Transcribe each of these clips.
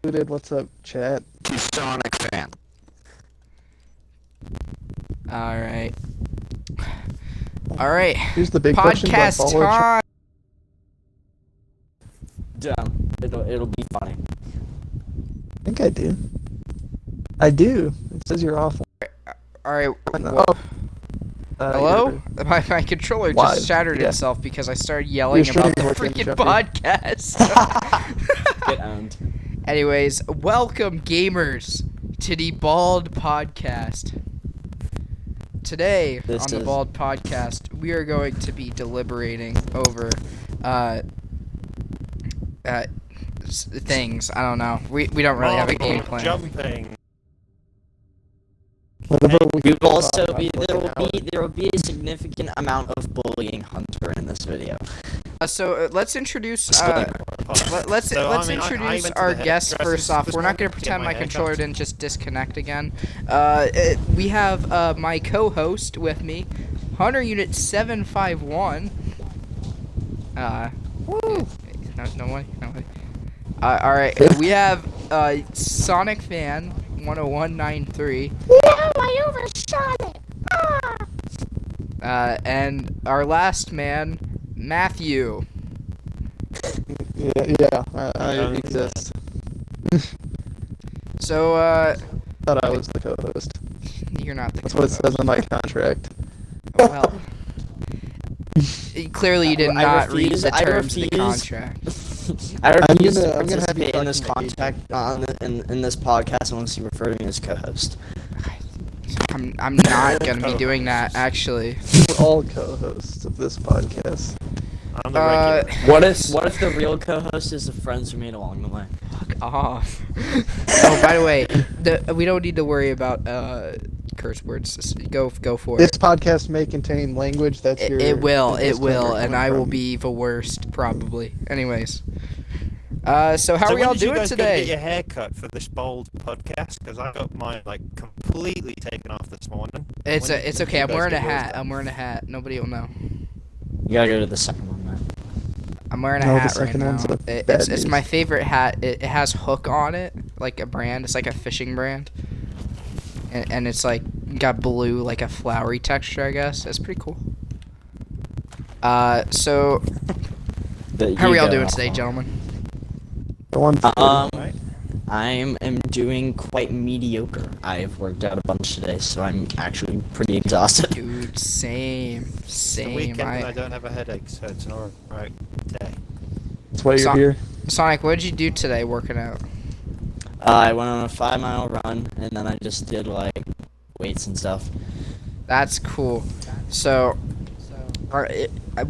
What's up, chat? Sonic fan. Alright. Alright. Here's the big question. Do I Podcast follow time! Dumb. It'll be funny. I think I do. I do. It says you're off. Alright. Oh. Hello? My controller Live, just shattered yeah. itself because I started yelling Your about the stream's working, freaking Jeffrey. podcast. Get owned. Anyways, welcome gamers to the Bald Podcast. Today on the Bald Podcast, we are going to be deliberating over things. I don't know. We don't really have a game plan. Jumping. There will be a significant amount of bullying Hunter in this video. Let's introduce let's So, I mean, I introduce went to our the guests hairdresser's first off. this We're not morning gonna to get pretend my my hair controller cut. didn't just disconnect again. We have my co-host with me, Hunter Unit 751. Woo! No way. All right, we have Sonic Fan 10193. No, I overshot it. And our last man, Matthew. Yeah, I exist. So, Thought I was the co-host. you're not the That's what it says on my contract. Well, clearly you did I not read refuse- the I terms of the refuse. contract. I refuse to I'm gonna have you participate in this talk to my contact in this podcast unless you refer to me as co-host. I'm not gonna be doing that actually. We're all co-hosts of this podcast. I'm the regular. What if the real co-host is the friends we made along the way? Fuck off. Oh, by the way, we don't need to worry about curse words. Just go for This it. podcast may contain language that's your. It will, disclaimer and coming I will from. be the worst probably. Anyways, so how are we all doing Get your today? hair cut for this bold podcast? Because I got mine completely taken off this morning. It's When did it's you okay. I'm guys wearing a get yours hat. done? I'm wearing a hat. Nobody will know. You gotta go to the second one, man. I'm wearing a No, the hat right second now. one's a It's bad it's news. my favorite hat. It has Hook on it, like a brand. It's like a fishing brand, and it's like got blue, like a flowery texture. I guess it's pretty cool. So how are we all doing today, gentlemen? The one. Right. I am doing quite mediocre. I've worked out a bunch today, so I'm actually pretty exhausted. Dude, same. It's the weekend and I I don't have a headache, so it's an alright day. That's why you're So- here. Sonic, what did you do today working out? I went on a 5-mile run, and then I just did like weights and stuff. That's cool. So,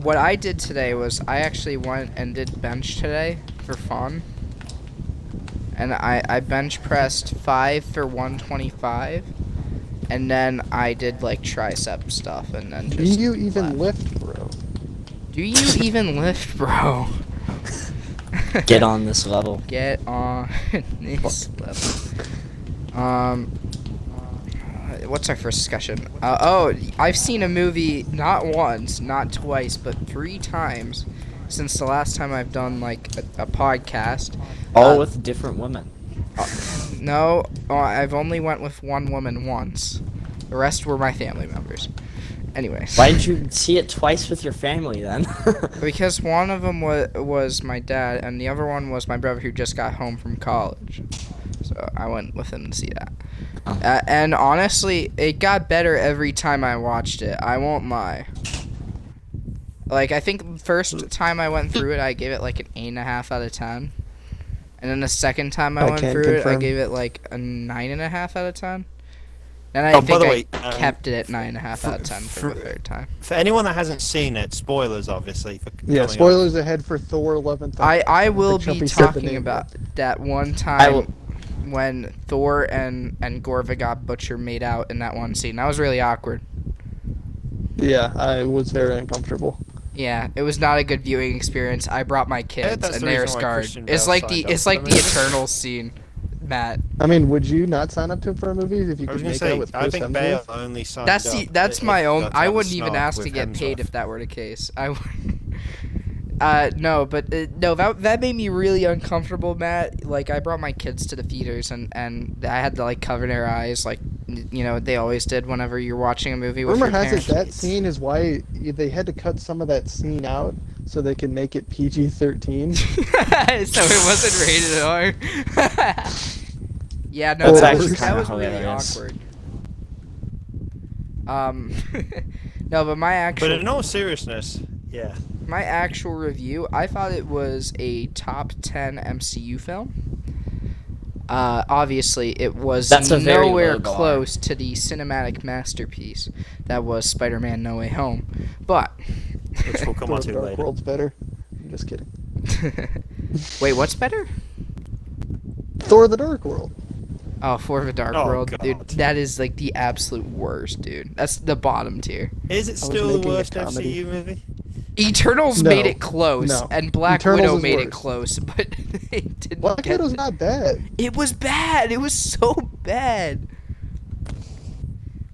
what I did today was I actually went and did bench today for fun. And I bench pressed 5 for 125. And then I did like tricep stuff and then Do just you even left. lift, bro? Do you even lift, bro? Get on this level. Get on this level. What's our first discussion? I've seen a movie not once, not twice, but 3 times since the last time I've done like a podcast. All with different women. No, I've only went with one woman once. The rest were my family members. Anyways. Why did you see it twice with your family then? Because one of them was my dad, and the other one was my brother who just got home from college. So I went with him to see that. Oh. And honestly, it got better every time I watched it. I won't lie. Like, I think first time I went through it, I gave it like an 8.5 out of 10. And then the second time I went can through it, I confirm. gave it like a 9.5 out of 10. And I Oh, by think the I way, kept it at 9.5 out of 10 for the for- third time. For anyone that hasn't seen it, spoilers obviously. For Yeah, coming spoilers ahead for Thor 11th. I will Chumpy be said the talking name about right. that one I time will- when Thor and Gorvagot Butcher made out in that one scene. That was really awkward. Yeah, I was very uncomfortable. Yeah, it was not a good viewing experience. I brought my kids, that's and the they're reason why scarred. Christian It's Bale like signed the up it's for like the the movie. Eternal scene, Matt. I mean, would you not sign up for a movie if you I was could gonna make say, out with I Chris think Hemsworth? Bale only signed That's up that's if my he own. got to I have a wouldn't even snog ask with to get paid Hemsworth. if that were the case. I would. No, but no, that made me really uncomfortable, Matt. Like, I brought my kids to the theaters, and I had to like cover their eyes, like, you know, they always did whenever you're watching a movie with Rumor your has it parents. that scene is why they had to cut some of that scene out so they could make it PG-13. So it wasn't rated R. Yeah, no, That's that actually was kinda really hilarious. awkward. No, but my But in actual all seriousness, yeah. review, I thought it was a top 10 MCU film. Obviously, it was That's a very nowhere low bar. close to the cinematic masterpiece that was Spider-Man: No Way Home. But Which we'll come Thor: on The to Dark later. World's better. I'm just kidding. wait, what's better? Thor: The Dark World. Oh, For the Dark Oh, World, God. dude. That is like the absolute worst, dude. That's the bottom tier. Is it was still the making a worst comedy. MCU movie? Eternals No, made it close, no. and Black Eternals Widow is made it worse. close, but they didn't Black get Widow's it. not bad. It was bad. It was so bad.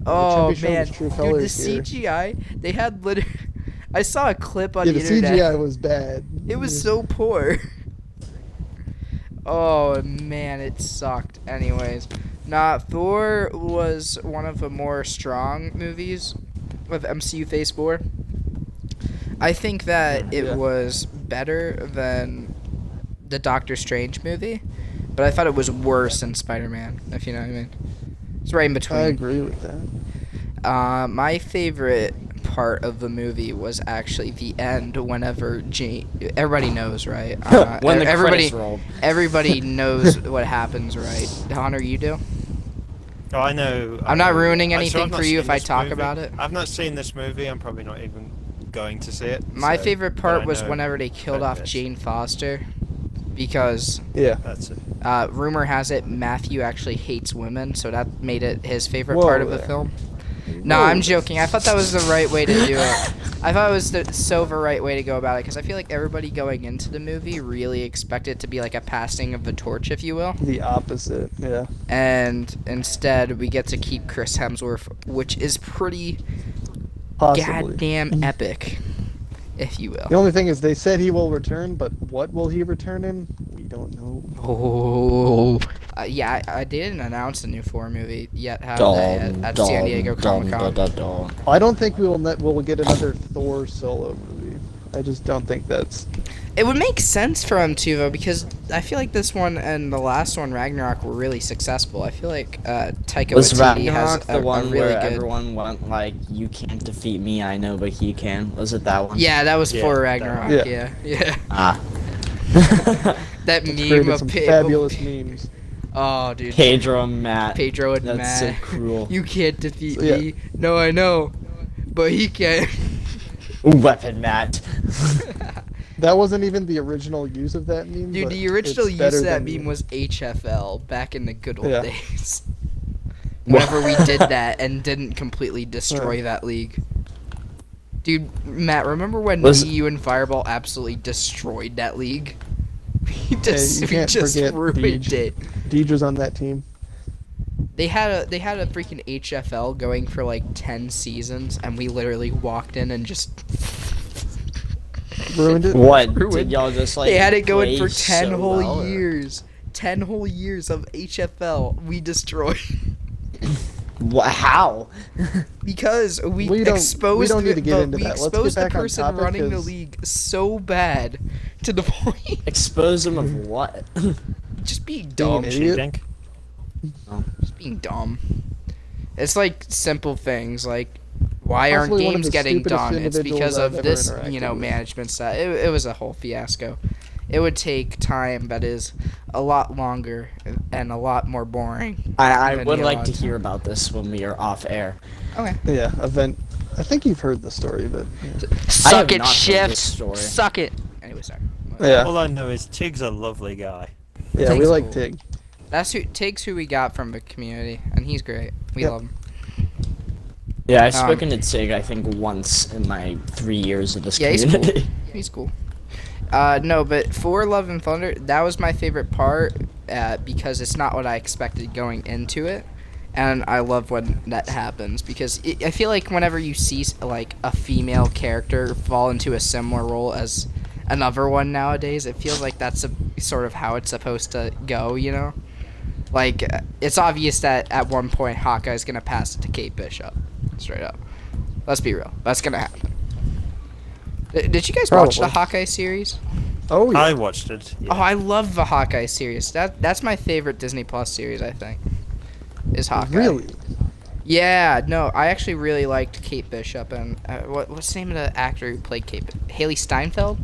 Oh be shown man, its true dude, the colours here. CGI they had literally. I saw a clip on Yeah, the the internet. CGI was bad. It was so poor. Oh man, it sucked. Anyways, Thor was one of the more strong movies of MCU Phase 4. I think that it Yeah. was better than the Doctor Strange movie, but I thought it was worse than Spider-Man, if you know what I mean. It's right in between. I agree with that. My favorite part of the movie was actually the end. Whenever everybody knows, right? When the everybody, credits rolled. everybody knows what happens, right? Hunter, you do? Oh, I know. I'm not ruining So anything I've not for you seen if I this talk movie. about it. I've not seen this movie. I'm probably not even going to see it. My so- favorite but part I was know whenever they killed quite a off bit. Jane Foster, because Yeah. That's it. rumor has it Matthew actually hates women, so that made it his favorite Whoa part of the there. film. No, Whoa. I'm joking. I thought that was the right way to do it. I thought it was the right way to go about it, because I feel like everybody going into the movie really expected it to be like a passing of the torch, if you will. The opposite. Yeah. And instead, we get to keep Chris Hemsworth, which is pretty Possibly. goddamn epic, if you The will. only thing is, they said he will return, but what will he return in? We don't know. Oh, yeah, I didn't announce the new Thor movie yet, have they, at San Diego Comic-Con. I don't think we'll get another Thor solo movie. I just don't think that's. It would make sense for him to, though, because I feel like this one and the last one, Ragnarok, were really successful. I feel like Taika Was Waititi Ragnarok has the a one really where good. everyone went like, "You can't defeat me, I know, but he can"? Was it that one? Yeah, that was Yeah, for that Ragnarok. one. Yeah. Ah. That Created meme of some fabulous memes. Oh, dude. Pedro and Matt. Pedro and That's Matt. so cruel. You can't defeat So, yeah. me. No, I know, but he can. Weapon Matt. That wasn't even the original use of that meme. Dude, but the original it's use better of that than meme was HFL back in the good old Yeah. days. Whenever we did that and didn't completely destroy that league. Dude, Matt, remember when Was- you and Fireball absolutely destroyed that league? We you just, we can't just forget ruined Deej. it. Deidre's on that team. They had a freaking HFL going for like 10 seasons, and we literally walked in and just Ruined it. What? Ruined. Did y'all just like they had it going for play 10 so whole well, or- years. 10 whole years of HFL we destroyed. How? Because we We don't exposed need to get the, into we that. Let's get exposed the back on person topic, running the 'cause- league so bad to the point Expose them of what? just being Being dumb. an idiot. Cheating. Just being dumb. It's like simple things like why aren't Possibly one of games the getting stupidest done? It's individuals because I've of ever this, interacted with. management stuff. It was a whole fiasco. It would take time that is a lot longer and a lot more boring. I than would the like to odds. hear about this when we are off air. Okay. Yeah, event. I think you've heard the story, but yeah. Suck have it, not heard Shift. this story. Suck it. Anyway, sorry. Yeah, All I know is Tig's a lovely guy. yeah, we Tig's like cool. Tig. That's who we got from the community, and he's great. We Yep. love him. Yeah, I've spoken to Tig, I think, once in my 3 years of this Yeah, he's cool. community. He's cool. No, but for Love and Thunder, that was my favorite part because it's not what I expected going into it, and I love when that happens because I feel like whenever you see like a female character fall into a similar role as another one nowadays. It feels like that's sort of how it's supposed to go, you know? Like, it's obvious that at one point Hawkeye's gonna pass it to Kate Bishop. Straight up. Let's be real. That's gonna happen. Did you guys watch the Probably. Hawkeye series? Oh yeah. I watched it. Yeah. Oh, I love the Hawkeye series. That's my favorite Disney Plus series, I think. Is Hawkeye. Really? Yeah, no, I actually really liked Kate Bishop and what's the name of the actor who played Kate? Haley Steinfeld?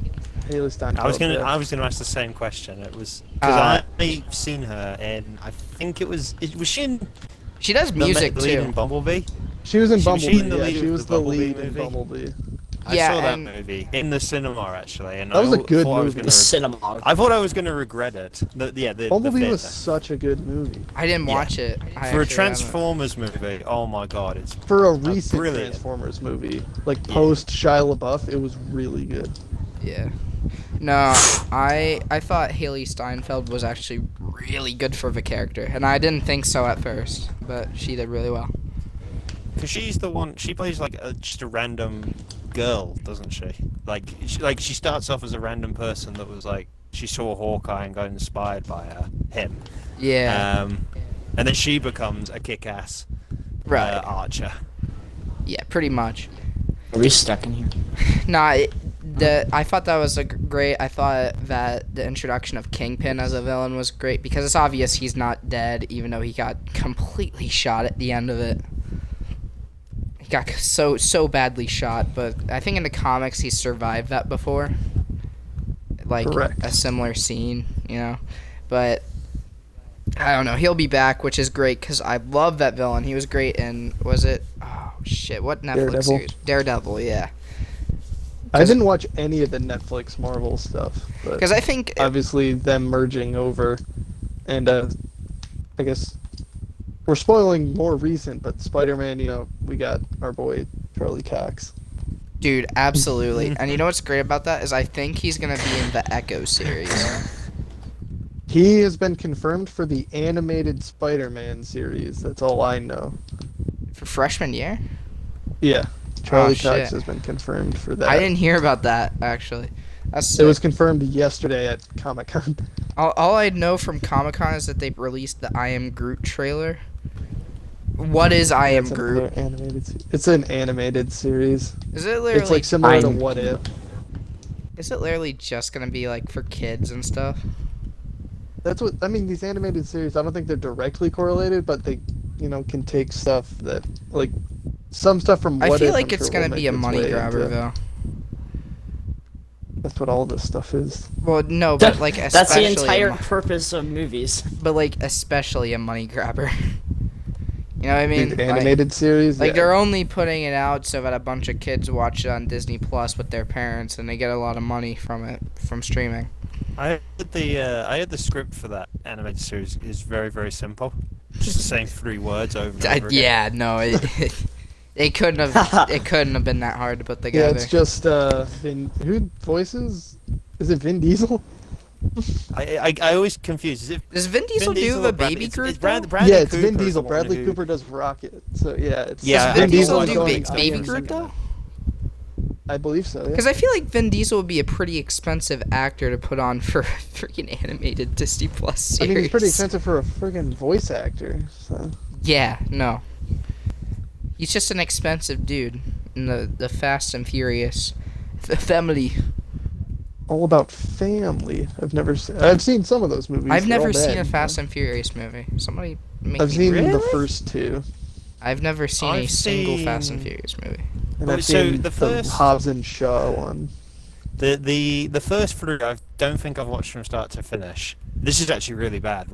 Haley Steinfeld. I was gonna yeah. ask the same question. It was because Uh, I've seen her in. I think was she in She does the music lead in too. Bumblebee? She was in was she Bumblebee. in the Yeah, lead she of was the the Bumblebee lead in movie? Bumblebee. I Yeah, saw that and- movie in the cinema actually, and That was a good thought I was movie. The gonna cinema. I thought I was gonna regret it. The Bumblebee was theatre. such a good movie. I didn't Yeah. watch it. I For a actually haven't. Transformers movie. Oh my god, it's For a recent brilliant. Transformers movie, like Yeah. post Shia LaBeouf, it was really good. Yeah. No, I thought Haley Steinfeld was actually really good for the character, and I didn't think so at first, but she did really well. because she's the one. She plays like just a random girl, doesn't she? Like she starts off as a random person that was like she saw Hawkeye and got inspired by him. Yeah. And then she becomes a kick-ass Right. archer. Yeah, pretty much. Are we stuck in here? Nah, I thought that was great. I thought that the introduction of Kingpin as a villain was great because it's obvious he's not dead, even though he got completely shot at the end of it. He got so badly shot, but I think in the comics he survived that before. Like Correct. a similar scene, you know. But I don't know. He'll be back, which is great because I love that villain. He was great in what Netflix Daredevil. series? Daredevil, yeah. I didn't watch any of the Netflix Marvel stuff, but Because I think obviously them merging over, and I guess we're spoiling more recent, but Spider-Man, we got our boy Charlie Cox. Dude, absolutely. And you know what's great about that is I think he's gonna be in the Echo series. He has been confirmed for the animated Spider-Man series. That's all I know. For freshman year? Yeah, Charlie Oh, Cox shit. has been confirmed for that. I didn't hear about that actually. That's It was confirmed yesterday at Comic-Con. all I know from Comic Con is that they released the I Am Groot trailer. What is I Am It's Groot? another it's an animated series. Is it literally It's like similar to I'm- What If. is it literally just gonna be like for kids and stuff? That's what I mean. These animated series, I don't think they're directly correlated, but they, can take stuff that like some stuff from. I What feel If, like I'm it's sure gonna will be make a its money way grabber into- though. That's what all this stuff is. Well, no, but like That's the especially entire purpose of movies. but like especially a money grabber. You know what I mean? The animated series. Like yeah. they're only putting it out so that a bunch of kids watch it on Disney Plus with their parents, and they get a lot of money from it from streaming. I heard the script for that animated series is very very simple. Just the same 3 words over and over again. Yeah, no, it couldn't have been that hard to put Yeah, together. it's just who voices? Is it Vin Diesel? I always confuse. Is it Does Vin Diesel do or the Brad- baby it's Groot? Bradley Yeah, it's Cooper Vin is the Diesel. one Bradley who- Cooper does Rocket. So yeah, it's Yeah, Does Vin Vin Diesel Diesel do is ba- going- baby I'm Groot thinking though? I believe so. Yeah. Because I feel like Vin Diesel would be a pretty expensive actor to put on for a freaking animated Disney Plus series. I mean, he's pretty expensive for a friggin' voice actor. So Yeah, no. He's just an expensive dude in the Fast and Furious family. all about family. I've seen some of those movies. I've They're never all seen bad, a Fast and Furious movie. Somebody make I've me seen really? the first 2, I've never seen a I've single Fast seen- and Furious movie. and Oh, I've so seen the the first- Hobbs and Shaw one. The first 3 I don't think I've watched from start to finish. This is actually really bad.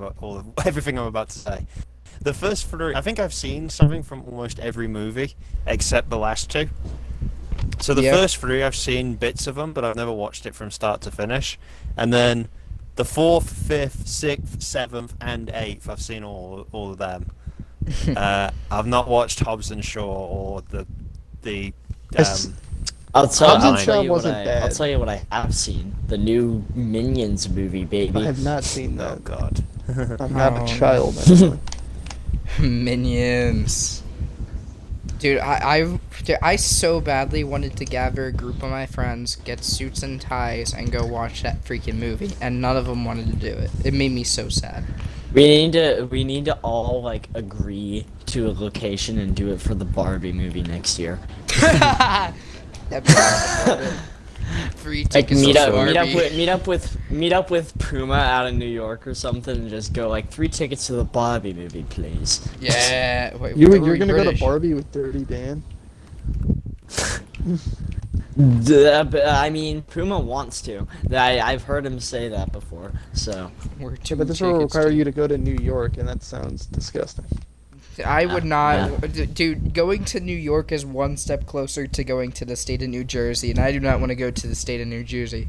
Everything I'm about to say. The first 3, I think I've seen something from almost every movie except the last 2. So the Yeah. first 3 I've seen bits of them, but I've never watched it from start to finish. And then the 4th, 5th, 6th, 7th, and 8th I've seen all of them. I've not watched Hobbs and Shaw or the It's- I'll tell, Hobbs and I'll tell Shaw you what wasn't I'll bad. tell you what I have seen. The new Minions movie, baby. I have not seen Oh that. God. I'm not Oh. a child. Anyway. Minions. Dude, I so badly wanted to gather a group of my friends, get suits and ties, and go watch that freaking movie, and none of them wanted to do it. It made me so sad. We need to all like agree to a location and do it for the Barbie movie next year. That'd be awesome. Free Like tickets meet to up Barbie. meet up with Puma out in New York or something and just go like 3 tickets to the Barbie movie, please. Yeah. Wait, You're were we gonna go to British? Barbie with Dirty Dan? But, I mean, Puma wants to. I've heard him say that before. So We're Yeah, two but this will tickets require to- you to go to New York, and that sounds disgusting. I would not, dude. Going to New York is one step closer to going to the state of New Jersey, and I do not want to go to the state of New Jersey.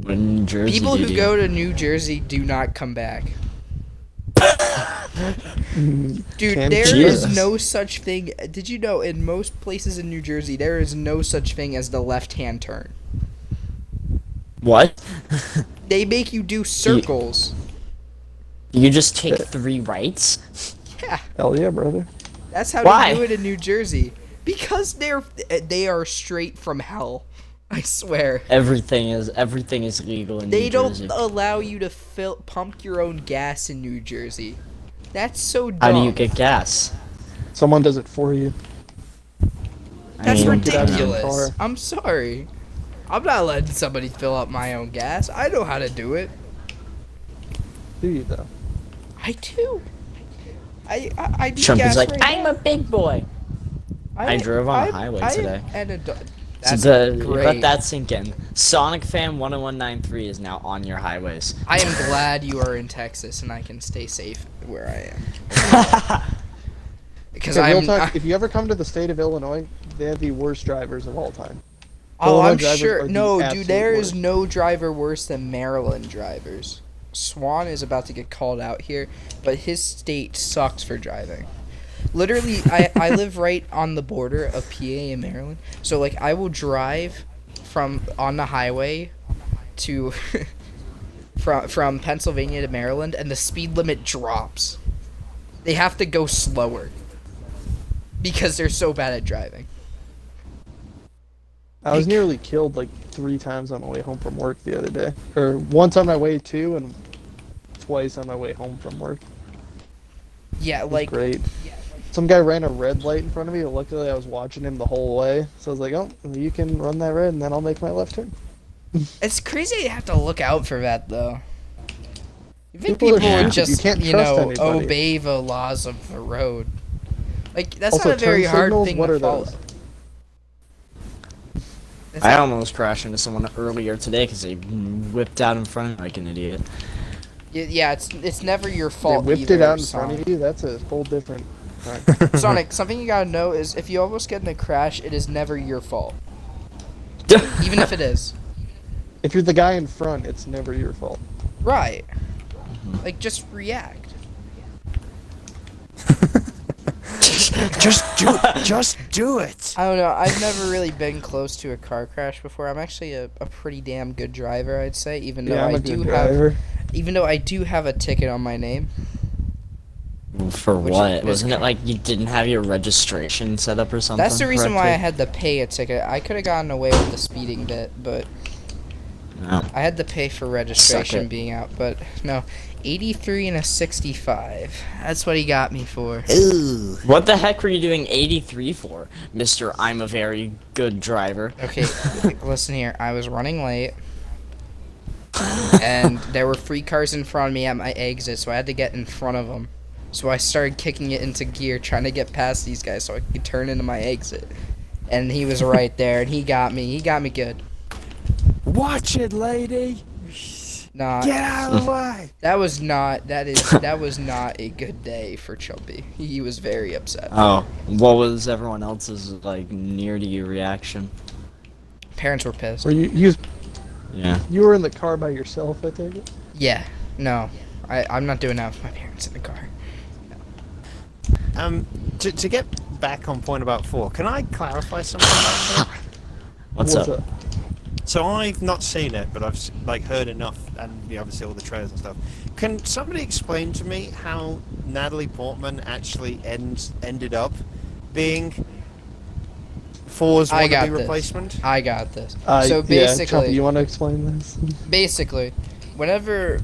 when New Jersey, People who do. go to New Jersey do not come back. Dude, Can't there Jesus. is no such thing. Did you know in most places in New Jersey there is no such thing as the left-hand turn? What? They make you do circles. You just take 3 rights? Yeah, Hell yeah, brother. that's how Why? they do it in New Jersey. Because they are straight from hell. I swear. Everything is legal in They New don't Jersey. allow you to pump your own gas in New Jersey. That's so dumb. How do you get gas? Someone does it for you. That's I mean, get out of your ridiculous. car. I'm sorry. I'm not letting somebody fill up my own gas. I know how to do it. Do you though? I do. I do Trump gas is like, right I'm now. a big boy. I drove on a highway I am today. an adult. So That's let great. that sink in. Sonic Fan 10193 is now on your highways. I am glad you are in Texas and I can stay safe where I am. Because Okay, real I'm. talk, if you ever come to the state of Illinois, they have the worst drivers of all time. Oh, Illinois I'm drivers sure. are the No, absolute dude, there is worst. no driver worse than Maryland drivers. Swan is about to get called out here, but his state sucks for driving. Literally, I live right on the border of PA and Maryland, so like I will drive on the highway to from Pennsylvania to Maryland, and the speed limit drops. They have to go slower because they're so bad at driving. I was nearly killed like 3 times on my way home from work the other day. Or once on my way to and twice on my way home from work. Yeah, It was like great. Some guy ran a red light in front of me, and luckily I was watching him the whole way. So I was like, oh, you can run that red and then I'll make my left turn. it's crazy you have to look out for that though. You think People are people would stupid. You just, can't trust anybody. obey the laws of the road? Like that's Also, not a very turn hard signals, thing what to are follow. those? It's I not- almost crashed into someone earlier today because they whipped out in front of me like an idiot. yeah, it's never your They fault. whipped either, it out in Sonic. front of you? That's a whole different... Alright. Sonic, something you gotta know is if you almost get in a crash, it is never your fault. Even if it is. If you're the guy in front, it's never your fault. Right. Like, just react. Just do it. I don't know. I've never really been close to a car crash before. I'm actually a pretty damn good driver, I'd say, even though Yeah, I'm I a do good have driver. even though I do have a ticket on my name. For Which what? is Wasn't it like you didn't have your registration set up or something? That's the reason why I correctly? had to pay a ticket. I could have gotten away with the speeding bit, but No. I had to pay for registration it. being out. But no, 83 and a 65. That's what he got me for. Ooh. What the heck were you doing 83 for, Mr. I'm a very good driver? Okay, listen here. I was running late, and there were 3 cars in front of me at my exit, so I had to get in front of them. So I started kicking it into gear, trying to get past these guys so I could turn into my exit. And he was right there, and he got me. He got me good. Watch it, lady. Nah, Get out of the way. that was not a good day for Chumpy. He was very upset. Oh, what was everyone else's like near to you reaction? Parents were pissed. Or Yeah. you were in the car by yourself, I take it? Yeah, no, I'm not doing that with my parents in the car. To get back on point about 4, can I clarify something about 4? What's up? So I've not seen it, but I've like heard enough, and obviously all the trailers and stuff. Can somebody explain to me how Natalie Portman actually ended up being Thor's I got wannabe this. replacement? I got this. Yeah, So Chumpy, basically, you want to explain this? basically, whenever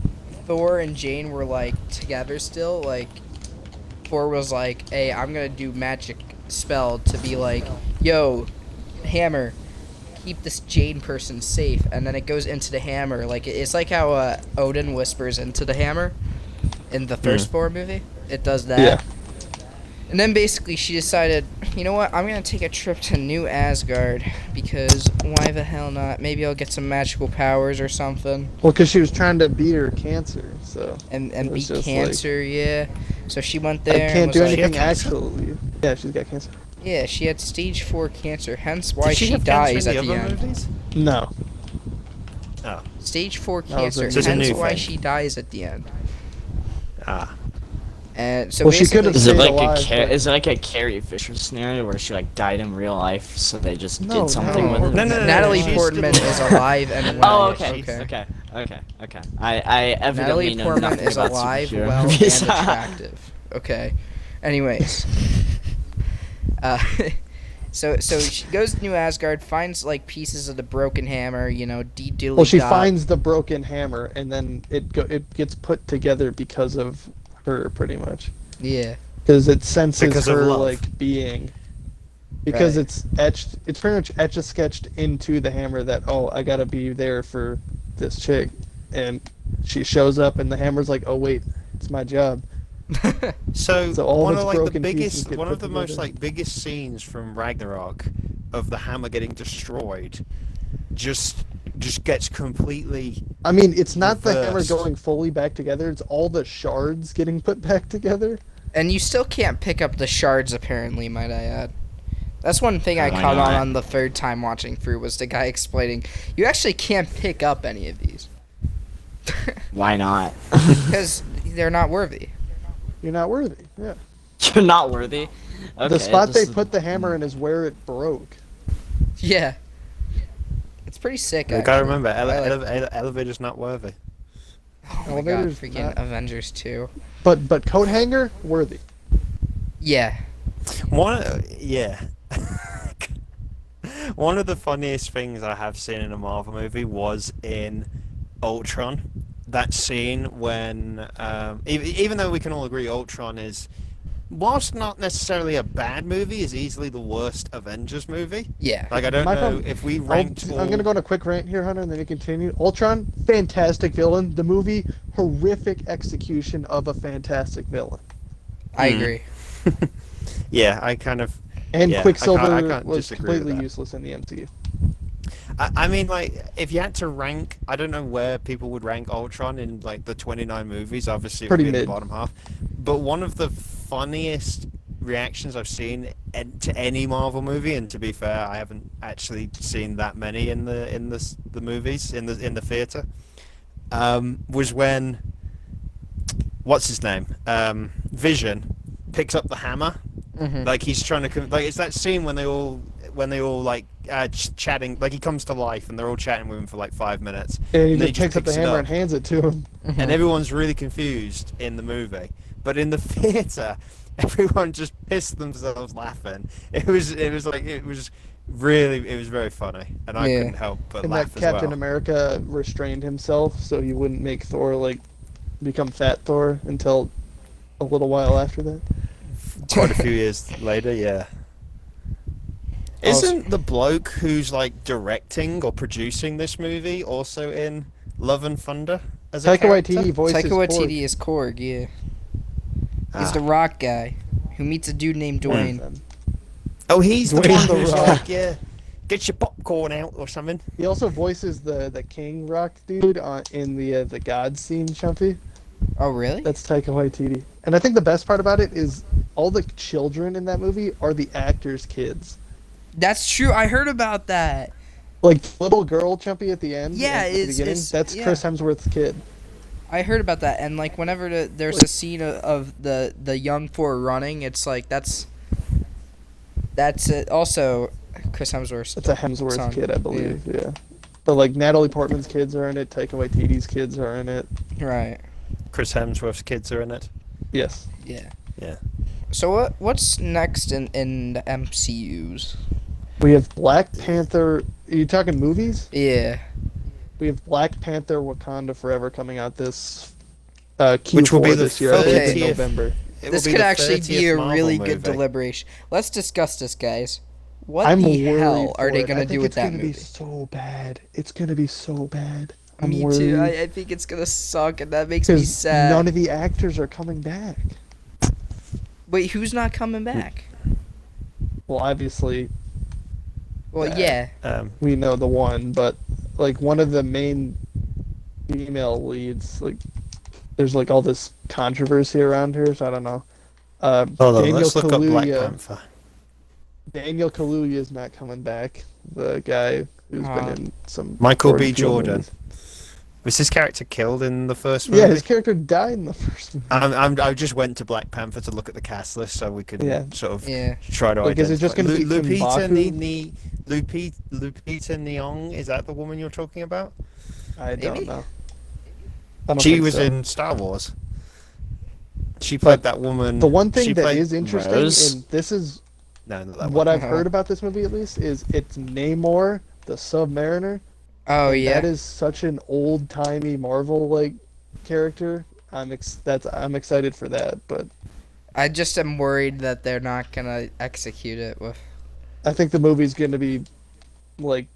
Thor and Jane were like together still, like Thor was like, "Hey, I'm gonna do magic spell to be like, yo, hammer, keep this Jane person safe," and then it goes into the hammer. Like it's like how Odin whispers into the hammer in the first Thor movie. It does that. Yeah. And then basically she decided, you know what, I'm going to take a trip to New Asgard because why the hell not? Maybe I'll get some magical powers or something. Well, because she was trying to beat her cancer, so. And It was beat just cancer, yeah. So she went I there and can't was do like, anything cancer? actually. Yeah, she's got cancer. yeah, she had stage 4 cancer, hence why Did she she have cancer dies in at the the other end. movies? No. Oh. Stage 4 That was cancer, a- So it's a hence new why thing. she dies at the end. Ah. And so Well, she could've basically, Is it stayed like alive, but- is it like a Carrie Fisher scenario where she like died in real life, so they just No, did something no. with it? No, Natalie she's Portman still is alive. alive and well. Oh, okay. I evidently Natalie know Portman nothing is about alive, superhero well, and movies. attractive. Okay. Anyways. So she goes to New Asgard, finds like pieces of the broken hammer, you know, Well, she finds the broken hammer, and then it gets put together because of her, pretty much. Yeah. Because it senses Because of her love. like being. Because Right. it's etched. It's pretty much etch a sketched into the hammer that I gotta be there for this chick, and she shows up, and the hammer's like, oh wait, it's my job. So, So all one its of like the broken pieces biggest, get one put of the most together. like biggest scenes from Ragnarok, of the hammer getting destroyed, just gets completely. I mean, it's not the hammer Reversed. going fully back together. It's all the shards getting put back together. And you still can't pick up the shards, apparently, might I add. That's one thing I Why caught not? on the third time watching through was the guy explaining, you actually can't pick up any of these. Why not? Because they're not worthy. You're not worthy. Yeah. You're not worthy. Okay, The spot this they is- put the hammer in is where it broke. Yeah. It's pretty sick, You actually. gotta remember, I like- elevator's not worthy. Oh my god, Elevator's freaking not- Avengers 2. But coat hanger worthy. Yeah. Yeah. One of the funniest things I have seen in a Marvel movie was in Ultron. That scene when, even though we can all agree Ultron is, whilst not necessarily a bad movie, is easily the worst Avengers movie. Yeah. Like, I don't My know problem- if we ranked I'm gonna go on a quick rant here, Hunter, and then we continue. Ultron, fantastic villain. The movie, horrific execution of a fantastic villain. I Hmm. agree. Yeah, I kind of... And Yeah, I Quicksilver can't was disagree with completely that. useless in the MCU. I mean, like, if you had to rank, I don't know where people would rank Ultron in, like, the 29 movies. Obviously, it would Pretty be in the mid. bottom half. But one of the funniest reactions I've seen to any Marvel movie, and to be fair, I haven't actually seen that many in the movies in the theater, was when what's his name, Vision, picks up the hammer. Mhm. Like he's trying to, like it's that scene when they all like chatting, like he comes to life and they're all chatting with him for like 5 minutes, And he And just picks up the it hammer and hands it to him. and everyone's really confused in the movie. But in the theater, everyone just pissed themselves laughing. It was very funny, and I Yeah. couldn't help but And laugh that Captain as well. America restrained himself so he wouldn't make Thor like become Fat Thor until a little while after that. Quite a few years later, yeah. Isn't the bloke who's like directing or producing this movie also in Love and Thunder as a Taika character? Waititi voices Taika Korg. Waititi is Korg, yeah. He's Ah. the rock guy who meets a dude named Dwayne. Oh, he's the Dwayne one The who's Rock. like, yeah, get your popcorn out or something. He also voices the King Rock dude in the God scene, Chumpy. Oh, really? That's Taika Waititi. And I think the best part about it is all the children in that movie are the actors' kids. That's true. I heard about that. Like little girl Chumpy at the end. Yeah, at the it's- beginning. it's- That's yeah. Chris Hemsworth's kid. I heard about that, and like whenever there's a scene of the young Thor running, it's like that's it. Also Chris Hemsworth. That's a Hemsworth Son. kid, I believe. Yeah. But like Natalie Portman's kids are in it. Taika Waititi's kids are in it. Right. Chris Hemsworth's kids are in it. Yes. Yeah. Yeah. So what's next in the MCUs? We have Black Panther. Are you talking movies? Yeah. We have Black Panther: Wakanda Forever coming out this Q4 Which will be the this year, I believe in 30th. November. It This will could the actually be 30th a Marvel really movie. good deliberation. Let's discuss this, guys. What I'm the worried hell are for they it. gonna I do think with it's that gonna movie? be so bad. It's gonna be so bad. I'm Me worried too. I think it's gonna suck, and that makes me because sad. none of the actors are coming back. Wait, who's not coming back? Well, obviously Well, Uh, yeah. we know the one, but like one of the main female leads, like there's like all this controversy around her, so I don't know. Hold on, Daniel let's look up Black Kaluuya. Panther. Daniel Kaluuya is not coming back. The guy who's been in some Michael B. Jordan Jordan. movies. Was his character killed in the first movie? Yeah, his character died in the first movie. I just went to Black Panther to look at the cast list so we could Yeah. sort of Yeah. try to Like, is it just identify. gonna be M'Baku? Lupita Nyong, is that the woman you're talking about? I don't Maybe. know. I don't She think was so. in Star Wars. She played But that woman. The one thing she that played- is interesting, Rose? and this is No, not that what one. I've Uh-huh. heard about this movie at least, is it's Namor, the Submariner. Oh And yeah. that is such an old timey Marvel like character. I'm excited for that, but I just am worried that they're not gonna execute it with. I think the movie's gonna be like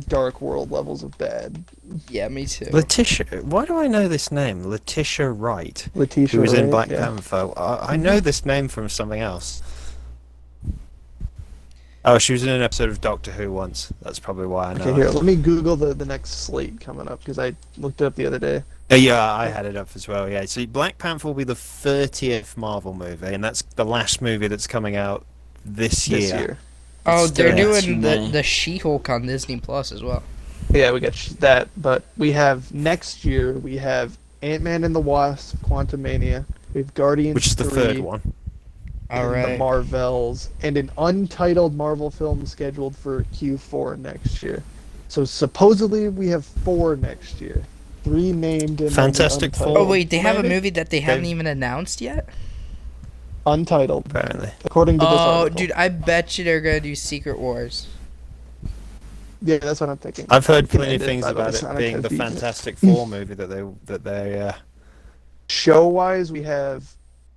Dark World levels of bad. Yeah, me too. Letitia. Why do I know this name? Letitia Wright. Letitia Who was in Wright, Black yeah. Panther. I know this name from something else. Oh, she was in an episode of Doctor Who once. That's probably why I know. Okay, here, it. let me Google the next slate coming up because I looked it up the other day. Yeah, I had it up as well. Yeah, so Black Panther will be the 30th Marvel movie, and that's the last movie that's coming out this year. This year. Oh, Still they're not too doing many. the She-Hulk on Disney Plus as well. Yeah, we got that, but we have next year we have Ant-Man and the Wasp: Quantumania. We have Guardians Which is the 3, third one. All and the right. Marvels, and an untitled Marvel film scheduled for Q4 next year. So supposedly we have 4 next year. 3 named in Fantastic untitled. Oh wait, they have a Maybe? movie that they haven't They've- even announced yet. Untitled, Apparently. according to this Oh, article. dude, I bet you they're gonna do Secret Wars. Yeah, that's what I'm thinking. I've heard You can plenty of end things by the way, about it Sonic being has the beaten it. Fantastic Four movie that they Show-wise, we have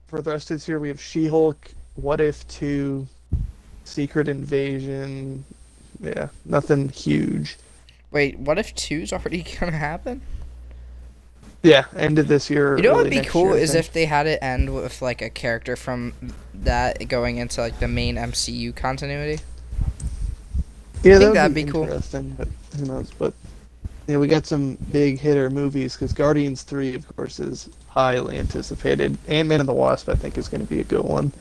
for the rest of this year we have She-Hulk, What If 2, Secret Invasion. Yeah, nothing huge. Wait, what if 2's already gonna happen? Yeah, end of this year. You know what early would be next cool year, I is think. if they had it end with like a character from that going into like the main MCU continuity. Yeah, think that would that'd be be cool. interesting, but who knows? But yeah, we got some big hitter movies because Guardians 3, of course, is highly anticipated. Ant-Man and the Wasp, I think, is going to be a good one.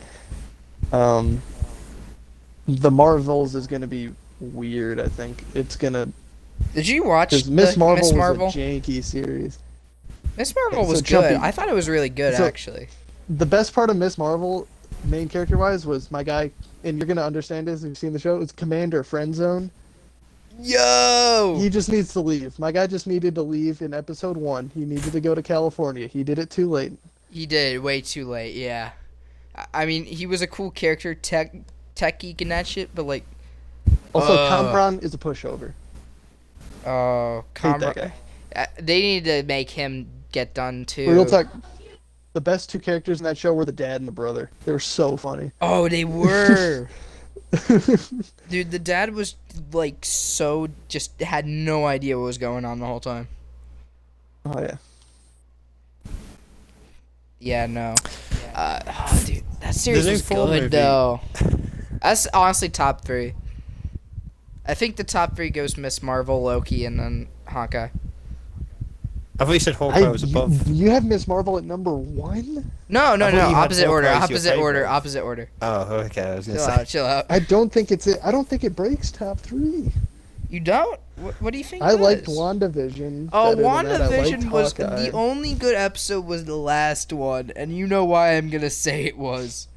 The Marvels is going to be weird. I think it's gonna Did you watch because Miss Marvel Miss Marvel? was a janky series. Miss Marvel so was Chumpy- good. I thought it was really good so- actually. The best part of Miss Marvel, main character wise, was my guy, and you're gonna understand this if you've seen the show. It's Commander Friendzone. Yo! He just needs to leave. My guy just needed to leave in episode 1. He needed to go to California. He did it too late. He did way too late. Yeah. I mean, he was a cool character, tech geek and that shit, but like, Also, Uh. Kamran is a pushover. oh, Hate that guy. They need to make him get done too. Real talk. The best 2 characters in that show were the dad and the brother. They were so funny. Oh, they were. Dude, the dad was like so just had no idea what was going on the whole time. Oh yeah. Yeah, no. Dude, that series new was Thor good movie. though. That's honestly top 3. I think the top 3 goes Miss Marvel, Loki, and then Hawkeye. I thought you said Hawkeye was above. You have Miss Marvel at number 1? No, I thought you had opposite order, Hawkeye as your opposite order, favorite. opposite order. Oh, okay. I was gonna Chill say. out, chill out. I don't think I don't think it breaks top 3. You don't? What do you think? I it liked is? WandaVision. Oh, better than that. I liked WandaVision was Hawkeye. the only good episode was the last one, and you know why I'm gonna say it was.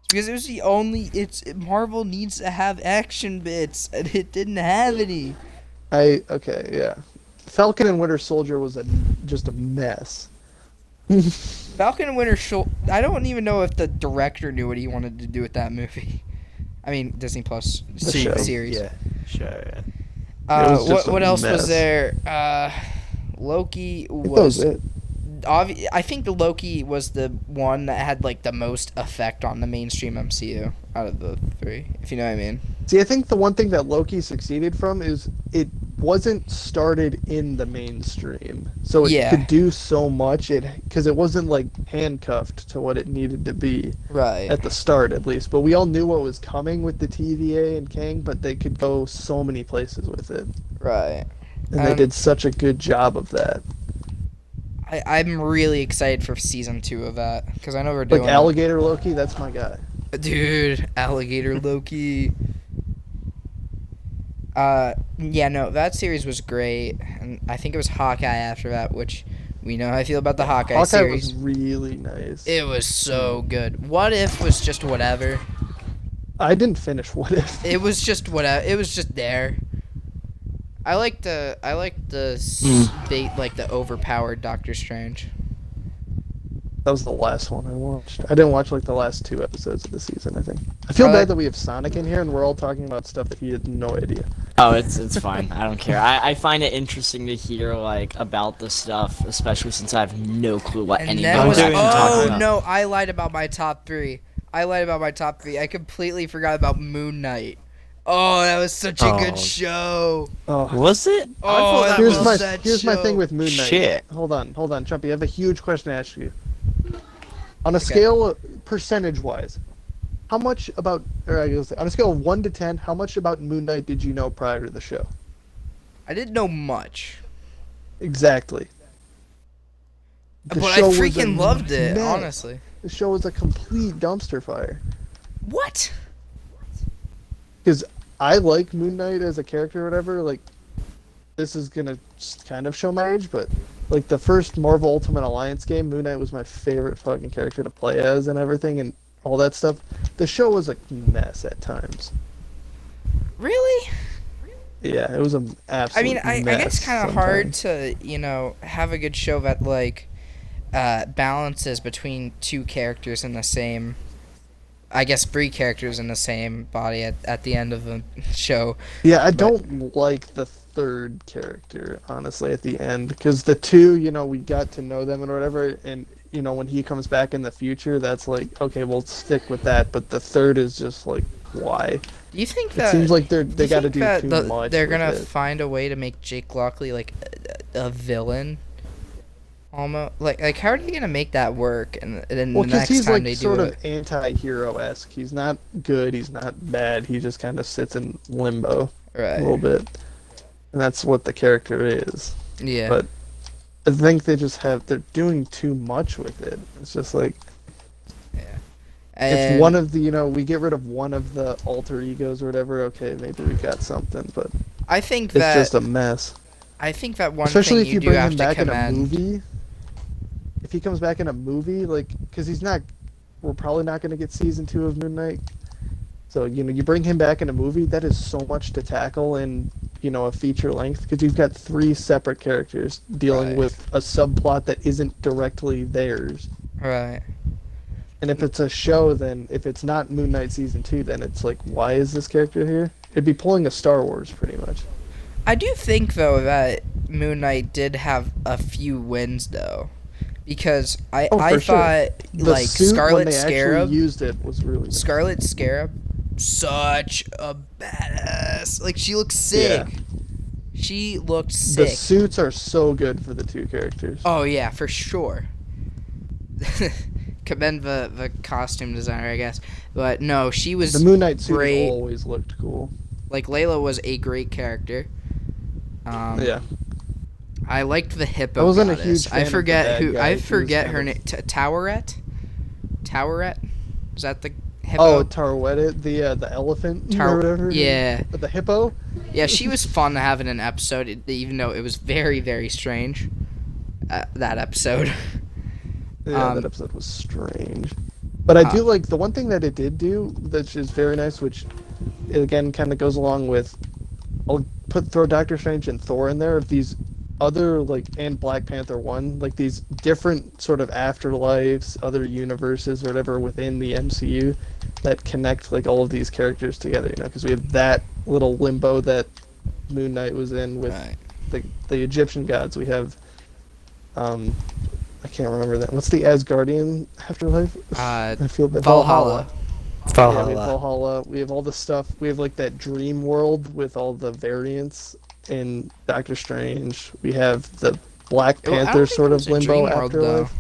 It's because it was the only. Marvel needs to have action bits, and it didn't have any. Okay, yeah. Falcon and Winter Soldier was just a mess. Falcon and Winter Soldier. I don't even know if the director knew what he wanted to do with that movie. I mean, Disney Plus show. series. Yeah, sure. Yeah. It was just What a else was mess. there? Loki I think that was was. it. I think the Loki was the one that had like the most effect on the mainstream MCU out of the three, if you know what I mean. See, I think the one thing that Loki succeeded from is it wasn't started in the mainstream, so it Yeah. could do so much. Because it wasn't like handcuffed to what it needed to be Right. at the start, at least. But we all knew what was coming with the TVA and Kang, but they could go so many places with it, Right. and they Um, did such a good job of that. I'm really excited for season 2 of that because I know we're Like doing Alligator Loki, that's my guy. Dude, Alligator Loki. Yeah, no, that series was great, and I think it was Hawkeye after that, which we know how I feel about the Hawkeye, Hawkeye series. was really nice. It was so good. What If was just whatever. I didn't finish What If. It was just whatever. It was just there. I like the like the overpowered Doctor Strange. That was the last one I watched. I didn't watch like the last 2 episodes of the season, I think. I feel I bad like- that we have Sonic in here and we're all talking about stuff that he had no idea. Oh, it's fine. I don't care. I find it interesting to hear like about the stuff, especially since I have no clue what And anyone then was was actually talking about. no, I lied about my top 3. I completely forgot about Moon Knight. Oh, that was such a Oh. good show. Oh, Was it? Oh, that here's was my that here's my show. thing with Moon Knight. Shit. Hold on, Chumpy. I have a huge question to ask you. On a Okay. scale of percentage-wise, how much about, or I guess on a scale of 1 to 10, how much about Moon Knight did you know prior to the show? I didn't know much, Exactly. The but I show was a freaking loved it. mess. Honestly. The show was a complete dumpster fire. What? Because I like Moon Knight as a character or whatever. Like, this is gonna just kind of show my age, but like the first Marvel Ultimate Alliance game, Moon Knight was my favorite fucking character to play as and everything and all that stuff. The show was a mess at times. Really? Yeah, it was an absolute I mean, I guess mess kind of hard sometimes. to, have a good show that, like, balances between 2 characters in the same, I guess 3 characters in the same body at the end of the show. Yeah, I don't like the third character, honestly, at the end. Because the 2, we got to know them and whatever, and, when he comes back in the future, that's like, okay, we'll stick with that. But the third is just like, why? Do you think It that... seems like they you got to think do that too much. they're with gonna it. find a way to make Jake Lockley, like, a villain? Almost. Like, how are they gonna make that work? And then Well, the because next he's time like they sort do of it... anti-hero-esque. He's not good. He's not bad. He just kind of sits in limbo a little Right. bit, and that's what the character is. Yeah. But I think they're doing too much with it. It's just like And if one of the we get rid of one of the alter egos or whatever, okay, maybe we got something. But I think it's that... just a mess. I think that one Especially thing if you you do bring have him to back in a commend... movie. If he comes back in a movie, like, because we're probably not going to get season 2 of Moon Knight. So, you bring him back in a movie, that is so much to tackle in, a feature length, because you've got 3 separate characters dealing Right. with a subplot that isn't directly theirs. Right. And if it's a show, then if it's not Moon Knight season 2, then it's like, why is this character here? It'd be pulling a Star Wars, pretty much. I do think, though, that Moon Knight did have a few wins, though. Because I Oh, for sure. thought, The like, suit, when Scarlet they Scarab... actually used it, was really nice. Scarlet Scarab, such a badass. Like, she looks sick. Yeah. She looked The sick. suits are so good for the 2 characters. Oh, yeah, for sure. Commend the costume designer, I guess. But, no, she was... The Moon Knight suit great. always looked cool. Like, Layla was a great character. Yeah. I liked the hippo I wasn't a goddess. huge fan I of the forget bad who. guy. I He was forget kind her of- name. Toweret. Toweret. Is that the Oh, hippo? Tarwetta, the elephant or whatever. Yeah, The hippo. yeah. She was fun to have in an episode, even though it was very, very strange. That episode. Yeah, Um, that episode was strange. But I huh. do like the one thing that it did do, that is very nice, which again kind of goes along with. I'll throw Doctor Strange and Thor in there. Of these other like and Black Panther 1, like these different sort of afterlives, other universes or whatever within the MCU that connect like all of these characters together, you know, because we have that little limbo that Moon Knight was in with Right. the Egyptian gods. We have I can't remember that. What's the Asgardian afterlife? I feel that Valhalla. Yeah, we have Valhalla. We have all the stuff. We have like that dream world with all the variants in Doctor Strange. We have the Black Well, I don't Panther think sort it of was a limbo dream world, afterlife. though.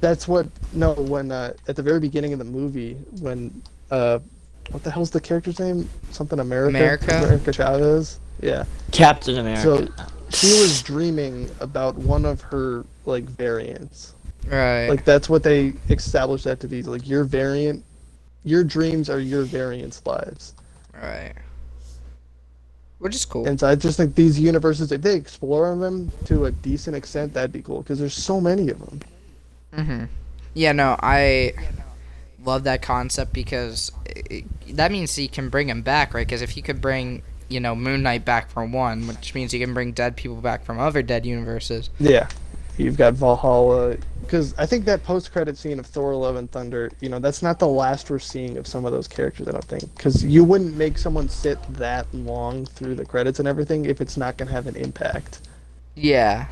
That's what when at the very beginning of the movie when what the hell's the character's name? Something America? America Chavez. Yeah. Captain America. So she was dreaming about one of her like variants. Right. Like that's what they established that to be. Like your variant, your dreams are your variant's lives. Right. Which is cool. And so I just think these universes, if they explore them to a decent extent, that'd be cool because there's so many of them. Mm-hmm. Yeah, no, I love that concept because that means he can bring him back, right? Because if he could bring, you know, Moon Knight back from one, which means he can bring dead people back from other dead universes. Yeah, you've got Valhalla. Because I think that post-credit scene of Thor: Love and Thunder, you know, that's not the last we're seeing of some of those characters. I don't think, because you wouldn't make someone sit that long through the credits and everything if it's not gonna have an impact. Yeah.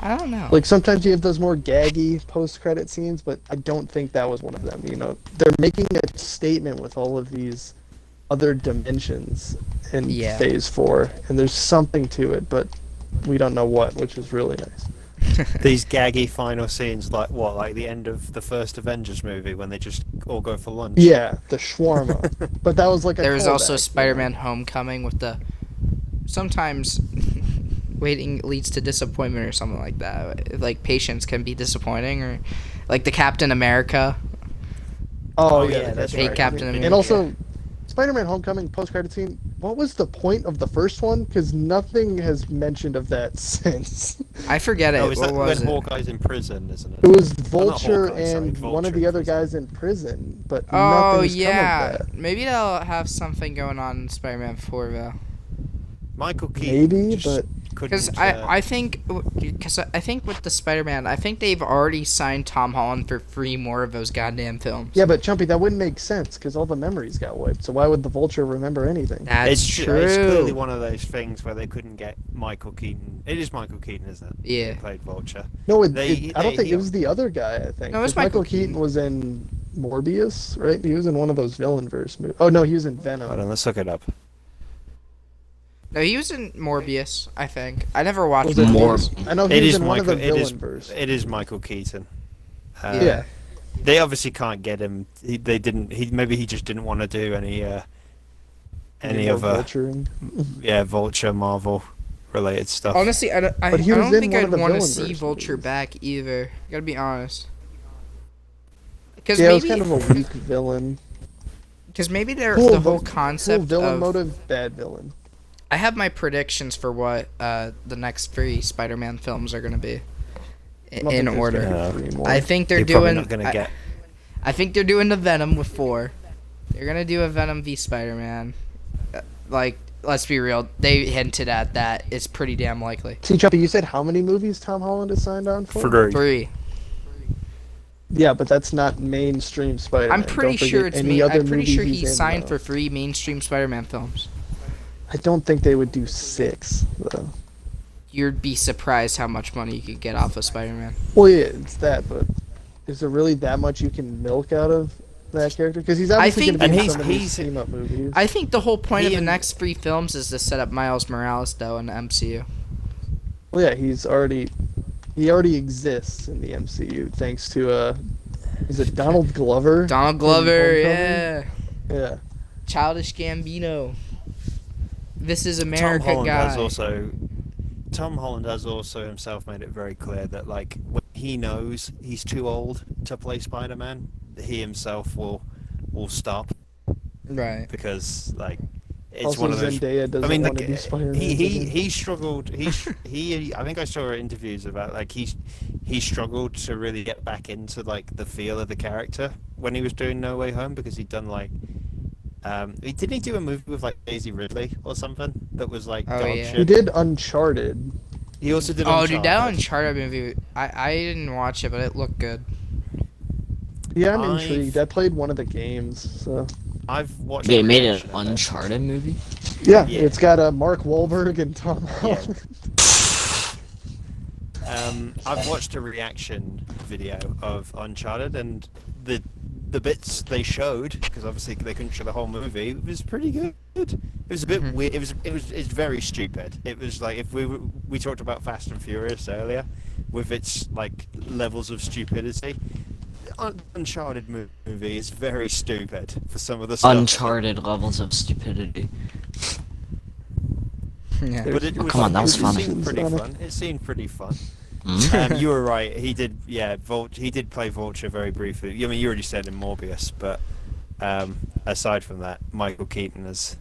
I don't know. Like sometimes you have those more gaggy post-credit scenes, but I don't think that was one of them. You know, they're making a statement with all of these other dimensions in Yeah. Phase 4, and there's something to it, but we don't know what, which is really nice. These gaggy final scenes, like what, like the end of the first Avengers movie when they just all go for lunch. Yeah, the shawarma. But that was like a There was also callback, Spider-Man Homecoming with the sometimes waiting leads to disappointment or something like that. Like patience can be disappointing, or like the Captain America. Oh, Oh, yeah, yeah, that's fake right. Captain America. And also, Spider-Man Homecoming post-credit scene, what was the point of the first one? Because nothing has mentioned of that since. I forget it. Oh, is What that was when it? Hawkeye's in prison, isn't it? It was Well, not Vulture Hawkeye, sorry, and one of Vulture the in other prison. guys in prison, but Oh nothing's yeah, come of that. maybe they'll have something going on in Spider-Man 4 though. Michael Keaton Maybe, just but couldn't. Because I think with the Spider-Man, I think they've already signed Tom Holland for 3 more of those goddamn films. yeah, but Chumpy, that wouldn't make sense because all the memories got wiped. So why would the Vulture remember anything? That's it's true. It's clearly one of those things where they couldn't get Michael Keaton. It is Michael Keaton, isn't it? Yeah. Who played Vulture. No, They- I don't they- think he- it was the other guy. I think No, it was 'Cause Michael Keaton Keaton. was in Morbius, right? He was in one of those villain verse movies. Oh no, he was in Venom. Hold on, let's look it up. No, he was in Morbius, I think. I never watched Was it Morbius. I know he It was is in one Michael. of the It is. villain verse. It is Michael Keaton. Yeah. They obviously can't get him. They didn't. Maybe he just didn't want to do any More other Vulturing. Vulture Marvel related stuff. Honestly, I But he was don't in think one I'd of the want to villain see verse Vulture movies. back either. Gotta be honest. Because Yeah, it was maybe, kind of a weak villain. the Cool whole Cool concept villain of motive, bad villain. I have my predictions for what the next 3 Spider-Man films are gonna be I don't in think there's order. gonna be three more. I think they're You're probably doing. not gonna get. I think they're doing the Venom with 4. They're gonna do a Venom v Spider-Man. Like, let's be real. They hinted at that. It's pretty damn likely. See, Chumpy, you said how many movies Tom Holland has signed on for? 3. Yeah, but that's not mainstream Spider-Man. I'm pretty Don't sure forget it's any me. other I'm pretty movie sure he's he in, signed though. for 3 mainstream Spider-Man films. I don't think they would do 6, though. You'd be surprised how much money you could get off of Spider-Man. Well, yeah, it's that, but is there really that much you can milk out of that character? Because he's obviously think- going to be And in some of these he's- team-up movies. I think the whole point of He the and- next 3 films is to set up Miles Morales, though, in the MCU. Well, yeah, he already exists in the MCU thanks to is it Donald Glover? Donald in Glover, Homecoming? yeah. Yeah. Childish Gambino. This is Tom America Holland guy. has also. Tom Holland has also himself made it very clear that like when he knows he's too old to play Spider-Man, he himself will stop Right. because like it's Also, one of those. Zendaya doesn't I mean, want to do Spider-Man. he struggled. He I think I saw interviews about like he struggled to really get back into like the feel of the character when he was doing No Way Home because he'd done like Didn't he do a movie with like Daisy Ridley or something that was like Oh, dog yeah. shit? He did Uncharted. He also did. Oh, dude, that Uncharted. Uncharted movie, I didn't watch it, but it looked good. Yeah, I'm I've- intrigued. I played one of the games, so I've watched. They a made an reaction of it. Uncharted movie. yeah, Yeah. it's got Mark Wahlberg and Tom Holland. I've watched a reaction video of Uncharted, and the bits they showed, because obviously they couldn't show the whole movie, it was pretty good. It was a bit weird. It's very stupid. It was like if we talked about Fast and Furious earlier, with its like levels of stupidity. Uncharted movie is very stupid for some of the stuff. Uncharted levels of stupidity. Yeah. But it Oh, was, come on, that was it funny. seemed pretty fun. It seemed pretty fun. Mm? You were right. He did. Yeah, he did play Vulture very briefly. I mean, you already said in Morbius, but aside from that, Michael Keaton is.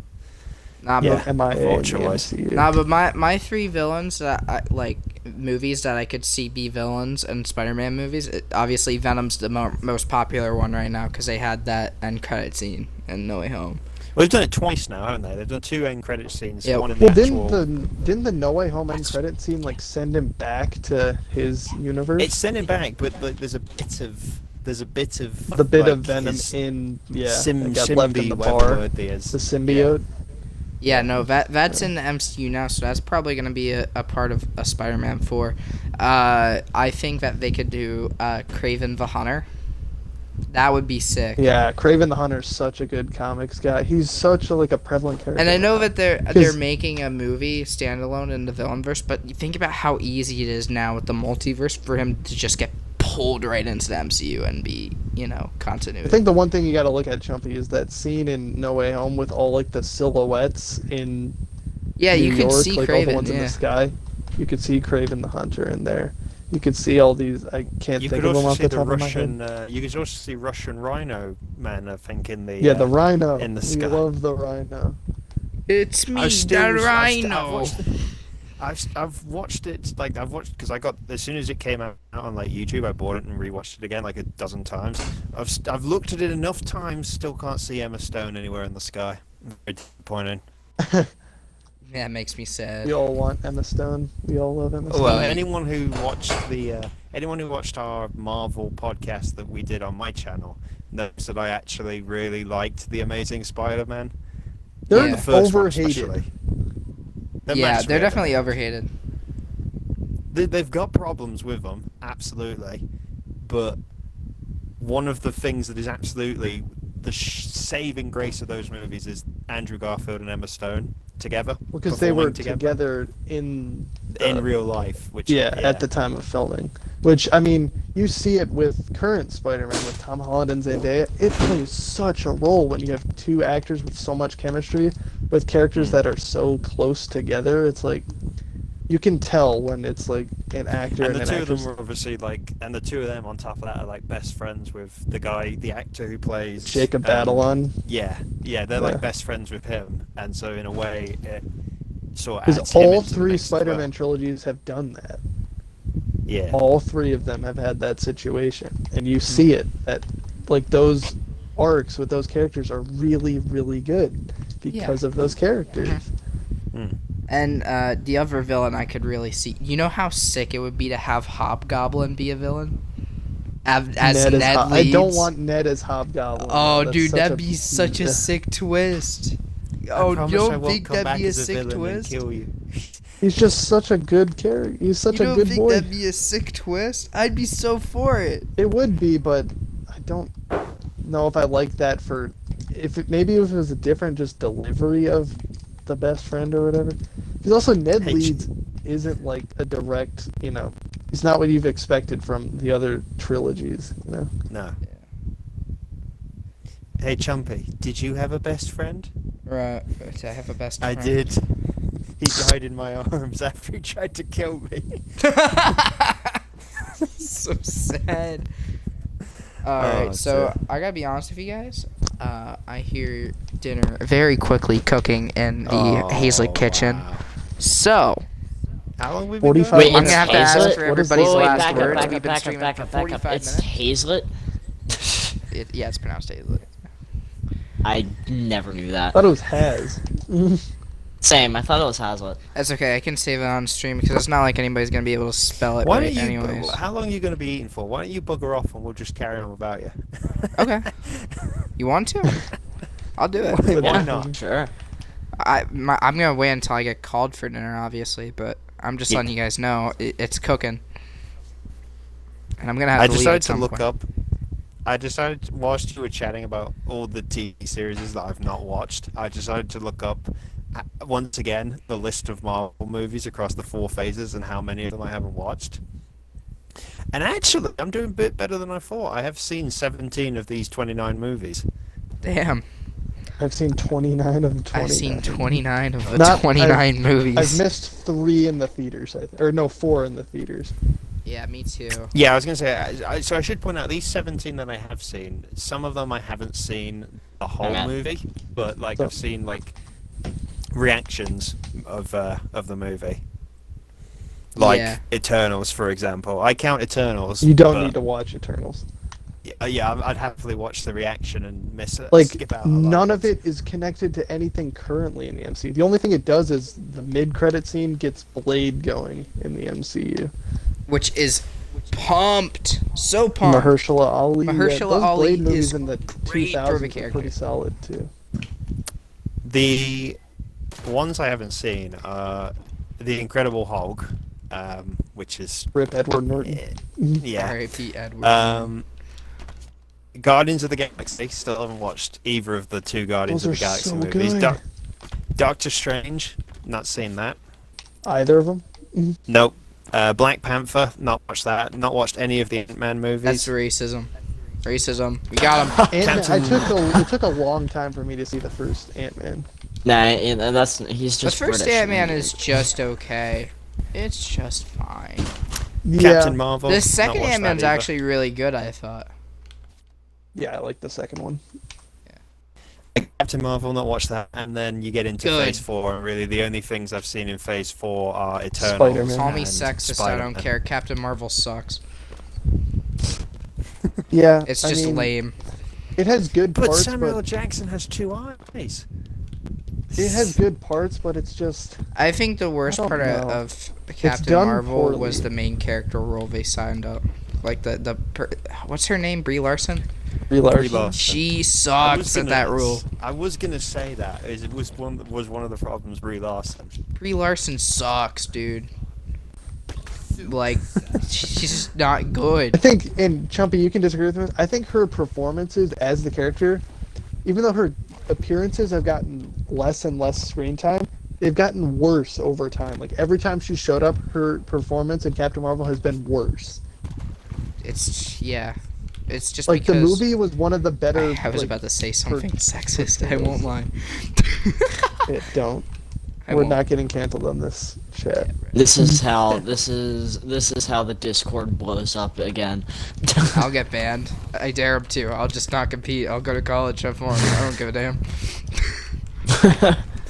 Nah, Yeah. but, MIA in the Vulture was. MCU. nah, but my three villains that I like movies that I could see be villains in Spider-Man movies. Obviously, Venom's the most popular one right now because they had that end credit scene in No Way Home. Well, they've done it twice now, haven't they? They've done 2 end credit scenes. Yeah. One in the Well, actual. didn't the No Way Home end credit scene like send him back to his universe? It's sent him back, but like, there's a bit of the bit like, of Venom his in sim, that got left in Simbi, the whatever bar. word they is. The symbiote. Yeah, no, that's in the MCU now, so that's probably gonna be a part of a Spider-Man 4. I think that they could do Kraven the Hunter. That would be sick. Yeah, Kraven the Hunter's such a good comics guy. He's such a prevalent character. And I know that they're 'Cause- making a movie standalone in the Villainverse, but you think about how easy it is now with the multiverse for him to just get pulled right into the MCU and be, continuity. I think the one thing you got to look at, Chumpy, is that scene in No Way Home with all the silhouettes in yeah, New you could York, see all the Kraven. ones in Yeah. the sky. You could see Kraven the Hunter in there. You could see all these. I can't You think could of them also off see the the top of my Russian. head. You could also see Russian Rhino Man. I think in the. Yeah, the Rhino. in the We sky. love the Rhino. It's me, I've still- the I've Rhino. I've watched it because I got as soon as it came out on YouTube, I bought it and rewatched it again a dozen times. I've looked at it enough times, still can't see Emma Stone anywhere in the sky. Very disappointing. Yeah, it makes me sad. We all want Emma Stone. We all love Emma Stone. Well, anyone who watched our Marvel podcast that we did on my channel knows that I actually really liked the Amazing Spider-Man. They're Yeah. The first one overhated. especially. Yeah, they're definitely overhated. They've got problems with them, absolutely. But one of the things that is absolutely the saving grace of those movies is Andrew Garfield and Emma Stone together. Because they were performing together in real life. Which at the time of filming. Which, I mean, you see it with current Spider-Man with Tom Holland and Zendaya. It plays such a role when you have two actors with so much chemistry, with characters that are so close together. It's like, you can tell when it's like an actor And and, the an two of actress. them are obviously and the two of them on top of that are best friends with the actor who plays Jacob Batalon. Yeah, they're Yeah. best friends with him, and so in a way, it sort of adds Because him all into the three mix as well. Spider-Man trilogies have done that. Yeah. All three of them have had that situation, and you see it that those arcs with those characters are really, really good because of those characters. Mm. And the other villain I could really see. You know how sick it would be to have Hobgoblin be a villain? As Ned I leads? don't want Ned as Hobgoblin. Oh, That's dude, such that'd be such a sick twist. Oh, I you promise I don't won't think come that'd back be a as sick villain and twist? kill you. He's just such a good character. He's such You a don't good think boy. that'd be a sick twist? I'd be so for it. It would be, but I don't know if I like that for. Maybe if it was a different just delivery of the best friend or whatever. Because also Ned Hey, Leeds isn't like a direct. He's not what you've expected from the other trilogies. No. Hey, Chumpy, did you have a best friend? Right. I have a best I friend. did. He died in my arms after he tried to kill me. So sad. Alright, Oh, so sad. I gotta be honest with you guys. I hear dinner very quickly cooking in the Hazlitt kitchen. Wow. So, How long we been 45 going? I'm gonna it's have to ask Hazlitt? for What is everybody's this? Wait, last back word. up, We've been back up, streaming back for up, back up. 45 It's minutes. Hazlitt? Yeah, it's pronounced Hazlitt. I never knew I that. thought it was Has. Same. I thought it was Hazlitt. That's okay. I can save it on stream because it's not like anybody's gonna be able to spell it Why right don't you? anyways. How long are you going to be eating for? Why don't you bugger off and we'll just carry on without you? Okay. You want to? I'll do it. Why not? Sure. I'm gonna wait until I get called for dinner, obviously, but I'm just letting you guys know it's cooking, and I'm gonna have I to leave decided at to some look point. up. I decided whilst you were chatting about all the TV series that I've not watched, I decided to look up once again the list of Marvel movies across the 4 phases and how many of them I haven't watched. And actually, I'm doing a bit better than I thought. I have seen 17 of these 29 movies. Damn, I've seen 29 of 29. I've seen 29 of the Not- 29 movies. I've missed 3 in the theaters, or no, 4 in the theaters. Yeah, me too. Yeah, I was going to say, so I should point out, these 17 that I have seen, some of them I haven't seen the whole Okay. movie, but like I've seen like reactions of the movie. Like Yeah. Eternals, for example. I count Eternals. You don't but- need to watch Eternals. Yeah, I'd happily watch the reaction and miss it. Like, skip out a lot none of it is connected to anything currently in the MCU. The only thing it does is the mid-credit scene gets Blade going in the MCU. Which is pumped, so pumped. Mahershala Ali. Mahershala those Ali Blade movies is in the great for a 2000s are character. pretty solid, too. The ones I haven't seen are The Incredible Hulk, which is Rip Edward Norton. yeah. R.I.P. Edward. Guardians of the Galaxy. Still haven't watched either of the 2 Guardians Those of the are Galaxy so movies. good. Doctor Strange. Not seen that. Either of them. Nope. Black Panther. Not watched that. Not watched any of the Ant-Man movies. That's racism. Racism. We got him. It took a long time for me to see the first Ant-Man. Nah, and that's he's The just. first British. Ant-Man is just okay. It's just fine. Yeah, Captain Marvel. The not second watched Ant-Man's that either. actually really good, I thought. yeah, I like the second one. Captain Marvel, not watched that, and then you get into Good. Phase 4, and really the only things I've seen in Phase 4 are Eternals. Spider-Man. Call me and sexist, I don't Spider-Man. care. Captain Marvel sucks. Yeah, It's I just mean, lame. It has good But parts, Samuel but Jackson has 2 eyes. it has good parts, but it's just I think the worst I don't part know. of Captain done Marvel was poorly. the main character role they signed up. Like what's her name? Brie Larson? Brie Larson. Larson. She I sucks was at gonna- that role. I was gonna say that it was one of the problems Brie Larson. Brie Larson sucks, dude. Like, she's just not good. I think, and Chumpy, you can disagree with me. I think her performances as the character, even though her appearances have gotten less and less screen time, they've gotten worse over time. Like every time she showed up, her performance in Captain Marvel has been worse. It's It's just Like the because movie was one of the better. I was like, about to say something sexist. I won't lie. Don't. I We're won't. not getting canceled on this chat. This is how this is how the Discord blows up again. I'll get banned. I dare him to. I'll just not compete. I'll go to college, have fun. I don't give a damn.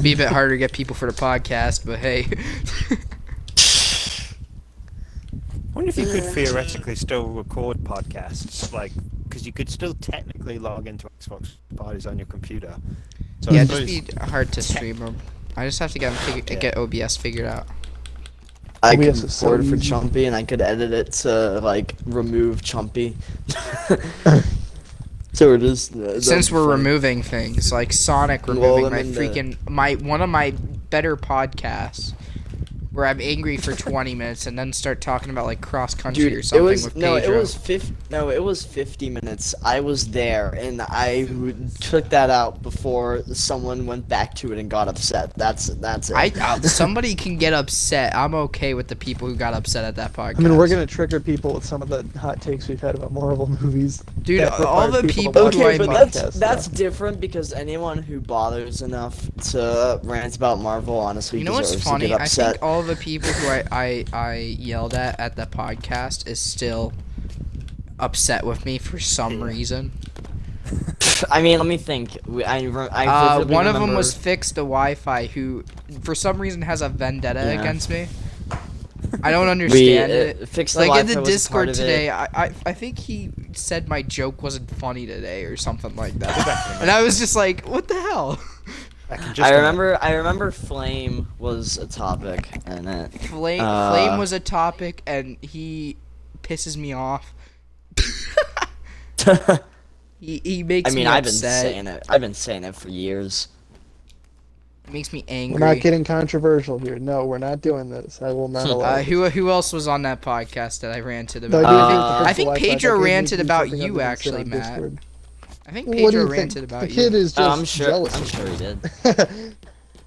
Be a bit harder to get people for the podcast, but hey. I wonder if you could theoretically still record podcasts, like, because you could still technically log into Xbox parties on your computer. So Yeah, I it'd just suppose- be hard to stream them. I just have to get OBS figured out. I OBS could is so record for easy. Chumpy and I could edit it to like remove Chumpy. So it is. Since we're removing things, like Sonic Well, removing I mean, one of my better podcasts, where I'm angry for 20 minutes and then start talking about like cross country Dude, or something it was with no, Pedro. it was 50 minutes. I was there, and I took that out before someone went back to it and got upset. That's it. Somebody can get upset. I'm okay with the people who got upset at that podcast. I mean, we're gonna trigger people with some of the hot takes we've had about Marvel movies. Dude, that all require the people people to watch who Okay, I but podcasts, that's though. different because anyone who bothers enough to rant about Marvel honestly You know what's deserves funny? to get I upset. think all the people who I yelled at the podcast is still upset with me for some reason. I mean, let me think. I vividly One of them remember- was Fix the Wi-Fi, who for some reason has a vendetta Yeah. against me. I don't understand We it. fixed the Like in Wi-Fi the was a Discord part of it. today, I think he said my joke wasn't funny today or something like that, and I was just like, what the hell? I remember Flame was a topic in it. Flame was a topic, and he pisses me off. He makes I mean, me I've been upset. saying it. I've been saying it for years. Makes me We're angry. not getting controversial here. No, we're not doing this. I will not allow it. Who else was on that podcast that I ranted No, about? I I think Pedro ranted about you, on actually, Matt. Discord. I think What do Pedro you think? ranted about The you. kid is just Oh, I'm sure. jealous. I'm sure he did.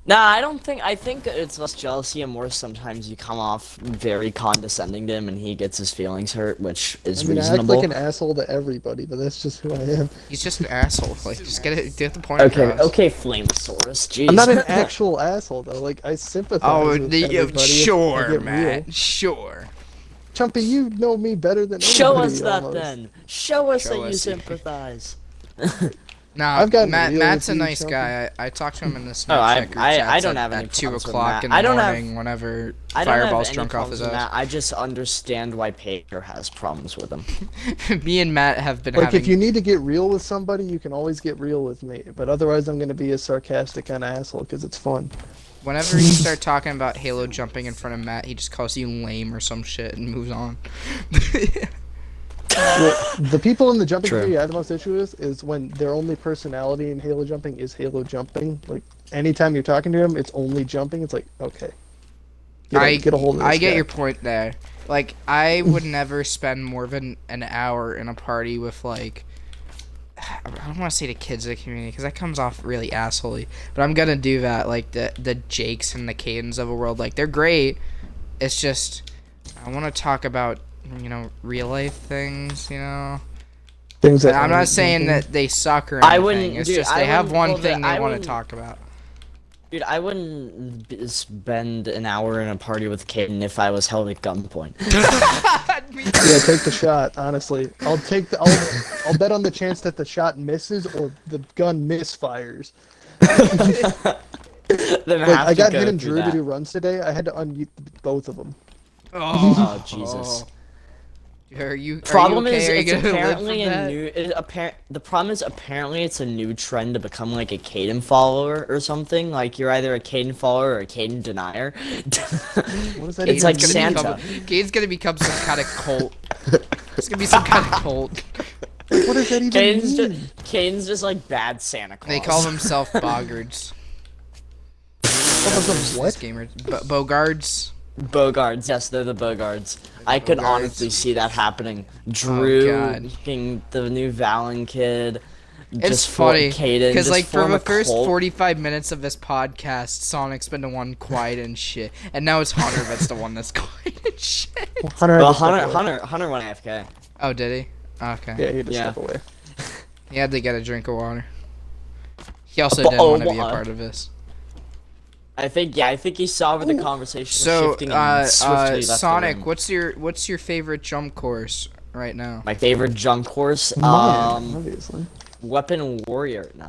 Nah, I don't think. I think it's less jealousy and more sometimes you come off very condescending to him and he gets his feelings hurt, which is I mean, I act reasonable. like an asshole to everybody, but that's just who I am. He's just an asshole. Like, just get the point Okay, across. okay, Flamesaurus. Jeez. I'm not an actual asshole though. Like I sympathize Oh, with everybody. sure, I get Matt. real. Sure. Chumpy, you know me better than Show anybody, us that almost. then. Show us Show that you us. sympathize. Nah, I've gotten real Matt's a with you, nice Chumpy. guy. I talked to him in the Snapchat Oh, I group don't chats have any at 2 problems with o'clock Matt. in the I don't have- morning whenever I don't Fireball's have any drunk off problems his with ass. Matt. I just understand why Pedro has problems with him. Me and Matt have been Like having... if you need to get real with somebody, you can always get real with me. But otherwise, I'm gonna be a sarcastic kind of asshole because it's fun. Whenever you start talking about Halo jumping in front of Matt, he just calls you lame or some shit and moves on. Well, the people in the jumping True. community I have the most issue with is when their only personality in Halo jumping is Halo jumping. Like anytime you're talking to him, it's only jumping. It's like okay, get a hold of this I get guy. your point there. Like, I would never spend more than an hour in a party with, like... I don't want to say the kids of the community, because that comes off really assholey. But I'm gonna do that, like, the Jakes and the Cadens of the world. Like, they're great. It's just... I want to talk about, you know, real-life things, you know? Things that I'm not aren't saying jumping. that they suck or I anything. wouldn't- It's dude, just I they have wouldn't one hold it- thing they I want to wouldn't- talk about. Dude, I wouldn't spend an hour in a party with Caden if I was held at gunpoint. Yeah, take the shot. Honestly, I'll bet on the chance that the shot misses or the gun misfires. Then Like, have I to got go hidden through Drew to that. do runs today. I had to unmute both of them. Oh, Jesus. Are you Problem okay? is, Are you it's gonna live apparently from a that? new. The problem is, apparently, it's a new trend to become like a Caden follower or something. Like you're either a Caden follower or a Caden denier. What is that? It's even like mean? Santa. Cade's gonna become some kind of cult. It's gonna be some kind of cult. What does that even Caden's mean? just like bad Santa Claus. They call themselves Boggards. What? Gamers. Bogards. Bogards. Yes, they're the Bogards. I could Bogards. honestly see that happening. Drew, God. fucking the new Valen kid. It's just funny Caden, because just like for form the a first cult. 45 minutes of this podcast, Sonic's been the one quiet and shit, and now it's Hunter that's the one that's quiet and shit. Hunter, Well, had to step away. Hunter went AFK. Oh, did he? Okay. Yeah, he had to Yeah. step away. He had to get a drink of water. He also But- didn't want to be a what? part of this. I think he saw where the conversation was So, shifting and swiftly left the Sonic, room. what's your favorite jump course right now? My favorite jump course, Mine, obviously. Weapon Warrior. No,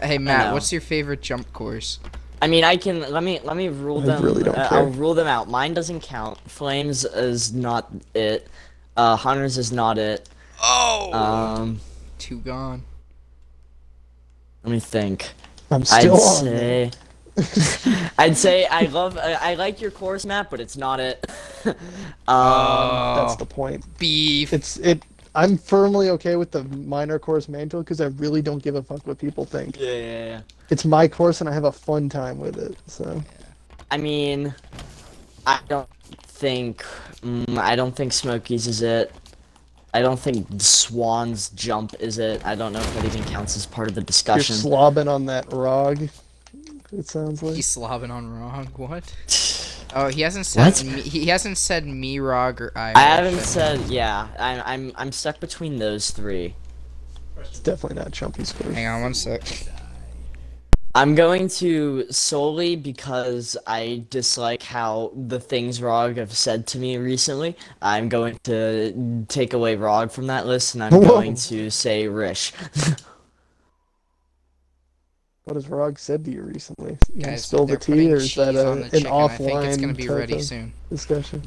Hey Matt, know. what's your favorite jump course? I mean, I can let me rule I them. really don't I'll care. rule them out. Mine doesn't count. Flames is not it. Hunters is not it. Oh, two gone. Let me think. I'm I'd still on. say. I'd say I like your course, Matt, but it's not it. That's the point. Beef. I'm firmly okay with the minor course mantle because I really don't give a fuck what people think. Yeah. It's my course and I have a fun time with it. So I mean, I don't think Smokies is it. I don't think Swan's jump is it. I don't know if that even counts as part of the you're discussion. slobbing on that rog. It sounds like. He's slobbing on wrong. What? Oh, he hasn't said What? he hasn't said me Rog or I. I haven't said yeah. I'm stuck between those three. It's definitely not Chumpy's course. Hang on one sec. I'm going to solely because I dislike how the things Rog have said to me recently. I'm going to take away Rog from that list, and I'm Whoa. going to say Rish. What has Rog said to you recently? You can Guys, spill they're the tea, putting or is that cheese on the an chicken. I offline think it's gonna be type ready of soon. discussion?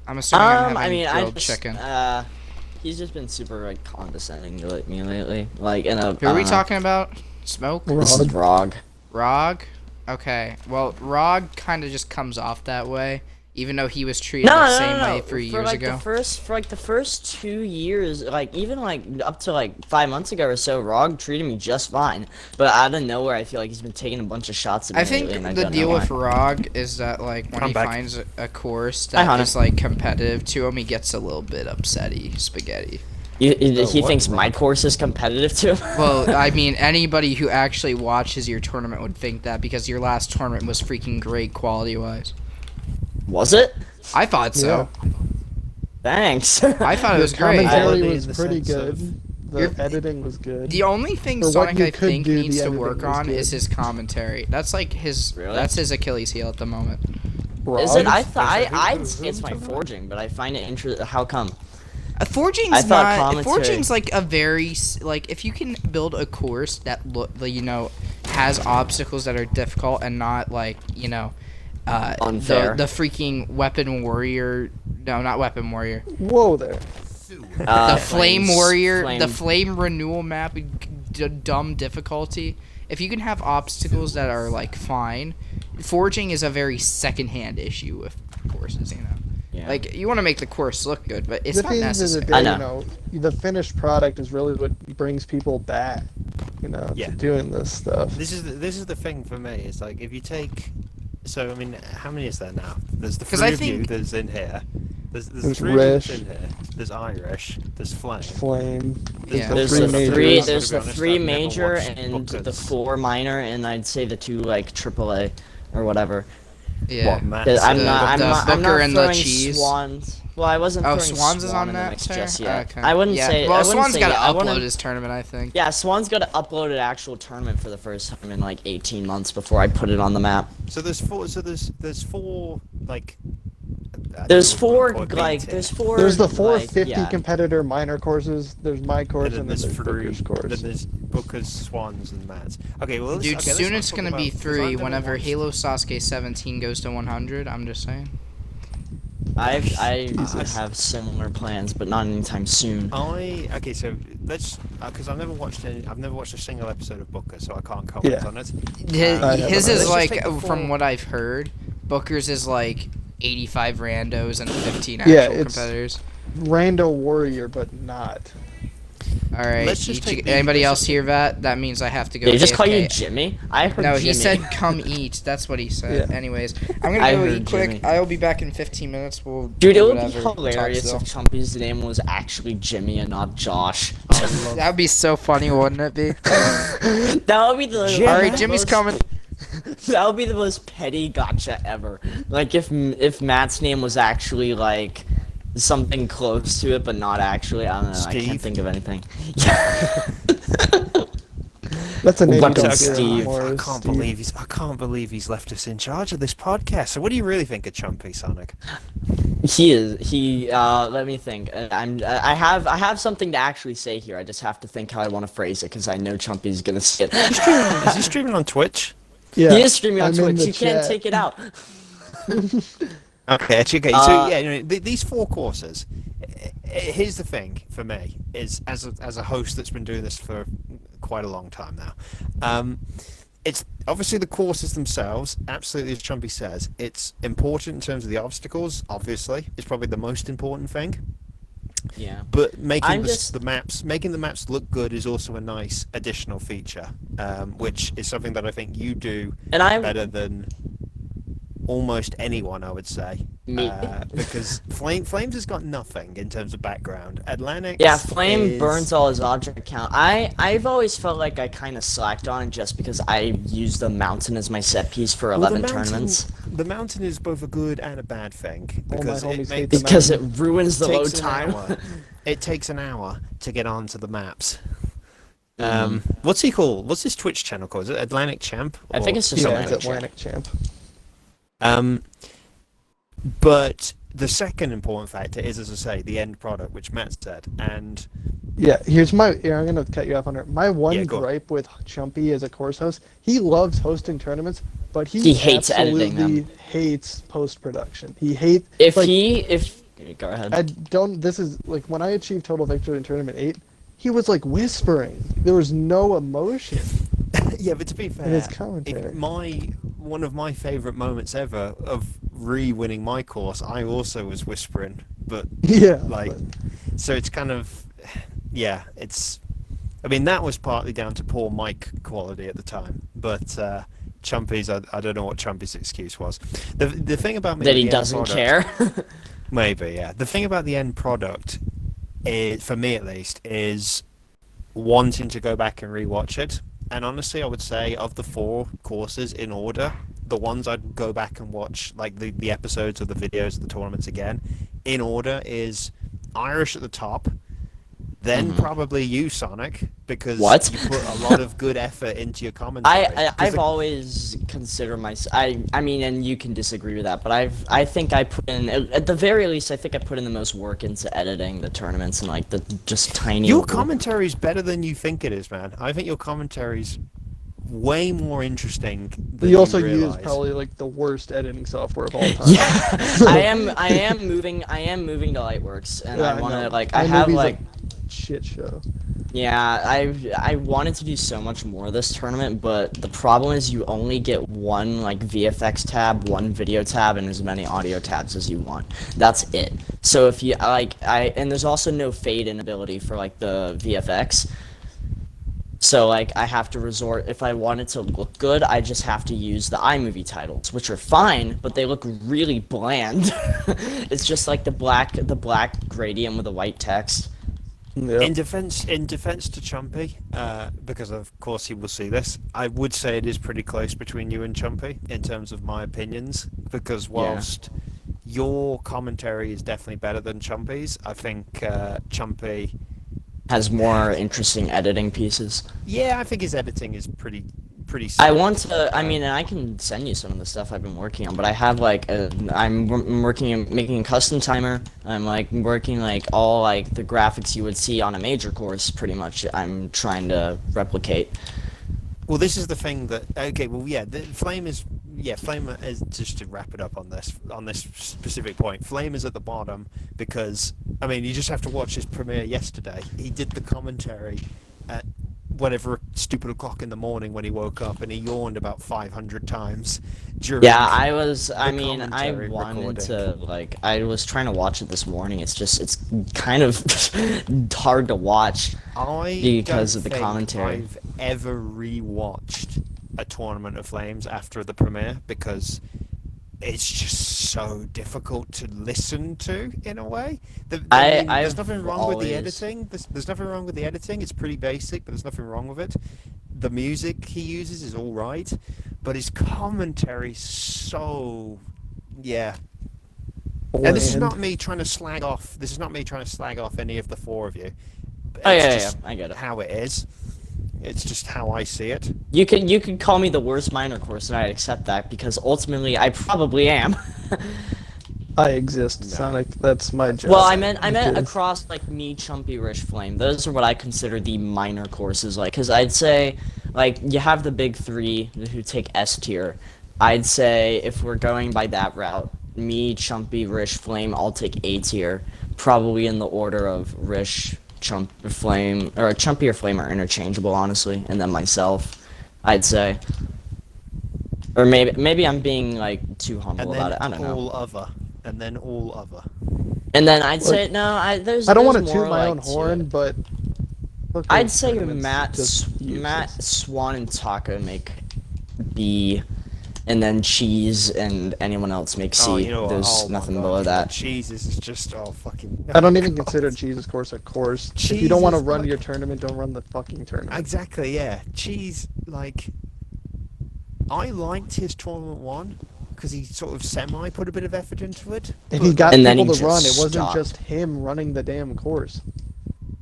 I'm assuming I'm having I mean, grilled chicken. He's just been super like condescending to me lately. Like in a. Who are we talking about? Smoke? This is Rog. Rog? Okay. Well, Rog kind of just comes off that way, even though he was treated No, the no, same no, way no. 3 For years like ago. the first 2 years, like even like up to like 5 months ago or so, Rog treated me just fine. But out of nowhere, I feel like he's been taking a bunch of shots at me I think lately, and I the don't deal know with why. Rog is that like when I'm he back. finds a course Hi, that Hunter. is like competitive to him, he gets a little bit upsetty spaghetti. He what, thinks my Rog? course is competitive to him. Well, I mean, anybody who actually watches your tournament would think that because your last tournament was freaking great quality-wise. Was it? I thought so. Thanks. I thought it was Your great. commentary Quality was in the pretty sense of- good. The Your- editing was good. The only thing For what Sonic you I could think do, needs the to editing work was on is good. his commentary. That's like his Really? that's his Achilles heel at the moment. Is it? Rog? I'd say it's my forging, but I find it interesting. How come? Forging's I thought not. commentary- Forging's like a very like if you can build a course that has obstacles that are difficult and not like Unfair. the freaking weapon warrior. No, not weapon warrior. Whoa there. The flame warrior. flame- The flame renewal map. Dumb difficulty. If you can have obstacles that are like fine, forging is a very second-hand issue with courses. Yeah. Like you want to make the course look good, but it's The not thing is, necessary. I the finished product is really what brings people back, Yeah. to doing this stuff. This is the thing for me. It's like if you take, so I mean, how many is there now? There's the 'Cause three I of you think- that's in here. There's There's three of you that's Rish. in here. There's Irish. There's Flame. Flame. Yeah. There's three the majors. three. I'm There's the gonna be honest, three I've never major watched and the Booker's. 4 minor, and I'd say the 2 like AAA or whatever. Yeah. What, Matt? 'Cause I'm The- not. I'm the not. I'm Booker not and the throwing cheese. Swans. Well, I wasn't. Oh, throwing Swans is Swan on in the that mix too? just yet. Okay. I wouldn't Yeah. say. Well, I wouldn't Swan's say got to yet. I upload wouldn't- his tournament, I think. Yeah, Swan's got to upload an actual tournament for the first time in like 18 months before I put it on the map. So there's four. So there's four like. I There's don't know what 4 you call it, like B-tier. there's 4. There's the like, 450 yeah. competitor minor courses. There's my course, and then there's three. Booker's course. Then there's Booker's, Swans, and Matt's. Okay, well, Dude, let's soon not it's talk gonna be about- 'cause I've 3 never whenever watched- Halo Sasuke 17 goes to 100. I'm just saying. I Jesus. have similar plans, but not anytime soon. Okay, so let's because I've never watched a single episode of Booker, so I can't comment Yeah. on it. His, I haven't his either. is Let's like, just take the from full- what I've heard, Booker's is like 85 randos and 15 Yeah, actual it's- competitors. Rando Warrior, but not. All right. Let's just take the- Anybody let's else just- hear that? That means I have to go. Did he just call you AFK. Jimmy? I heard No, Jimmy. he said come eat. That's what he said. Yeah. Anyways, I'm gonna I go heard eat quick. Jimmy. I'll be back in 15 minutes. We'll Dude, it do would be whatever. Talk hilarious still. if Chumpy's name was actually Jimmy and not Josh. That would be so funny, wouldn't it be? That would be the All right, Jimmy's most- coming. That would be the most petty gotcha ever. Like if Matt's name was actually like something close to it, but not actually. I don't know. I Steve? can't think of anything. That's a name you What don't up, hear Steve? anymore, I is can't Steve. believe he's left us in charge of this podcast. So what do you really think of Chumpy, Sonic? He is. He. Let me think. I have something to actually say here. I just have to think how I want to phrase it because I know Chumpy's gonna see it. Is he streaming on Twitch? Yeah, He is streaming on I'm in Twitch. the You can't chat. take it out. Okay. So Uh, yeah, these 4 courses. Here's the thing for me is as a host that's been doing this for quite a long time now. It's obviously the courses themselves. Absolutely, as Chumpy says, it's important in terms of the obstacles. Obviously, it's probably the most important thing. Yeah. But making I'm just- the maps look good is also a nice additional feature, which is something that I think you do And I'm. better than almost anyone, I would say. Me. Because Flames has got nothing in terms of background. Atlantic. Yeah, Flame burns all his object count. I've always felt like I kind of slacked on it just because I used the mountain as my set piece for 11 tournaments. The mountain is both a good and a bad thing All my because homies it hate makes the Because it ruins the takes load an time. hour. It takes an hour to get onto the maps. Mm. What's he called? What's his Twitch channel called? Is it Atlantic Champ? I think Or it's just Yeah, something it's like Atlantic Champ. But the second important factor is, as I say, the end product, which Matt said. And Yeah, here's my. Yeah, I'm gonna cut you off on it. My one Yeah, go on. gripe with Chumpy as a course host, he loves hosting tournaments, but He hates editing absolutely them. hates post production. He hates. If like, go ahead. I don't. This is like when I achieved total victory in tournament 8. He was like whispering. There was no emotion Yeah, but to be fair, in his commentary. one of my favourite moments ever of re-winning my course, I also was whispering, but Yeah, like, but- so it's kind of, yeah, it's. I mean, that was partly down to poor mic quality at the time, but Chumpy's, I don't know what Chumpy's excuse was. The thing about me That with he the end doesn't product- care. Maybe, yeah. The thing about the end product, for me at least, is wanting to go back and rewatch it. And honestly, I would say of the 4 courses in order, the ones I'd go back and watch, like the episodes of the videos of the tournaments again, in order is Irish at the top, then probably you, Sonic, because What? you put a lot of good effort into your commentary. 'Cause I've always considered myself. I mean, and you can disagree with that, but I think I put in, at the very least, I think I put in the most work into editing the tournaments and like the just tiny. your little- commentary's better than you think it is, man. I think your commentary's way more interesting than you also realize. use probably like the worst editing software of all time. Yeah, I am moving to Lightworks, and Yeah, I want to know. like I have iMovie's like. a shit show. Yeah, I wanted to do so much more this tournament, but the problem is you only get one like VFX tab, one video tab, and as many audio tabs as you want. That's it. So if you and there's also no fade in ability for like the VFX. So like I have to resort, if I want it to look good, I just have to use the iMovie titles, which are fine, but they look really bland. It's just like the black gradient with the white text. Yeah. In defense to Chumpy, because of course he will see this, I would say it is pretty close between you and Chumpy in terms of my opinions. Because whilst your commentary is definitely better than Chumpy's, I think Chumpy. Has more interesting editing pieces. Yeah, I think his editing is pretty. I Solid. want to. I mean, and I can send you some of the stuff I've been working on. But I have like, I'm working on making a custom timer. I'm like working like all like the graphics you would see on a major course. Pretty much, I'm trying to replicate. Well, this is the thing that Flame is just to wrap it up on this specific point. Flame is at the bottom because I mean you just have to watch his premiere yesterday. He did the commentary at whatever stupid o'clock in the morning when he woke up, and he yawned about 500 times during. Yeah, I mean, I commentary wanted recording. to like. I was trying to watch it this morning. It's kind of hard to watch. Because don't of the think commentary. I've ever rewatched a Tournament of Flames after the premiere because it's just so difficult to listen to in a way. There's I've nothing wrong with the always- editing. There's nothing wrong with the editing. It's pretty basic, but there's nothing wrong with it. The music he uses is all right, but his commentary so yeah. And this is not me trying to slag off. This is not me trying to slag off any of the 4 of you. Oh It's yeah, just I get it. how it is. It's just how I see it. You could call me the worst minor course, and I'd accept that because ultimately I probably am. I exist, No. Sonic. That's my job. Well, I meant Okay. across like me, Chumpy, Rish, Flame. Those are what I consider the minor courses. Like, because I'd say like you have the big 3 who take S tier. I'd say if we're going by that route, me, Chumpy, Rish, Flame, all take A tier. Probably in the order of Rish, Flame, or Chumpy or Flame are interchangeable, honestly, and then myself, I'd say. Or maybe I'm being like too humble And about then it. I don't know. all other. And then all other. And then I'd say there's. I don't want there's to toot more, my like, own horn, to- but look, I'd those say tournaments just Matt, useless. Swan, and Taka make B, and then Cheese and anyone else make C. Oh, you know what? There's Oh my nothing God, below that. Jesus is just fucking. I don't even God. consider Jesus course a course. If you don't want to Jesus, run like- your tournament, don't run the fucking tournament. Exactly, yeah. Cheese, like, I liked his tournament 1 because he sort of semi put a bit of effort into it. And he but, got And then people he to run. It just wasn't stopped. just him running the damn course.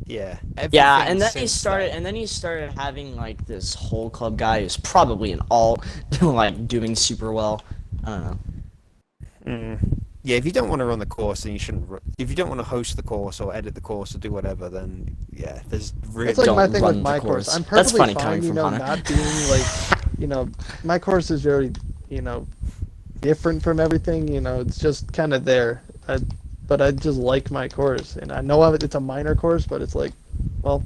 yeah. Yeah, everything and then he since started, then- and then he started having like this whole club guy who's probably an alt, like doing super well. I don't know. Yeah, if you don't want to run the course, then you shouldn't. If you don't want to host the course or edit the course or do whatever, then yeah, there's really. It's like Don't my thing run with the my course. course. I'm That's perfectly funny coming fine, from Hunter. not being like, my course is very, different from everything. It's just kind of there. But I just like my course, and I know it's a minor course, but it's like, well,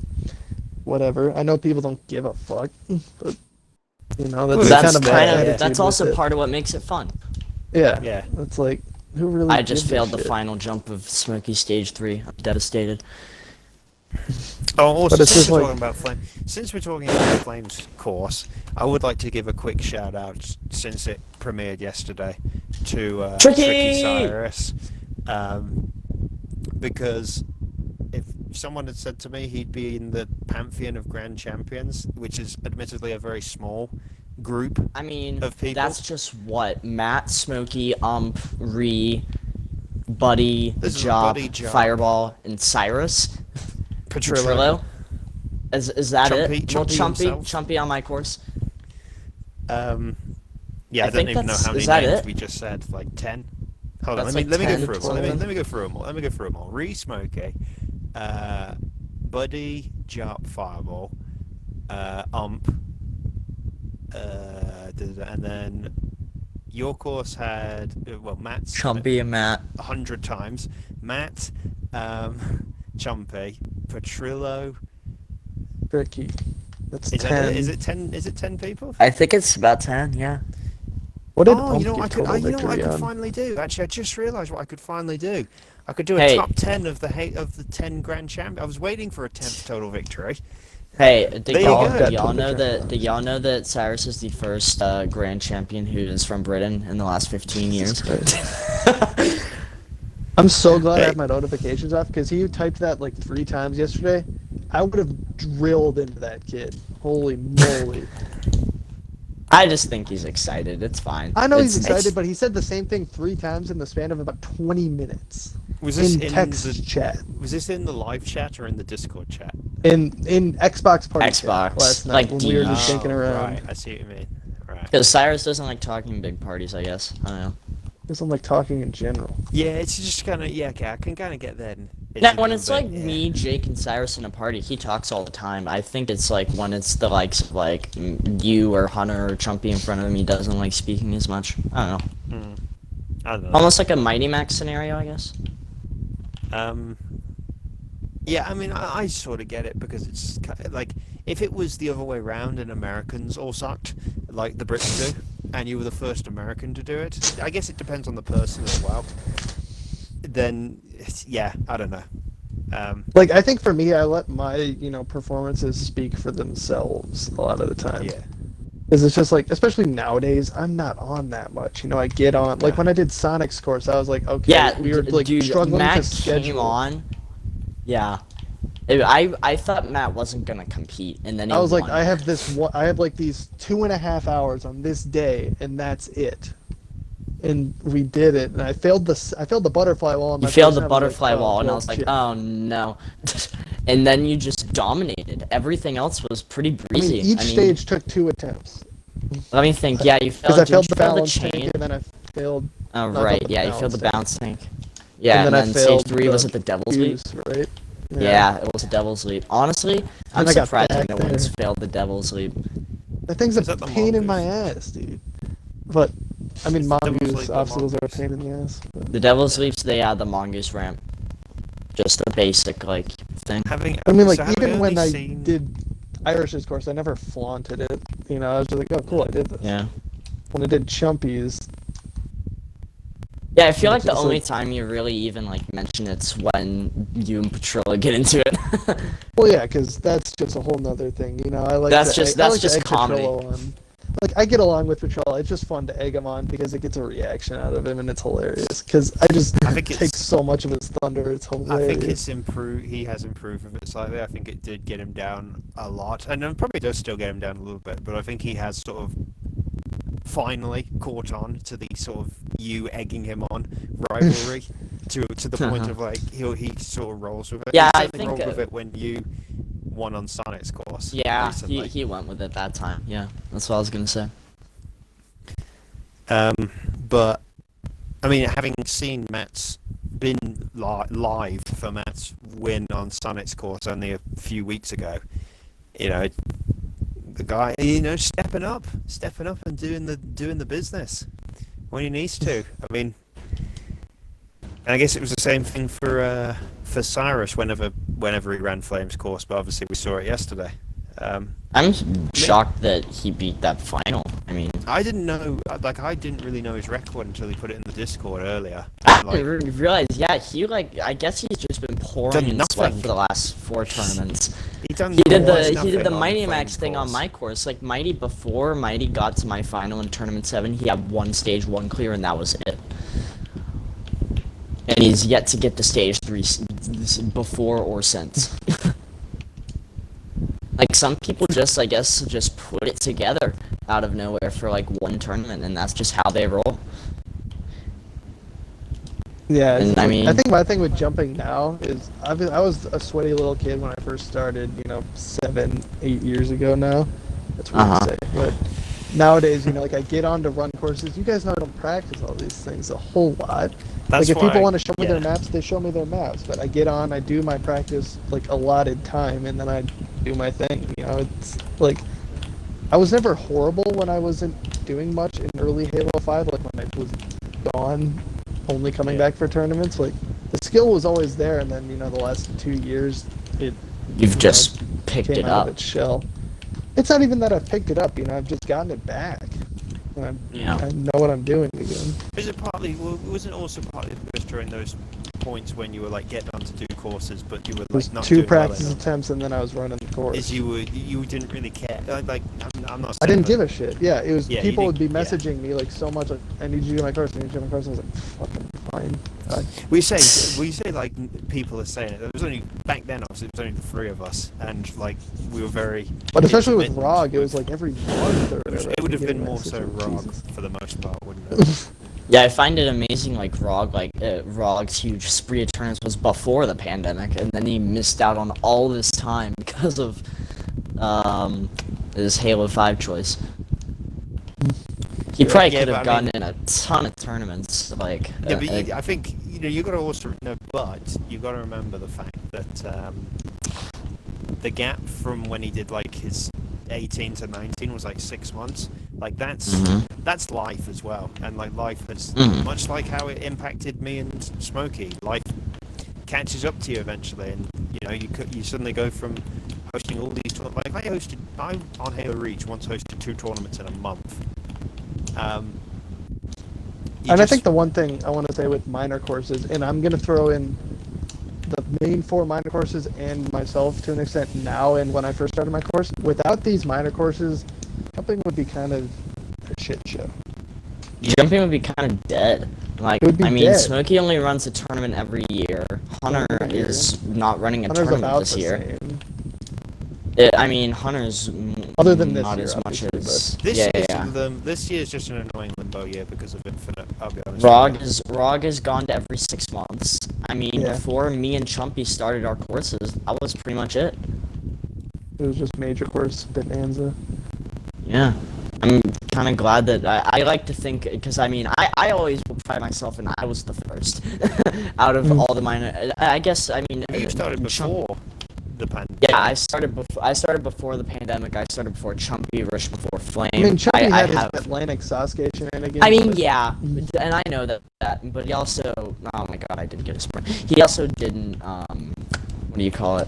whatever. I know people don't give a fuck, but that's That's kind of my kind of attitude that's with also it. part of what makes it fun. Yeah, Yeah. It's like, who really? I just gives a failed the shit? final jump of Smoky Stage 3. I'm devastated. Oh, also, But it's since just we're like- talking about since we're talking about Flames course, I would like to give a quick shout out since it premiered yesterday to Tricky! Cyrus, because if someone had said to me he'd be in the pantheon of grand champions, which is admittedly a very small group. I mean, Of people? that's just what Matt, Smokey, Buddy, This is Job, Buddy, Job. Fireball, and Cyrus. Petrillo. Is that Chumpy- it? Well, Chumpy himself. Chumpy on my course. Yeah, I I, think don't even know that's- how many is that names it? we just said. Like 10. Hold on, That's let me like go 10, through them. Let 12. me go through them all. Let me go through them all. Smokey, Buddy, Jarp, Fireball, and then your course had Matt's Chumpy and Matt. 100 times. Matt, Chumpy, Petrillo. Tricky. That's Is 10. it 10? Is it 10 people? I think it's about 10. Yeah. What did Oh, Ump you know what get total I could victory on? finally do. Actually, I just realised what I could finally do. I could do a Hey. top 10 of the 10 grand champion. I was waiting for a 10th total victory. Hey, There you go. did y'all know that Cyrus is the first grand champion who is from Britain in the last 15 years? I'm so glad I Hey. have my notifications off because he typed that like 3 times yesterday. I would have drilled into that kid. Holy moly. I just think he's excited. It's fine. I know he's It's- excited, but he said the same thing 3 times in the span of about 20 minutes. Was this In in text the chat. Was this in the live chat or in the Discord chat? In Xbox party chat Xbox, last night like when we were the- just dinking around. Right, I see what you mean. Right. Because Cyrus doesn't like talking in big parties, I guess. I don't know. Just I'm like talking in general. Yeah, it's just kind of okay. I can kind of get that. Now, when it's like me, Jake, and Cyrus in a party, he talks all the time. I think it's like when it's the likes of like you or Hunter or Chumpy in front of him, he doesn't like speaking as much. I don't know. I don't know. Almost like a Mighty Max scenario, I guess. Yeah, I mean, I sort of get it because it's like if it was the other way around and Americans all sucked, like the Brits do, and you were the first American to do it. I guess it depends on the person as well. Then, yeah, I don't know. Like I think for me, I let my performances speak for themselves a lot of the time. Yeah. Because it's just like, especially nowadays, I'm not on that much. I get on. Like Yeah. when I did Sonic's course, I was like, okay, Yeah, we were like dude, struggling Matt to schedule. came on. Yeah. I thought Matt wasn't gonna compete, and then he I was like, won. I have like these 2.5 hours on this day, and that's it. And we did it, and I failed the butterfly wall. On You my failed first the time. I was butterfly like, oh, wall, and I well, was like, shit. oh no. And then you just dominated. Everything else was pretty I breezy. mean, each stage took 2 attempts. Let me think. Yeah, you Because failed. I failed did the you fail balance the tank, chain? and then I failed. Oh no, I right, failed the yeah, you failed the balance bounce tank. Yeah, and then I stage failed 3 was the it the Devil's Leap? fuse, right? Yeah, it was a Devil's Leap. Honestly, I'm And I got surprised back no one's there. failed the Devil's Leap. That thing's Is a that the pain in my mongoose? ass, dude. But I mean, Is the Devil's mongoose Leap the obstacles are a mongoose? pain in the ass. But The Devil's Leap's the mongoose ramp. Just a basic like thing. Having, I mean, like so having even when only I seen- did Irish's course, I never flaunted it. I was just like, oh, cool, I did this. Yeah. When I did Chumpy's, Yeah, I feel like It's the just only like- time you really even like mention it's when you and Petrilla get into it. well, yeah, because that's just a whole nother thing. I like That's to just- egg, I that's like to just egg comedy. Petrillo on. Like I get along with Petrilla. It's just fun to egg him on because it gets a reaction out of him, and it's hilarious. Because I think take it's- so much of his thunder. It's I hilarious. think it's improved. He has improved with it slightly. I think it did get him down a lot, and it probably does still get him down a little bit. But I think he has sort of finally caught on to the sort of you egging him on rivalry to the point of like he sort of rolls with it. Yeah, he I certainly think, rolled with it when you won on Sonic's course. Yeah, recently. he went with it that time. Yeah, that's what I was gonna say. But I mean, having seen Matt's been live for Matt's win on Sonet's course only a few weeks ago, you know, the guy, you know, stepping up and doing the business when he needs to. I mean, and I guess it was the same thing for Cyrus whenever he ran Flames course, but obviously we saw it yesterday. I'm shocked that he beat that final. I mean, I didn't know, like, I didn't really know his record until he put it in the Discord earlier. I Like, didn't realize. Yeah, he like. I guess he's just been pouring Done in sweat nothing. for the last 4 tournaments. he did He did nothing the on Mighty Flames Max thing on course. my course. Like before Mighty got to my final in Tournament 7, he had 1 stage 1 clear, and that was it. And he's yet to get to stage 3 before or since. Like, some people just, I guess, just put it together out of nowhere for, like, 1 tournament, and that's just how they roll. Yeah, And, I mean- I think my thing with jumping now is I was a sweaty little kid when I first started, 7, 8 years ago now. That's weird Uh-huh. to say, but nowadays, like I get on to run courses. You guys know I don't practice all these things a whole lot. That's like if people why- want to show me their yeah. maps, they show me their maps. But I get on, I do my practice like allotted time, and then I do my thing. It's like I was never horrible when I wasn't doing much in early Halo 5. Like when I was gone, only coming Yeah. back for tournaments. Like the skill was always there, and then the last 2 years it You've just picked came it out up. of its shell. It's not even that I've picked it up. I've just gotten it back. And Yeah. I know what I'm doing again. Was it partly? Wasn't it also partly because during those points when you were like getting on to do courses, but you were It was like not 2 doing practice well enough? attempts, and then I was running the course. Is you didn't really care. Like I'm not. I didn't saying give a shit. Yeah, it was Yeah, you people would be didn't- yeah. messaging me like so much. Like, I need you to do my course. I need you to do my course. And I was like, fucking fine. We say like people are saying it. There was only back then. Obviously, it was only the 3 of us, and like we were very. But especially with intermittent ROG, it was like every month or whatever. It would have I'd get been a more message so from ROG Jesus. for the most part, wouldn't it? Yeah, I find it amazing, like, ROG's huge spree of tournaments was before the pandemic, and then he missed out on all this time because of, his Halo 5 choice. He probably Yeah, could but have I gotten mean- in a ton of tournaments, like, Yeah, but I think you got to also but you got to remember the fact that the gap from when he did like his 18 to 19 was like 6 months. Like that's Mhm. that's life as well, and like life has Mhm. much like how it impacted me and Smokey. Life catches up to you eventually, and you suddenly go from hosting all these like I on Halo Reach once hosted 2 tournaments in a month. And I think the one thing I want to say with minor courses, and I'm going to throw in the main 4 minor courses and myself to an extent now and when I first started my course, without these minor courses, jumping would be kind of a shit show. jumping would be kind of dead. Like, It would be I mean, dead. Smokey only runs a tournament every year. Hunter Every year. is not running a Hunter's tournament about this the year. same. I mean, Hunter's Other than this not year, as much obviously, as This yeah, year's yeah. this year's just an annoying limbo year because of Infinite. I'll be honest. ROG has gone to every 6 months. I mean, Yeah. before me and Chumpy started our courses, that was pretty much it. It was just major course bonanza. Yeah. I'm kind of glad that I like to think, because I mean, I always will pride myself and I was the first out of all the minor. I guess, I mean, You started Chump- before the pandemic. Yeah, I started before the pandemic. I started before Chumpy, Rush before Flame. I mean, Chucky I had his have. Atlantic Sasuke shenanigans. I mean, but- yeah, and I know that, but he also. Oh my god, I didn't get a sprint. He also didn't. What do you call it?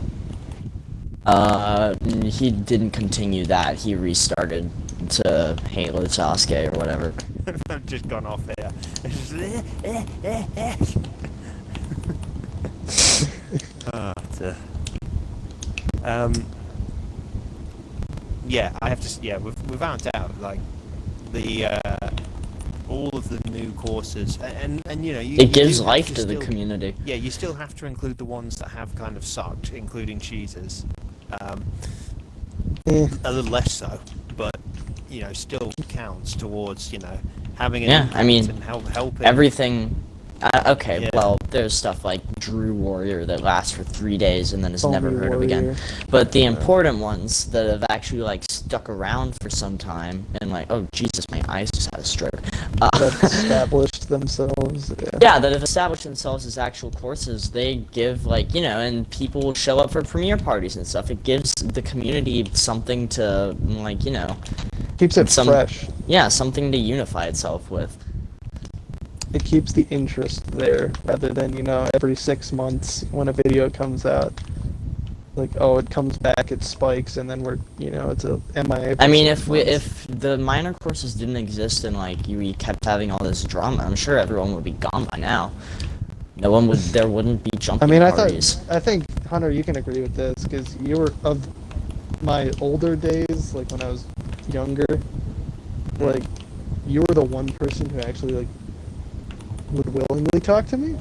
He didn't continue that. He restarted to Halo Sasuke or whatever. I've just gone off here. It's just, yeah, I have to. Yeah, without doubt, like the all of the new courses, and you It gives do have life to the still- community. Yeah, you still have to include the ones that have kind of sucked, including cheaters. Eh. A little less so, but still counts towards having an Yeah, impact I mean, and helping. Everything Okay, Yeah. well, there's stuff like Drew Warrior that lasts for 3 days and then is never Homie heard of again. Warrior. But the important ones that have actually like stuck around for some time and like, oh Jesus, my eyes just had a stroke. That established themselves. Yeah. Yeah, that have established themselves as actual courses. They give like, and people will show up for premiere parties and stuff. It gives the community something to like, Keeps it some- fresh. yeah, something to unify itself with. It keeps the interest there rather than, every 6 months when a video comes out. Like, oh, it comes back, it spikes, and then it's a MIA. I mean, for 6 months. if the minor courses didn't exist and like we kept having all this drama, I'm sure everyone would be gone by now. There wouldn't be jumping I mean, parties. I think, Hunter, you can agree with this, because you were, of my older days, like when I was younger, like, you were the one person who actually, like, would willingly talk to me.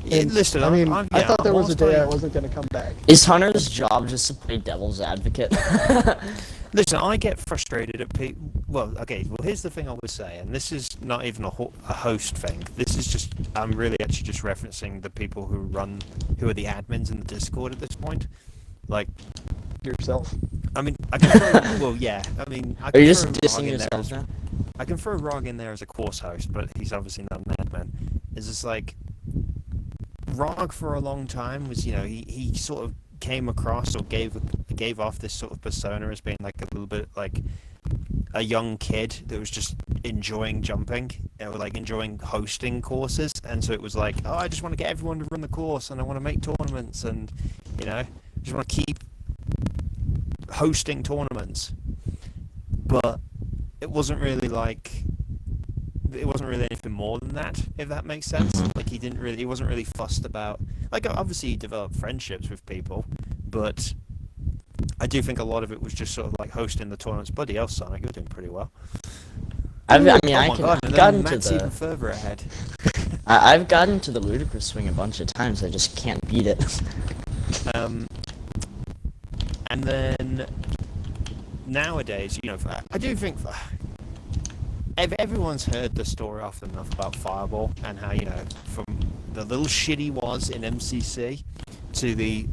And, Listen, I mean, I thought there was a day I was. wasn't going to come back. Is Hunter's job just to play devil's advocate? Listen, I get frustrated at people. Well, okay. Well, here's the thing I would say, and this is not even a host thing. This is just I'm really actually just referencing the people who are the admins in the Discord at this point. Like, Yourself. I mean, I can throw, well, yeah. I mean, I Are can you just throw Rog dissing in there yourself as- now? I can throw Rog in there as a course host, but he's obviously not an admin. It's just like Rog for a long time was, he sort of came across or gave off this sort of persona as being like a little bit like a young kid that was just enjoying jumping or like enjoying hosting courses, and so it was like, oh, I just want to get everyone to run the course and I want to make tournaments and just want to keep hosting tournaments. But it wasn't really anything more than that, if that makes sense. Like he wasn't really fussed about, like, obviously he developed friendships with people, but I do think a lot of it was just sort of like hosting the tournaments. Bloody hell, Sonic, you're doing pretty well. I mean, Oh I my can. God, I've and then gotten to Matt's even the. further ahead. I've gotten to the ludicrous swing a bunch of times. I just can't beat it. And then nowadays, I do think everyone's heard the story often enough about Fireball and how, from the little shit he was in MCC to the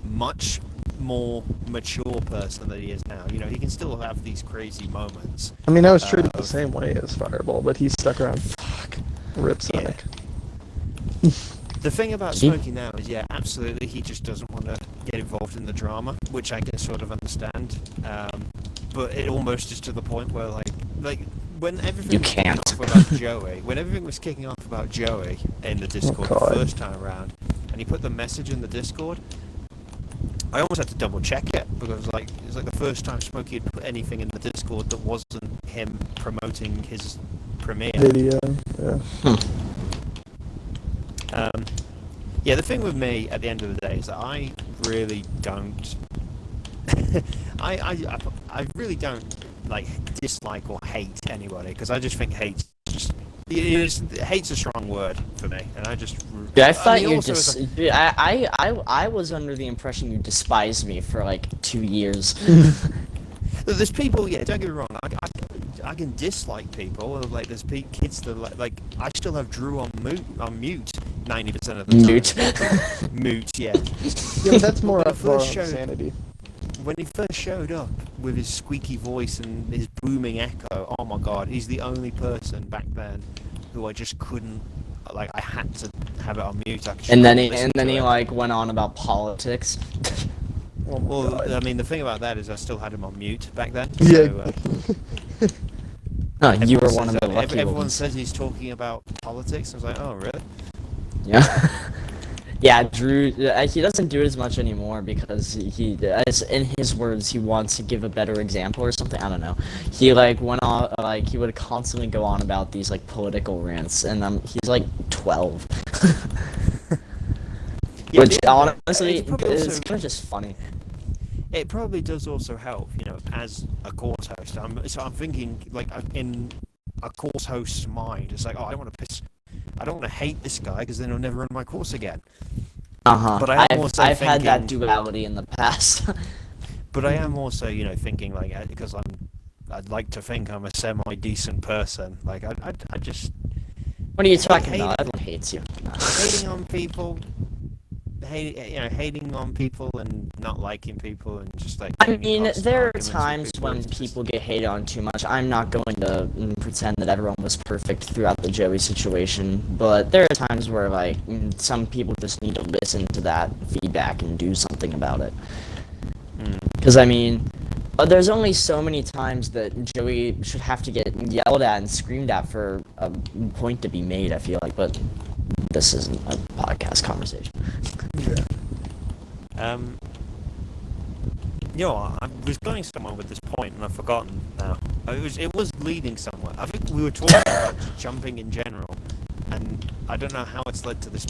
much more mature person that he is now. He can still have these crazy moments. I mean, I was treated the same way as Fireball, but he stuck around. Fuck. Rip Sonic. The thing about He- Smokey now is, yeah, absolutely, he just doesn't want to get involved in the drama, which I can sort of understand. But it almost is to the point where, like when everything You was kicking can't. off about Joey, when everything was kicking off about Joey in the Discord the God. first time around, and he put the message in the Discord, I almost had to double check it because, it was like the first time Smokey had put anything in the Discord that wasn't him promoting his premiere. Video. Yeah. Yeah, the thing with me at the end of the day is that I really don't. I really don't dislike or hate anybody, because I just think hate's a strong word for me, and I just. Dude, I thought mean, you also just. as a- Dude, I was under the impression you despised me for like 2 years. There's people, yeah. Don't get me wrong. I can dislike people. Like there's kids that like I still have Drew on mute 90% of the time. Mute. Mute, yeah. Yeah, but that's more When of it first our showed- insanity. When he first showed up with his squeaky voice and his booming echo, oh my god, he's the only person back then who I just couldn't. Like I had to have it on mute. And then he it. like went on about politics. Oh my Well, God. I mean, the thing about that is I still had him on mute back then. Yeah. So, Oh, you were everyone one of says the that- lucky Everyone ones. says he's talking about politics. I was like, oh really? Yeah. Yeah, Drew. He doesn't do it as much anymore because as in his words, he wants to give a better example or something. I don't know. He went on he would constantly go on about these political rants, and he's like 12. Yeah, Which yeah, honestly it's probably is also- kind of just funny. It probably does also help, as a course host. I'm thinking, in a course host's mind, it's like, oh, I don't want to hate this guy because then he'll never run my course again. But I am also I've had that thinking- duality in the past. But I am also, thinking because I'd like to think I'm a semi-decent person. I just, What are you talking hate- about? Everyone hates you. hating on people, hating on people and not liking people and just like. I getting in mean, constant there are arguments with times people when is just- people get hated on too much. I'm not going to pretend that everyone was perfect throughout the Joey situation, but there are times where, like, some people just need to listen to that feedback and do something about it. Because, I mean, there's only so many times that Joey should have to get yelled at and screamed at for a point to be made, I feel like, but this isn't a podcast conversation. I was going somewhere with this point and I've forgotten now. It was leading somewhere. I think we were talking about just jumping in general, and I don't know how it's led to this.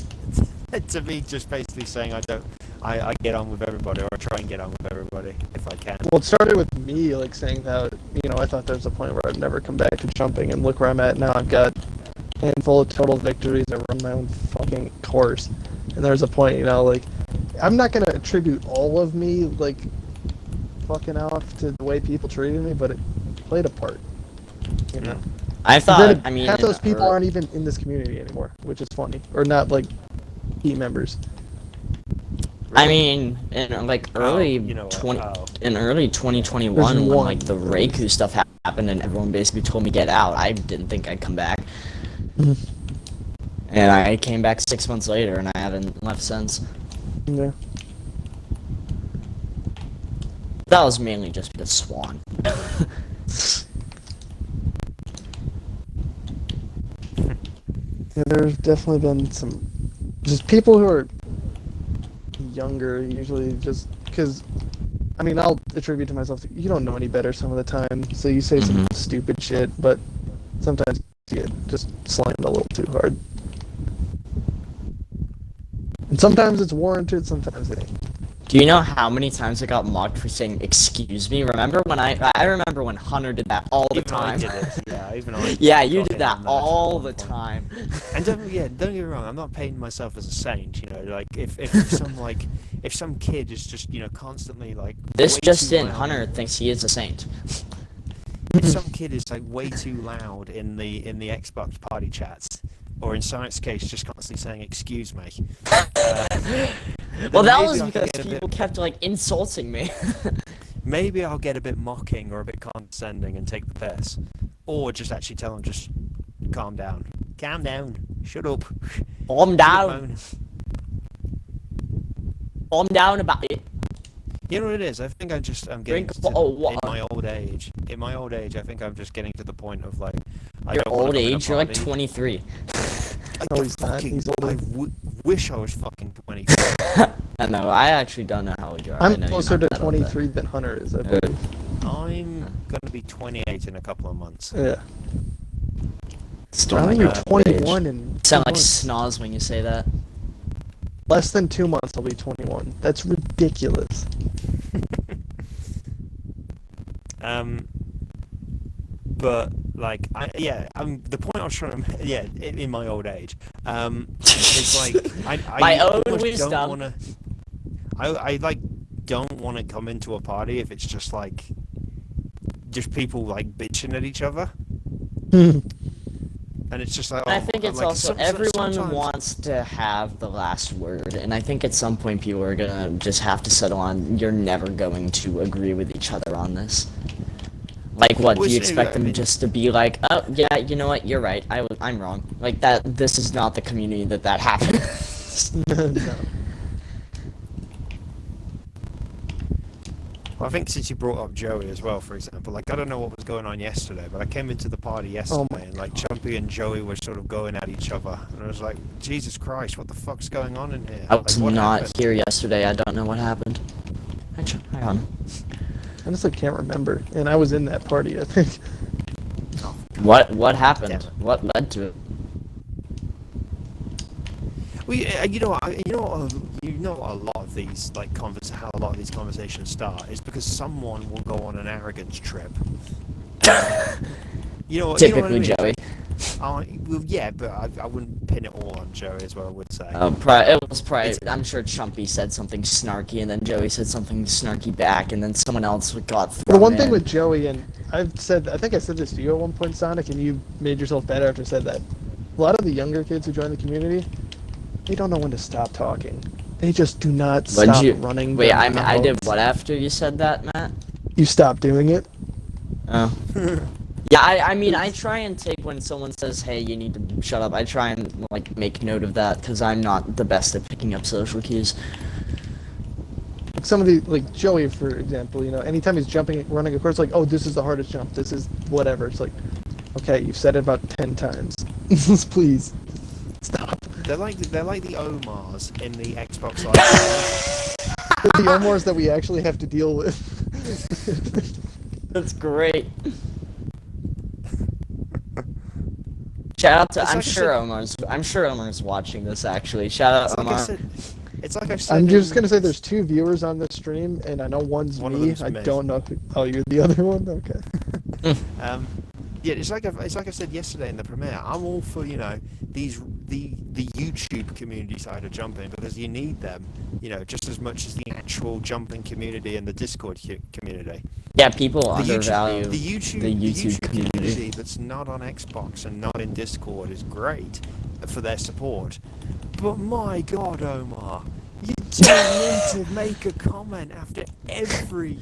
To me, just basically saying I get on with everybody, or I try and get on with everybody if I can. Well, it started with me like saying that I thought there was a point where I'd never come back to jumping, and look where I'm at now. I've got a handful of total victories. I run my own fucking course, and there's a point, like I'm not gonna attribute all of me like fucking off to the way people treated me, but it played a part. I And thought, then I mean, half those people or- aren't even in this community anymore, which is funny, or not like team members. I mean, in like early in early 2021, There's when one. like the Reiku stuff happened and everyone basically told me get out, I didn't think I'd come back. Mhm. And I came back 6 months later, and I haven't left since. Yeah. That was mainly just because Swan. Yeah, there's definitely been some, just people who are younger, usually just because, I mean, I'll attribute to myself, you don't know any better some of the time, so you say some stupid shit, but sometimes you get just slammed a little too hard. And sometimes it's warranted, sometimes it ain't. Do you know how many times I got mocked for saying "excuse me"? Remember when I remember when Hunter did that all the Even I time. did it. Yeah, even I. Yeah, you got did in that on all at the one point. time. And don't get me wrong, I'm not painting myself as a saint, like if some kid is just, constantly like This way just too in, loud- Hunter thinks he is a saint. if some kid is like way too loud in the Xbox party chats, or in Sonic's case just constantly saying excuse me. Well, then that maybe was I can because get a bit- people kept like insulting me. Maybe I'll get a bit mocking or a bit condescending and take the piss. Or just actually tell them, just calm down. Calm down. Shut up. Calm Shut up, down. moan. Calm down about it. You know what it is? I think I'm getting Drink a to, bottle of water. in my old age. In my old age, I think I'm just getting to the point of like, I Your don't wanna old come in a age, you're like party. 23. No, he's not. He's older. I wish I was fucking 20. I know, I actually don't know how old you are. I I'm know you're closer not to that old, but- 23 than Hunter is, I believe. I'm gonna be 28 in a couple of months. Yeah. Still I'm not gonna your be old age. 21 in Sound 2 like months. Snoz when you say that. Less than 2 months, I'll be 21. That's ridiculous. But like, I'm the point I was trying to, in my old age, it's like I My own almost wisdom. don't wanna, I like don't want to come into a party if it's just like, just people like bitching at each other, and it's just like. I oh, think it's like, also everyone sometimes- wants to have the last word, and I think at some point people are gonna just have to settle on you're never going to agree with each other on this. Like, what, do Well, you it's- expect I them mean- just to be like, oh, yeah, you know what, you're right, I'm wrong. Like, this is not the community that happened. No. Well, I think since you brought up Joey as well, for example, like I don't know what was going on yesterday, but I came into the party yesterday my and like Chumpy and Joey were sort of going at each other, and I was like, Jesus Christ, what the fuck's going on in here? I Like, was what not happened? here yesterday, I don't know what happened. Hang on. I honestly can't remember. And I was in that party, I think. What happened? Damn it. What led to it? Well, you know a lot of these like how a lot of these conversations start is because someone will go on an arrogance trip. Typically what I mean? Joey. Well, yeah, but I wouldn't pin it all on Joey as well. I would say. It was probably. It's- I'm sure Chumpy said something snarky, and then Joey said something snarky back, and then someone else got thrown The one thing in. with Joey, and I think I said this to you at one point, Sonic, and you made yourself better after I said that. a lot of the younger kids who join the community, they don't know when to stop talking. They just do not What'd stop you- running. Wait, their I did mouths. what after you said that, Matt? You stop doing it. Oh. Yeah, I mean, I try and take when someone says, hey, you need to shut up, I try and, like, make note of that, because I'm not the best at picking up social cues. Like some of the, like Joey, for example, you know, anytime he's running a course, like, oh, this is the hardest jump, this is whatever. It's like, okay, you've said it about 10 times. Please, stop. They're like the Omars in the Xbox Live. The Omars that we actually have to deal with. That's great. Shout out to, It's I'm like I sure said- Omar's watching this, actually. Shout out, It's like I Omar. said, it's like I've said. I'm just in- gonna say there's 2 viewers on this stream, and I know one's One of me. them's I me. don't know who. Oh, you're the other one. Okay. Yeah, it's like I said yesterday in the premiere. I'm all for the YouTube community side of jumping because you need them, just as much as the actual jumping community and the Discord community. Yeah, people The undervalue YouTube community. community that's not on Xbox and not in Discord is great for their support. But my God, Omar, you don't need to make a comment after every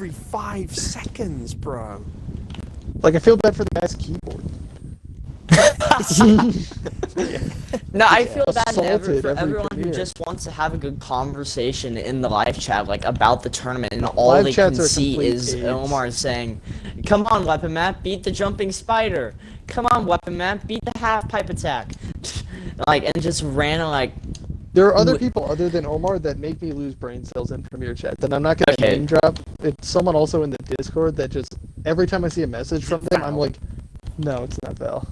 5 seconds, bro. Like I feel bad for the guy's keyboard. No, I feel bad Assaulted for every everyone who premiere. just wants to have a good conversation in the live chat, like, about the tournament, and all Live they can chats are see complete is AIDS. Omar saying, come on, Weapon Matt, beat the jumping spider. Come on, Weapon Matt, beat the half pipe attack. Like, and just random, like, There are other Wh- people other than Omar that make me lose brain cells in Premiere Chat that I'm not gonna Okay. name drop. It's someone also in the Discord that just every time I see a message from them, I'm like, no, it's not Val.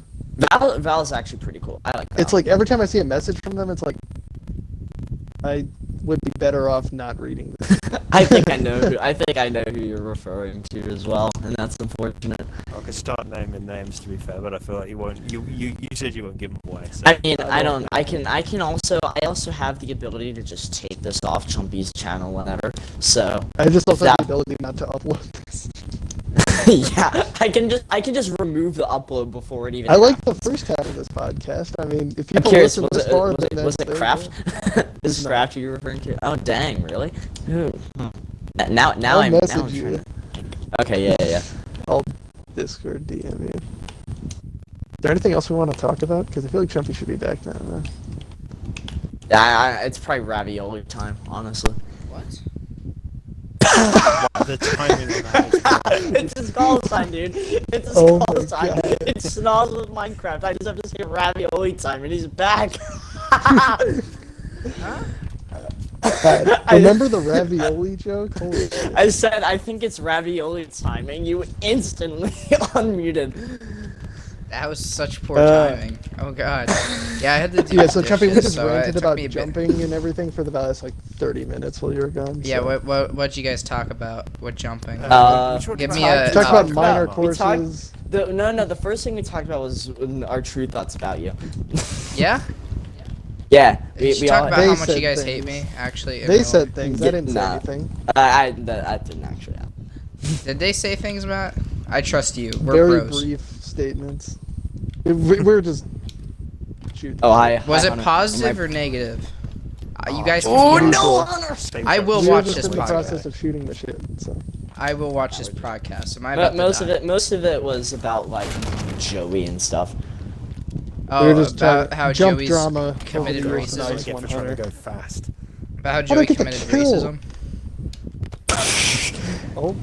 Val is actually pretty cool. I like Val. It's like every time I see a message from them, it's like I would be better off not reading this. I think I know who you're referring to as well, and that's unfortunate. I could start naming names to be fair, but I feel like you won't. You said you won't give them away. So. I mean, I also have the ability to just take this off Chumpy's channel whenever. So I just also have That- the ability not to upload this. yeah, I can just remove the upload before it even. I like the happens. first half of this podcast. I mean, if I'm people curious, listen was this far, it then was it they're Craft? This is No. Craft you're referring to? Oh dang, really? Ooh. Now I'll I'm message now I'm you. trying to... Okay, yeah. I'll Discord DM you. Is there anything else we want to talk about? Because I feel like Chumpy should be back now. Man. Yeah, it's probably ravioli time, honestly. What? The timing on that is perfect. It's his call sign, dude. It's his Oh call my sign. God. It's Snoz with Minecraft. I just have to say ravioli time, and he's back. Remember the ravioli joke? Holy shit. I said I think it's ravioli time, and you instantly unmuted. That was such poor Uh, timing. Oh god. Yeah, I had to do Yeah, so Chumpy, we dishes, just so it ranted took about me a bit- jumping and everything for the last like 30 minutes while you were gone. Yeah, so. what'd you guys talk about? What jumping? We talked give about me how a- to Talk about we minor talked- courses. No, the first thing we talked about was our true thoughts about you. Yeah? Yeah, Did you we talk all. about They how much you said guys hate things. me? Actually, in They real said things. I Yeah, didn't say nah. anything. That didn't actually happen. life. Did they say things about? I trust you. We're Very bros. brief statements. We're just shooting. Oh, hi. Was hi, it Hunter. positive Am or negative? You guys. Oh can- no, Neutral. Hunter! I will We're watch just this in the podcast. process of shooting the shit. So. I will watch this podcast. Am I about Most to of die? it, most of it was about like Joey and stuff. Oh, we were just about talking how jump Joey's drama committed over the racism. years, I nice get one, for trying to Hunter. go fast. About how How Joey did I get the committed kill? racism. Oh,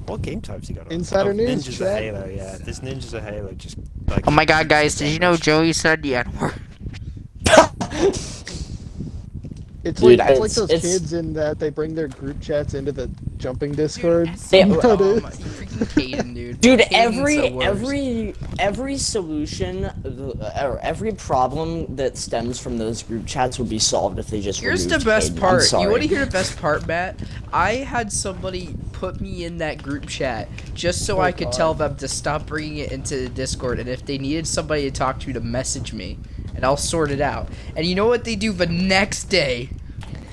What game types you got on? Insider news, Ninjas of chat. Halo, yeah. There's Ninjas of Halo, just like... Oh my god, guys! Did you know damage. Joey said the N-word? it's Dude, like it's- those it's- kids in that they bring their group chats into the jumping Discord. They- You know what it Oh, is? my, you freaking Caden, dude. Dude, Caden's the worst. every solution or every problem that stems from those group chats would be solved if they just. Here's the removed best Caden. I'm part. You sorry. want to hear the best part, Matt? I had somebody put me in that group chat just so Oh, I could God. tell them to stop bringing it into the Discord, and if they needed somebody to talk to message me, and I'll sort it out. And you know what they do the next day?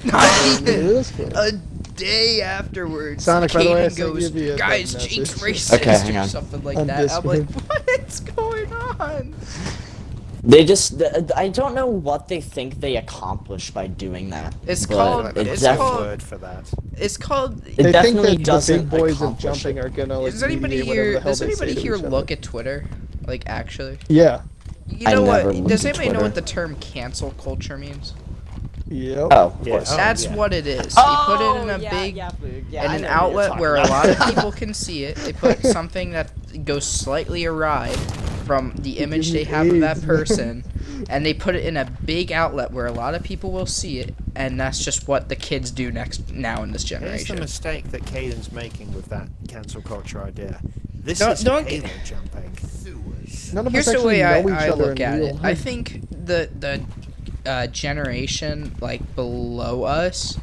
Not It even is good. a day afterwards. Sonic, by the way, I Caden sent goes, you via guys, that Jake's message." racist Okay, hang or on. something like On that. I'm like, Discord. what's going on? They just, I don't know what they think they accomplished by doing that. It's but called- it it's def- called- word for that. It's called. It They think definitely that the doesn't big boys of accomplish jumping it. are gonna like Does anybody mediate whatever the here? hell Does they say anybody to here each other. look at Twitter? Like actually? Yeah. You I know never what? look Does at anybody know what Twitter. the term cancel culture means? Yep. Oh, of Yeah. course. Oh, That's yeah. what it is. They put it in a yeah, big yeah, yeah, in I an know what you're outlet talking where a about. lot of people can see it. They put something that goes slightly awry from the image they have of that AIDS. person, and they put it in a big outlet where a lot of people will see it, and that's just what the kids do now in this Here's the generation. mistake that Caden's making with that cancel culture idea. This Don't- is don't Halo get- jumping. None of Here's us the actually way know each I other look in at real it. life. I think the generation like below us,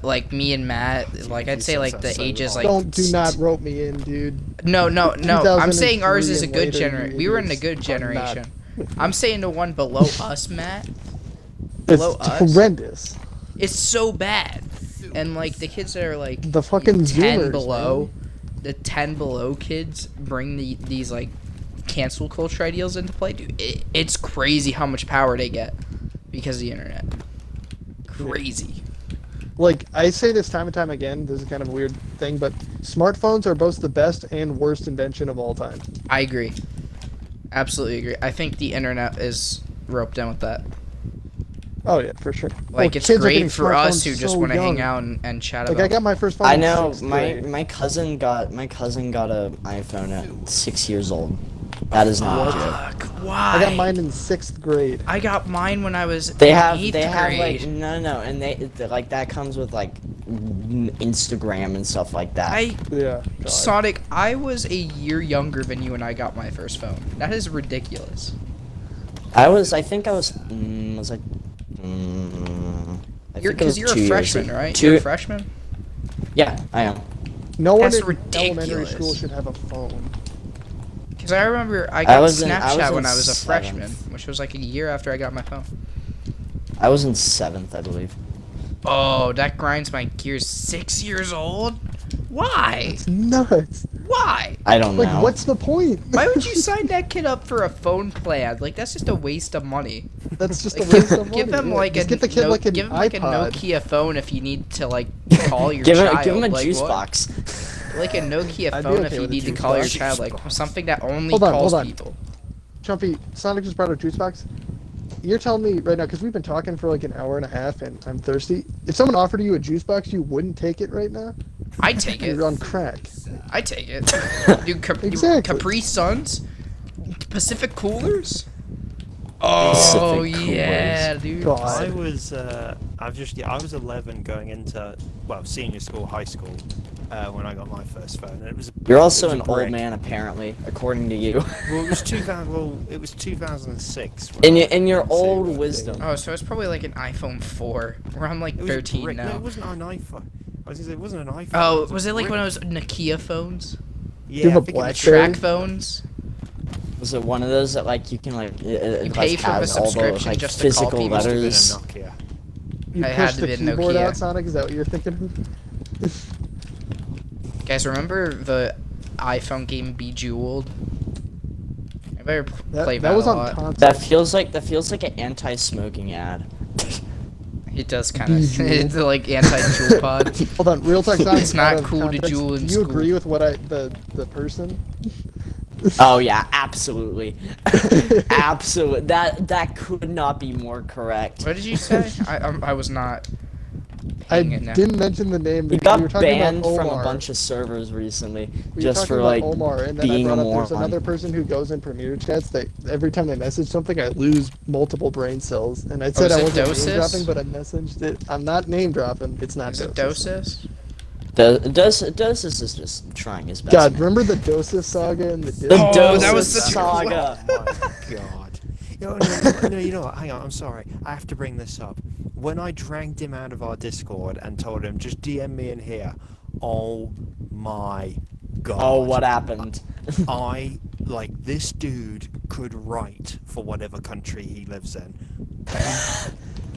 like me and Matt, like I'd say like the ages like. Do not rope me in, dude. No. I'm saying ours 2003 is a and good later, generation. you We were in a idiots good are generation. not. I'm saying the one below us, Matt. It's Below us. horrendous. It's so bad. And like the kids that are like The fucking 10 Zoomers, below, the 10 below kids bring these like cancel culture ideals into play. Dude, it's crazy how much power they get because of the internet. Crazy. Like, I say this time and time again, this is kind of a weird thing, but smartphones are both the best and worst invention of all time. I agree. Absolutely agree. I think the internet is roped in with that. Oh yeah, for sure. Like Well, it's kids are great getting for us smartphones who just so want to hang young. out and chat Like, about I got my first phone I in know sixth my grade. my cousin got a iPhone at 6 years old. That is not a joke. Fuck, why? I got mine in 6th grade. I got mine when I was They in have 8th like grade. no, and like that comes with like Instagram and stuff like that. Yeah. God. Sonic, I was a year younger than you when I got my first phone. That is ridiculous. I think I was was I I think it was Because you're 2 a years freshman, ago. right? Two- You're a freshman? Yeah, I am. No one That's in elementary ridiculous. school should have a phone. Because I remember I got was in Snapchat when in I was a freshman, seventh. which was like a year after I got my phone. I was in 7th, I believe. Oh, that grinds my gears. 6 years old? Why? It's nuts. Why? I don't Like, know. what's the point? Why would you sign that kid up for a phone plan? Like, that's just a waste of money. That's just a Like, waste of money. give them yeah. like Just a get the kid like an give him like a iPod. Nokia phone if you need to like call your give child. him a like, juice what? box. Like a Nokia I'd be phone okay if you with a need to juice call your box. child, like something that only Hold on, calls hold on. people. Chumpy, Sonic just brought a juice box. You're telling me right now, because we've been talking for like an hour and a half and I'm thirsty. If someone offered you a juice box, you wouldn't take it right now? I take it. You're on crack. I take it. Dude, Exactly. Capri Suns, Pacific Coolers. Oh Pacific yeah, dude. God. I was I was 11 going into senior school, high school, when I got my first phone, and it was. You're also it was an a brick. old man, apparently, according to you. Well, it was 2000. Well, it was 2006. In your Let's see old what I wisdom. did. Oh, so it's probably like an iPhone 4, where I'm like It was a 13 brick. No, now. it wasn't an iPhone. I was gonna say it wasn't an iPhone. Oh, a was it like brick. when it was Nokia phones? Yeah, you have I a think it was Blackberry? Track phones? Was it one of those that like you can like You pay for the has all the subscription like just to call physical people? Must have been a letters? Nokia. You I had push to the be a keyboard Nokia. out, Sonic? Is that what you're thinking? Guys, remember the iPhone game Bejeweled? I better play That was a on lot. console. That feels like an anti-smoking ad. It does kind of. Bejeweled. It's like anti-jewel pod. Hold on, real talk. Sonic, It's not out of cool to context, jewel in Do you agree school. with what the person? Oh yeah, absolutely, absolutely. That could not be more correct. What did you say? I was not. I paying it now. didn't mention the name. He because got we were talking banned about from a Omar. bunch of servers recently We were just talking for about like Omar, and then I being a brought up there's moron. another person who goes in Premier chats that every time they message something, I lose multiple brain cells. And I said is I it wasn't Dosis? name dropping, but I messaged it. I'm not name dropping. It's not Is it Dosis. Dosis? Dosis is just trying his best. God, man. remember the Dosis saga and the The Oh, Dosis that was such a cool- saga. Oh my god. No, you know what? Hang on, I'm sorry. I have to bring this up. When I dragged him out of our Discord and told him, just DM me in here, oh my god. Oh, what happened? This dude could write for whatever country he lives in.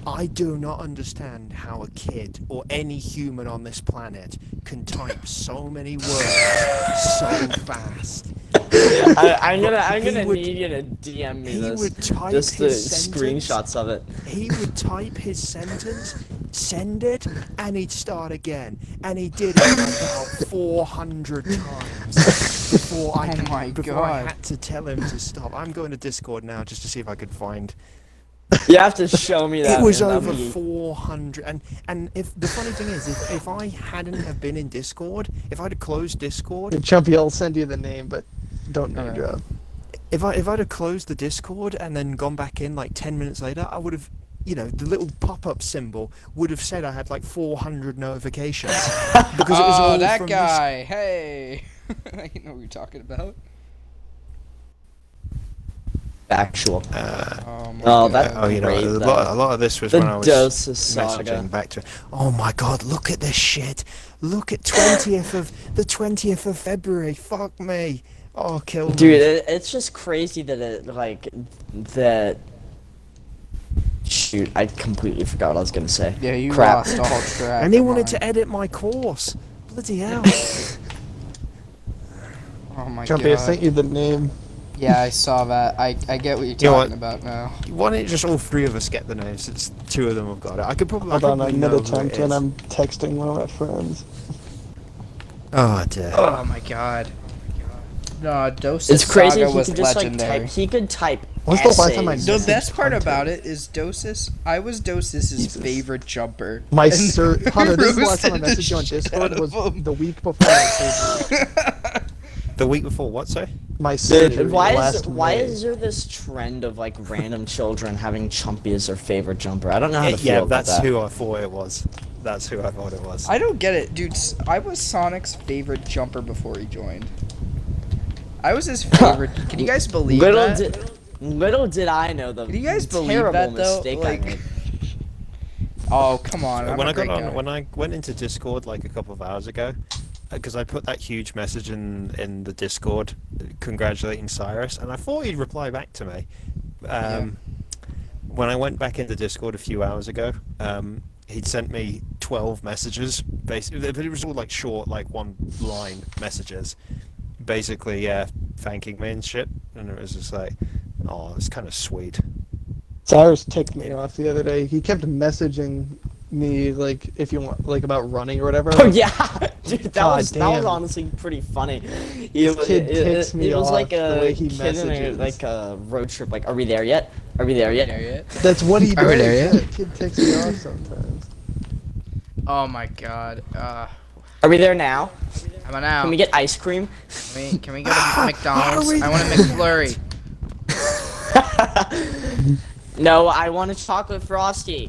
I do not understand how a kid or any human on this planet can type so many words so fast. I'm He gonna would- need you to DM me he this. would type Just the his sentence. screenshots of it. He would type his sentence, send it, and he'd start again. And he did it about 400 times before I God. had to tell him to stop. I'm going to Discord now just to see if I could find. You have to show me that. It was man. That'd over be- 400, and if the funny thing is, if I hadn't have been in Discord, if I'd have closed Discord, Chumpy, I'll send you the name, but don't name Alright. drop. if I'd have closed the Discord and then gone back in like 10 minutes later, I would have, you know, the little pop-up symbol would have said I had like 400 notifications because it was all that from guy. Hey. I know what you're talking about. Actual. Oh, my Oh, God. that- Oh, you know, Great, a though. lot of this was The when I was Doses saga. messaging back to. Oh my God! Look at this shit! Look at 20th of February. Fuck me! Oh, kill me. Dude, it's just crazy that it like that. Shoot, I completely forgot what I was gonna say. Yeah, you Crap. lost all track. And he of wanted mine. to edit my course. Bloody hell! Oh my Chumpy, I God. sent you the name. Yeah, I saw that. I get what you're You know talking what? about now. Why don't just all three of us get the names? Since two of them have got it. I could probably. Hold I on, probably I'm know who it mid-attempt and is. I'm texting one of my friends. Oh dear. Oh my God. No, Doses It's crazy. Saga He was could just like legendary. type. He could type. When's the last time I essays. The Yes, best part content. about it is Dosis. I was Dosis's Jesus. favorite jumper. My And sir, Hunter, this is the last time I roasted the messaged you on shit Discord out was of him. the week before my surgery. The week before what? Sorry. My surgery Dude, why last why May. is there this trend of like random children having Chumpy as their favorite jumper? I don't know how to feel Yeah, about that's that. who I thought it was. That's who I thought it was. I don't get it, dude. I was Sonic's favorite jumper before he joined. I was his favorite. Can you guys believe that? Little did I know the Can you guys believe terrible that, though? mistake Like- I made. Oh, come on. I'm when a I got great on, guy. when I went into Discord like a couple of hours ago, because I put that huge message in the Discord, congratulating Cyrus, and I thought he'd reply back to me. When I went back into Discord a few hours ago, he'd sent me 12 messages, basically, but it was all like short, like one line messages, basically, thanking me and shit, and it was just like, oh, it's kind of sweet. Cyrus ticked me off the other day. He kept messaging me like if you want like about running or whatever. Oh yeah, dude, that God was damn. honestly pretty funny. This kid ticks me it was off like the a way he kid in a, messages. like a road trip. Like, are we there yet? Are we there yet? There yet? That's what he Are we does. there yet? That kid ticks me off sometimes. Oh my God. Are we there now? I'm on out. Can we get ice cream? Can we go to McDonald's? I want a McFlurry. No, I want a chocolate frosty.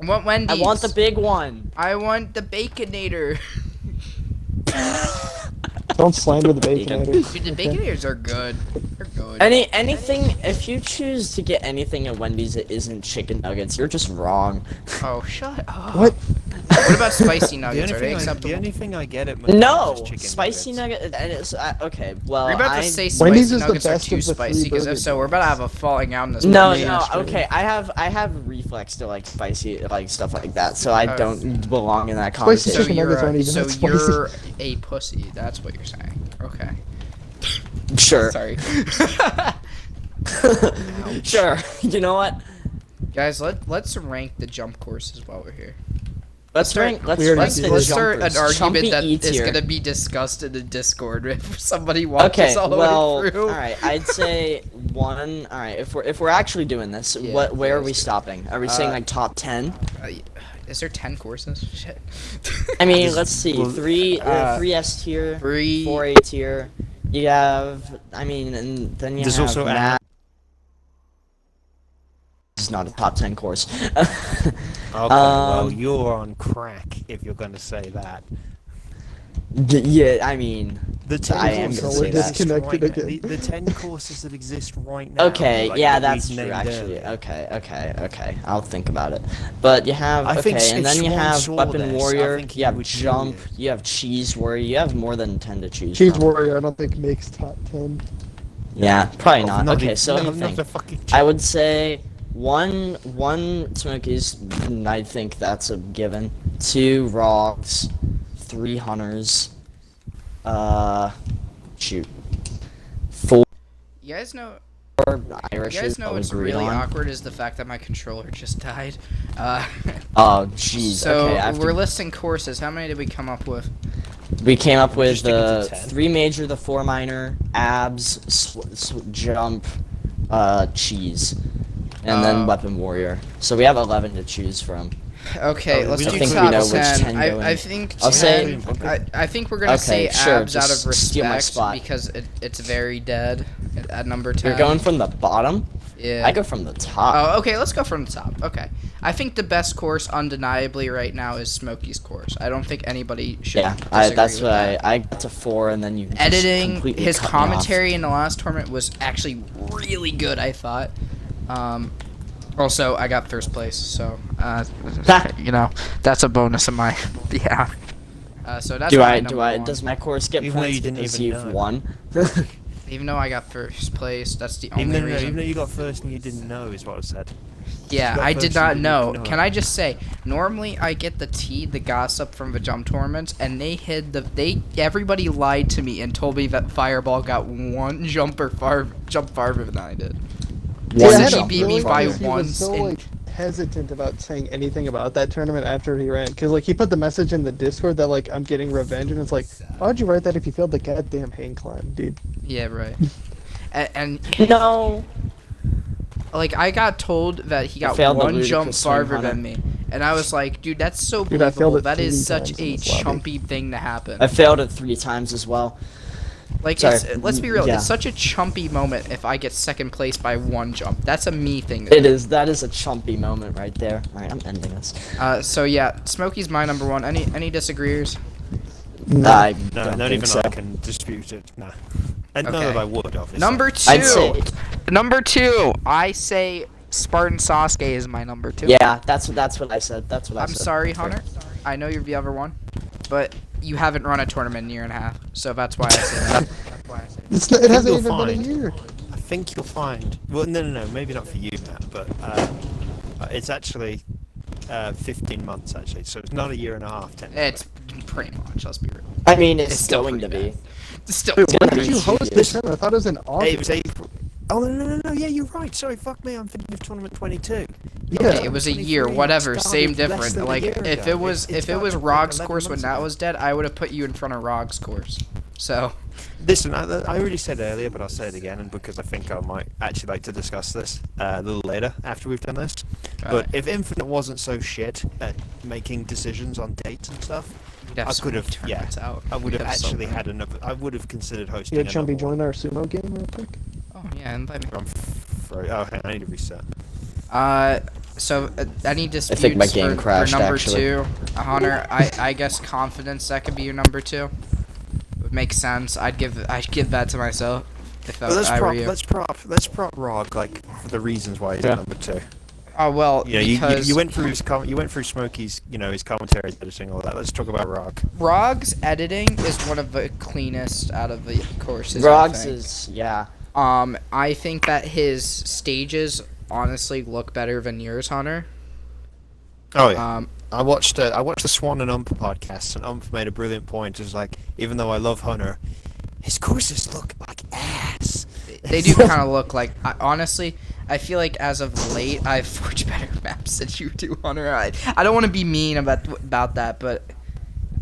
I want Wendy's. I want the big one. I want the Baconator. Don't slander the baconator. Dude, the Baconators are good. They're good. Anything. If you choose to get anything at Wendy's that isn't chicken nuggets, you're just wrong. Oh, shut up. What? What about spicy The nuggets? only, Are they thing I, acceptable? the only thing I get at No, McDonald's is chicken spicy nuggets. nugget. And it's okay. Well, We're about I, to say Wendy's spicy is the nuggets are best too of the three spicy, because if burger so, we're about to have a falling out in this No, podcast. no, mainstream. okay. I have reflex to like spicy like stuff like that, so I Oh. don't belong in that Spicy So conversation. chicken nuggets you're, aren't even so that spicy. you're a pussy. That's what you're saying. Okay. Sure, Sorry. sure. You know what? Guys, let's rank the jump courses while we're here. Let's rank. Let's We already rank did the it. Let's start an jumpers. argument Chumpy that E is tier. gonna be discussed in the Discord if somebody watches Okay, all the well, way through. all right. I'd say one. All right, if we're actually doing this, Yeah, where are we let's do it. stopping? Are we saying like top 10? Is there 10 courses? Shit. I mean, let's see. well, Three S tier, 3. 4 A tier. You have. I mean, and then you There's have also math. It's not a top 10 course. Okay, well, you're on crack if you're going to say that. Yeah, I mean, The 10 I am courses gonna that say that. exist Disconnected right now- again. the 10 courses that exist right now. okay, like, yeah, that that's we've true. named Actually, earlier. okay. I'll think about it. But you have I think okay, and if then you Swan have saw Weapon this, I Warrior. think he You have would do Jump. it. You have Cheese Warrior. You have more than 10 to choose Cheese from. Warrior, I don't think makes top 10. Yeah, probably Oh, not. not Okay, the- so no, let me not think. the fucking I would say One Smokies, I think that's a given. 2 Rogs, 3 Hunters. Shoot. 4 You guys know. Irishes. You guys know that what's was agreed really on. awkward is the fact that my controller just died. Oh, jeez. So okay, I have we're to- listing courses. How many did we come up with? We came up with Just stick it to the 10. 3 major, the 4 minor, abs, jump, cheese, and then weapon warrior. So we have 11 to choose from. Okay, Oh, let's we do don't think we top know which 10. 10 go I in. think I'll 10. say- I think we're gonna Okay, say sure, abs out of just steal my respect spot. because it's very dead at number 10. You're going from the bottom? Yeah. I go from the top. Oh, okay. Let's go from the top. Okay. I think the best course, undeniably, right now is Smokey's course. I don't think anybody should. Yeah, disagree that's with what that. I got to 4, and then you just Editing, completely his cut me off. commentary in the last tournament was actually really good. I thought. Also, I got first place, so you know that's a bonus in my yeah. So that's my number one. Does my course get Even though points you didn't because even you've know. won? Even though I got first place, that's the Even only though, reason. even though you got first and you didn't know is what I said. Yeah, got I first did and not you didn't know. know. Can I just say, normally I get the gossip from the jump tournaments, and everybody lied to me and told me that Fireball got one jump farther than I did. See, I One had a he beat me feeling by because he once. was so in- like hesitant about saying anything about that tournament after he ran, because like he put the message in the Discord that like I'm getting revenge, and it's like, why'd you write that if you failed the goddamn hang climb, dude? Yeah, right. and No. like I got told that he got failed the one jump ludicrous swing, farther Hunter. than me, and I was like, dude, that's so Dude, I failed believable. it That is 3 such times in a this lobby. chumpy thing to happen. I failed it 3 times as well. Like, Sorry. let's be real. Yeah. It's such a chumpy moment if I get second place by one jump. That's a me thing. It is. That is a chumpy moment right there. All right, I'm ending this. So yeah, Smokey's my number one. Any disagreeers? I No, don't not think even so. I can dispute it. No. And not Okay. that I would, obviously. Number I'd say, two. I say Spartan Sasuke is my number 2. yeah, that's what I said. That's what I I'm said. sorry, Hunter. I know you're the other one, but you haven't run a tournament in a year and a half, so that's why I say that. It hasn't you'll even been find. a year. I think you'll find. Well, no, maybe not for you, Matt, but it's actually 15 months actually, so it's not a year and a half. Technically. It's pretty much. Let's be real. I mean, it's, It's still going to pretty be. It's still. Wait, when gonna did be you host huge. this tournament? I thought it was in It August. was April. Oh no! Yeah, you're right. Sorry, fuck me. I'm thinking of tournament 22. Yeah. Okay, it was a year, 23, whatever, it same started less different. than a Like year if ago. it was It Rog's started like course 11 when months that ago. was dead, I would have put you in front of Rog's course. So Listen, I already said earlier, but I'll say it again, and because I think I might actually like to discuss this a little later after we've done this. But if Infinite wasn't so shit at making decisions on dates and stuff, we'd have I so could many have, yeah, tournaments out. I would We'd have so actually many. had another. I would have considered hosting. Yeah, Chumpy, another one. join our sumo game real quick. Oh yeah, invite me. Oh, hang on, I need to reset. So any disputes think my game for crashed, number actually. 2? Hunter, I guess confidence that could be your number 2. Would make sense. I'd give that to myself if But let's I were prop, you. let's prop Rog like for the reasons why he's Yeah. number 2. Oh well, Yeah, because you went through you went through Smokey's, his commentary, editing, all that. Let's talk about Rog. Rog's editing is one of the cleanest out of the courses. I Rog's think. is, yeah. I think that his stages honestly look better than yours, Hunter. Oh yeah. Um, I watched the Swan and Ump podcast, and Ump made a brilliant point. It's like, even though I love Hunter, his courses look like ass. they do kind of look like. Honestly, I feel like as of late, I've forged better maps than you do, Hunter. I don't want to be mean about that, but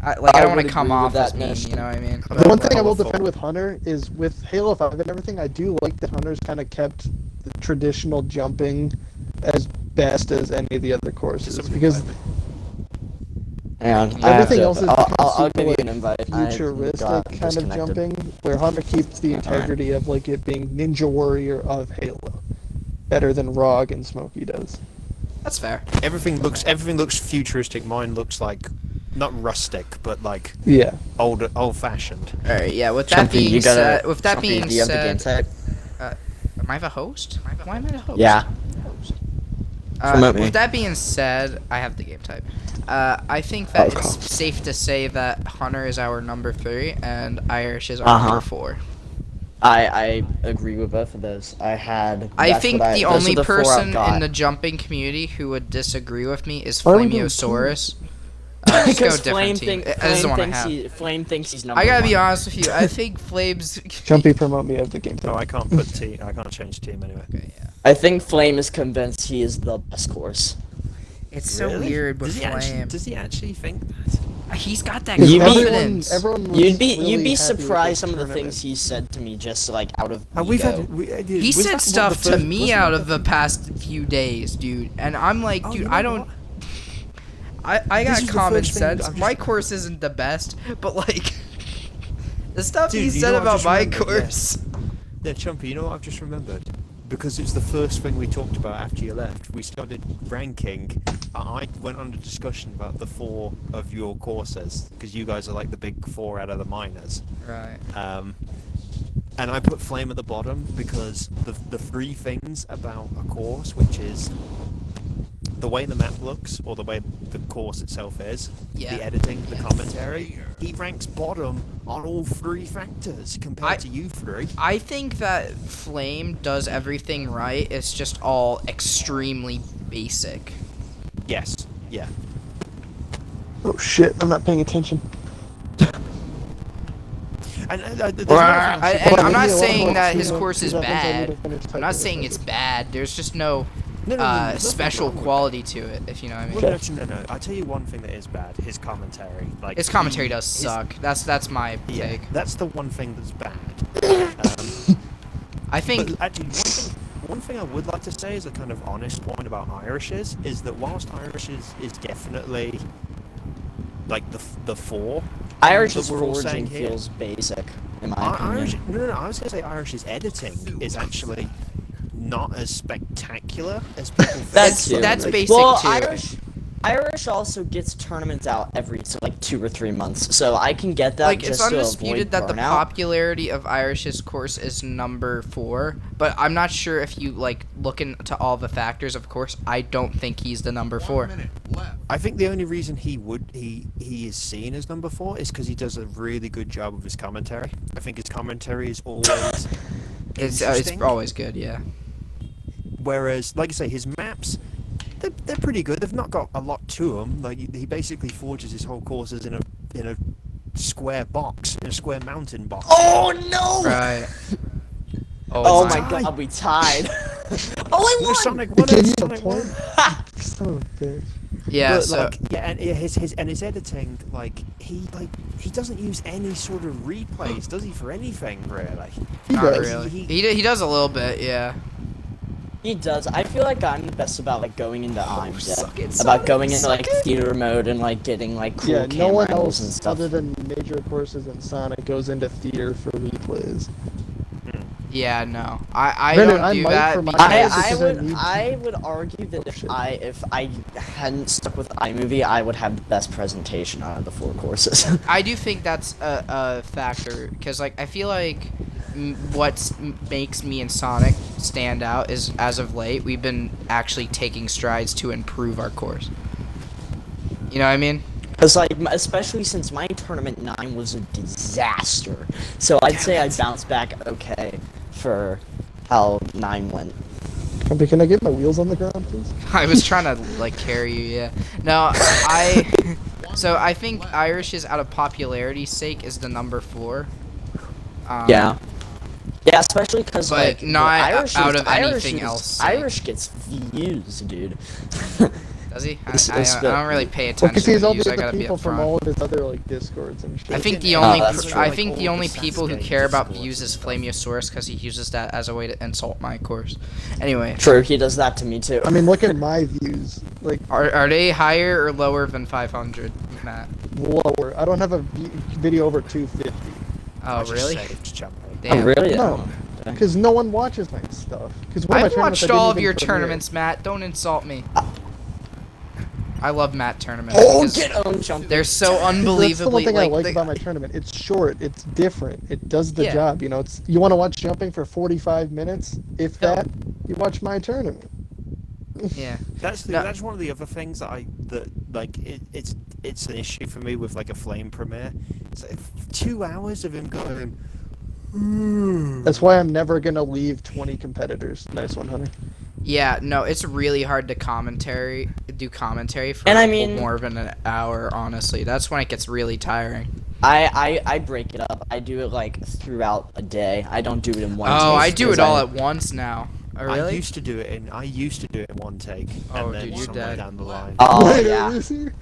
I don't would want to come agree with off as that, mean. Nish. You know what I mean? The one thing I will Powerful. defend with Hunter is with Halo 5 and everything, I do like that Hunter's kind of kept the traditional jumping as best as any of the other courses, because And everything else is I'll super, give you like, an invite. I futuristic got kind of disconnected. jumping, where Hunter keeps the integrity of like it being Ninja Warrior of Halo, better than Rog and Smokey does. That's fair. Everything looks futuristic. Mine looks like not rustic, but like Yeah. old fashioned. All right. Yeah. With that Chumpy, being you gotta- said, with that Chumpy, being do you have the game said, tag? am I the host? Why am I the host? Yeah. Promote me. With that being said, I have the game type. I think that Oh, it's cool. safe to say that Hunter is our number 3 and Irish is our Uh-huh. number 4. I agree with both of those. I that's think what the those are only the four I've person got. in the jumping community who would disagree with me is Why are we doing Flamiosaurus. Just go Because different team. I just want to have. Flame thinks he's number I gotta one. be honest with you. I think Flames. Jumpy, promote me as the game. No, I can't put team. I can't change team anyway. Okay, yeah. I think Flame is convinced he is the best course. It's so Really? weird with Flame. Does he actually think that? He's got that You'd be- confidence. Everyone was You'd be really you'd be happy with surprised this some of the tournament. things he said to me just like out of And we've ego. had. He said stuff to me out of the past few days, dude, and I'm like, Oh, dude, you I know don't. what? I This got is the common first thing sense. I'm just- My course isn't the best, but like, the stuff Dude, he you said know what about I've just my remembered? Yeah. course. Yeah, Chumpy, you know what I've just remembered? Because it's the first thing we talked about after you left. We started ranking. I went on a discussion about the 4 of your courses, because you guys are like the big 4 out of the minors. Right. And I put Flame at the bottom because the 3 things about a course, which is the way the map looks, or the way the course itself is, Yeah. the editing, the commentary, he ranks bottom on all 3 factors compared to you 3. I think that Flame does everything right. It's just all extremely basic. Yes. Yeah. Oh shit! I'm not paying attention. And there's And another thing I should- I'm not Maybe a lot saying more that his student- course is students, I need to bad. finish I'm typing not this saying up. it's bad. There's just no No, nothing special wrong with quality to it, if you know what I mean. Well, no. I'll tell you one thing that is bad. His commentary. Like His commentary does his- suck. That's my Yeah, take. that's the one thing that's bad. I think But actually, one thing I would like to say is a kind of honest point about Irishes is that whilst Irish is definitely like the 4. Irish's that we're all saying forging here, feels basic, in my opinion. Irish, no, I was gonna say Irish's editing is actually not as spectacular as people think. That's That's Like, basic well, too. Irish also gets tournaments out every like 2 or 3 months, so I can get that. Like just it's to undisputed avoid that the burnout. popularity of Irish's course is number 4, but I'm not sure if you like look into all the factors. Of course, I don't think he's the number 4. I think the only reason he is seen as number 4 is because he does a really good job of his commentary. I think his commentary is always It's interesting. always good, yeah. Whereas, like I say, his maps, they're pretty good. They've not got a lot to them. Like he basically forges his whole courses in a square box, in a square mountain box. Oh no! Right. Oh it's my not- god, we tied. Oh, I No, won! Sonic It won gave it. you a Sonic point. won. Son of a bitch. Yeah. But, So like, yeah, and his editing, he doesn't use any sort of replays, does he, for anything really? He not does. really. He- He does a little bit, yeah. He does. I feel like I'm the best about like going into I'm suck it, about suck going it, into like suck it. theater mode and like getting like cool Yeah, camera no one angles and else stuff. other than major courses in Sonic goes into theater for replays. Yeah, no. I Granted, don't I do might that for my because course I because would need- I would argue that shit. if I hadn't stuck with iMovie, I would have the best presentation out of the 4 courses. I do think that's a factor because like I feel like what makes me and Sonic stand out is as of late we've been actually taking strides to improve our course. You know what I mean? Because like especially since my tournament 9 was a disaster, so I'd say I bounced back okay for how 9 went. Jumpy, can I get my wheels on the ground, please? I was trying to like carry you, yeah. No, so I think Irish is out of popularity's sake is the number 4. Yeah, especially because But like not Irish out is- of Irish anything is- else. Irish gets views, dude. Does he? It's- I it's don't really pay Well, attention because to he's the all views. the I other gotta be people from upfront. all of his other like discords and shit. I think the Oh, only that's per- true. I Like, think the all only the people who Sasuke care about discords views and is stuff. Flamiosaurus because he uses that as a way to insult my course. Anyway, True, he does that to me too. I mean, look at my views. Like are they higher or lower than 500, Matt? lower. I don't have a video over 250 Oh I just really? saved Chumpy. Oh, Damn. really? No. because no one watches my stuff. Because one of my I've tournaments I watched didn't all of even your premiere. tournaments, Matt. Don't insult me. I love Matt tournaments. Oh, because get on, Jumpy. they're so That's the one unbelievably thing I like the- about my tournament. It's short. It's different. It does the Yeah. job. You know, it's you want to watch jumping for 45 minutes. If Yeah. that, you watch my tournament. Yeah. That's No. that's one of the other things that like it's an issue for me with like a Flame premiere. It's like 2 hours of him going. That's why I'm never gonna leave 20 competitors. Nice one, Hunter. Yeah, no, it's really hard to do commentary for And I mean- more than an hour, honestly. That's when it gets really tiring. I break it up. I do it like throughout a day. I don't do it in one take. Oh, I do it because all at once now. Oh, I really? used to do it in one take, Oh, and then dude, you're somewhere dead. down the line. Oh Wait, yeah. are you serious?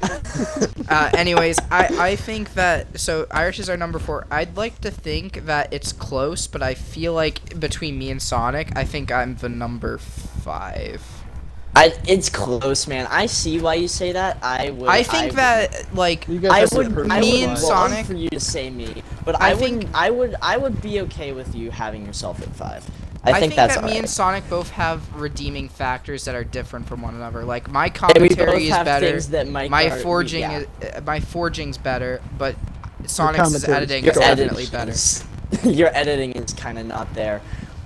Anyways, I think that, so Irish is our number 4. I'd like to think that it's close, but I feel like between me and Sonic, I think I'm the number 5. It's close, man. I see why you say that. I think that, like, You guys I have the would, perfect I me would and vibe. love Sonic- for you to say me, but I I think- wouldn't. I would be okay with you having yourself at 5. I think that that's me alright. and Sonic both have redeeming factors that are different from one another. Like, my And we both commentary is have better. things that Mike My are- forging yeah. my forging's better, but Sonic's commentary editing is is Your definitely editing better. is- your editing is kind of not there.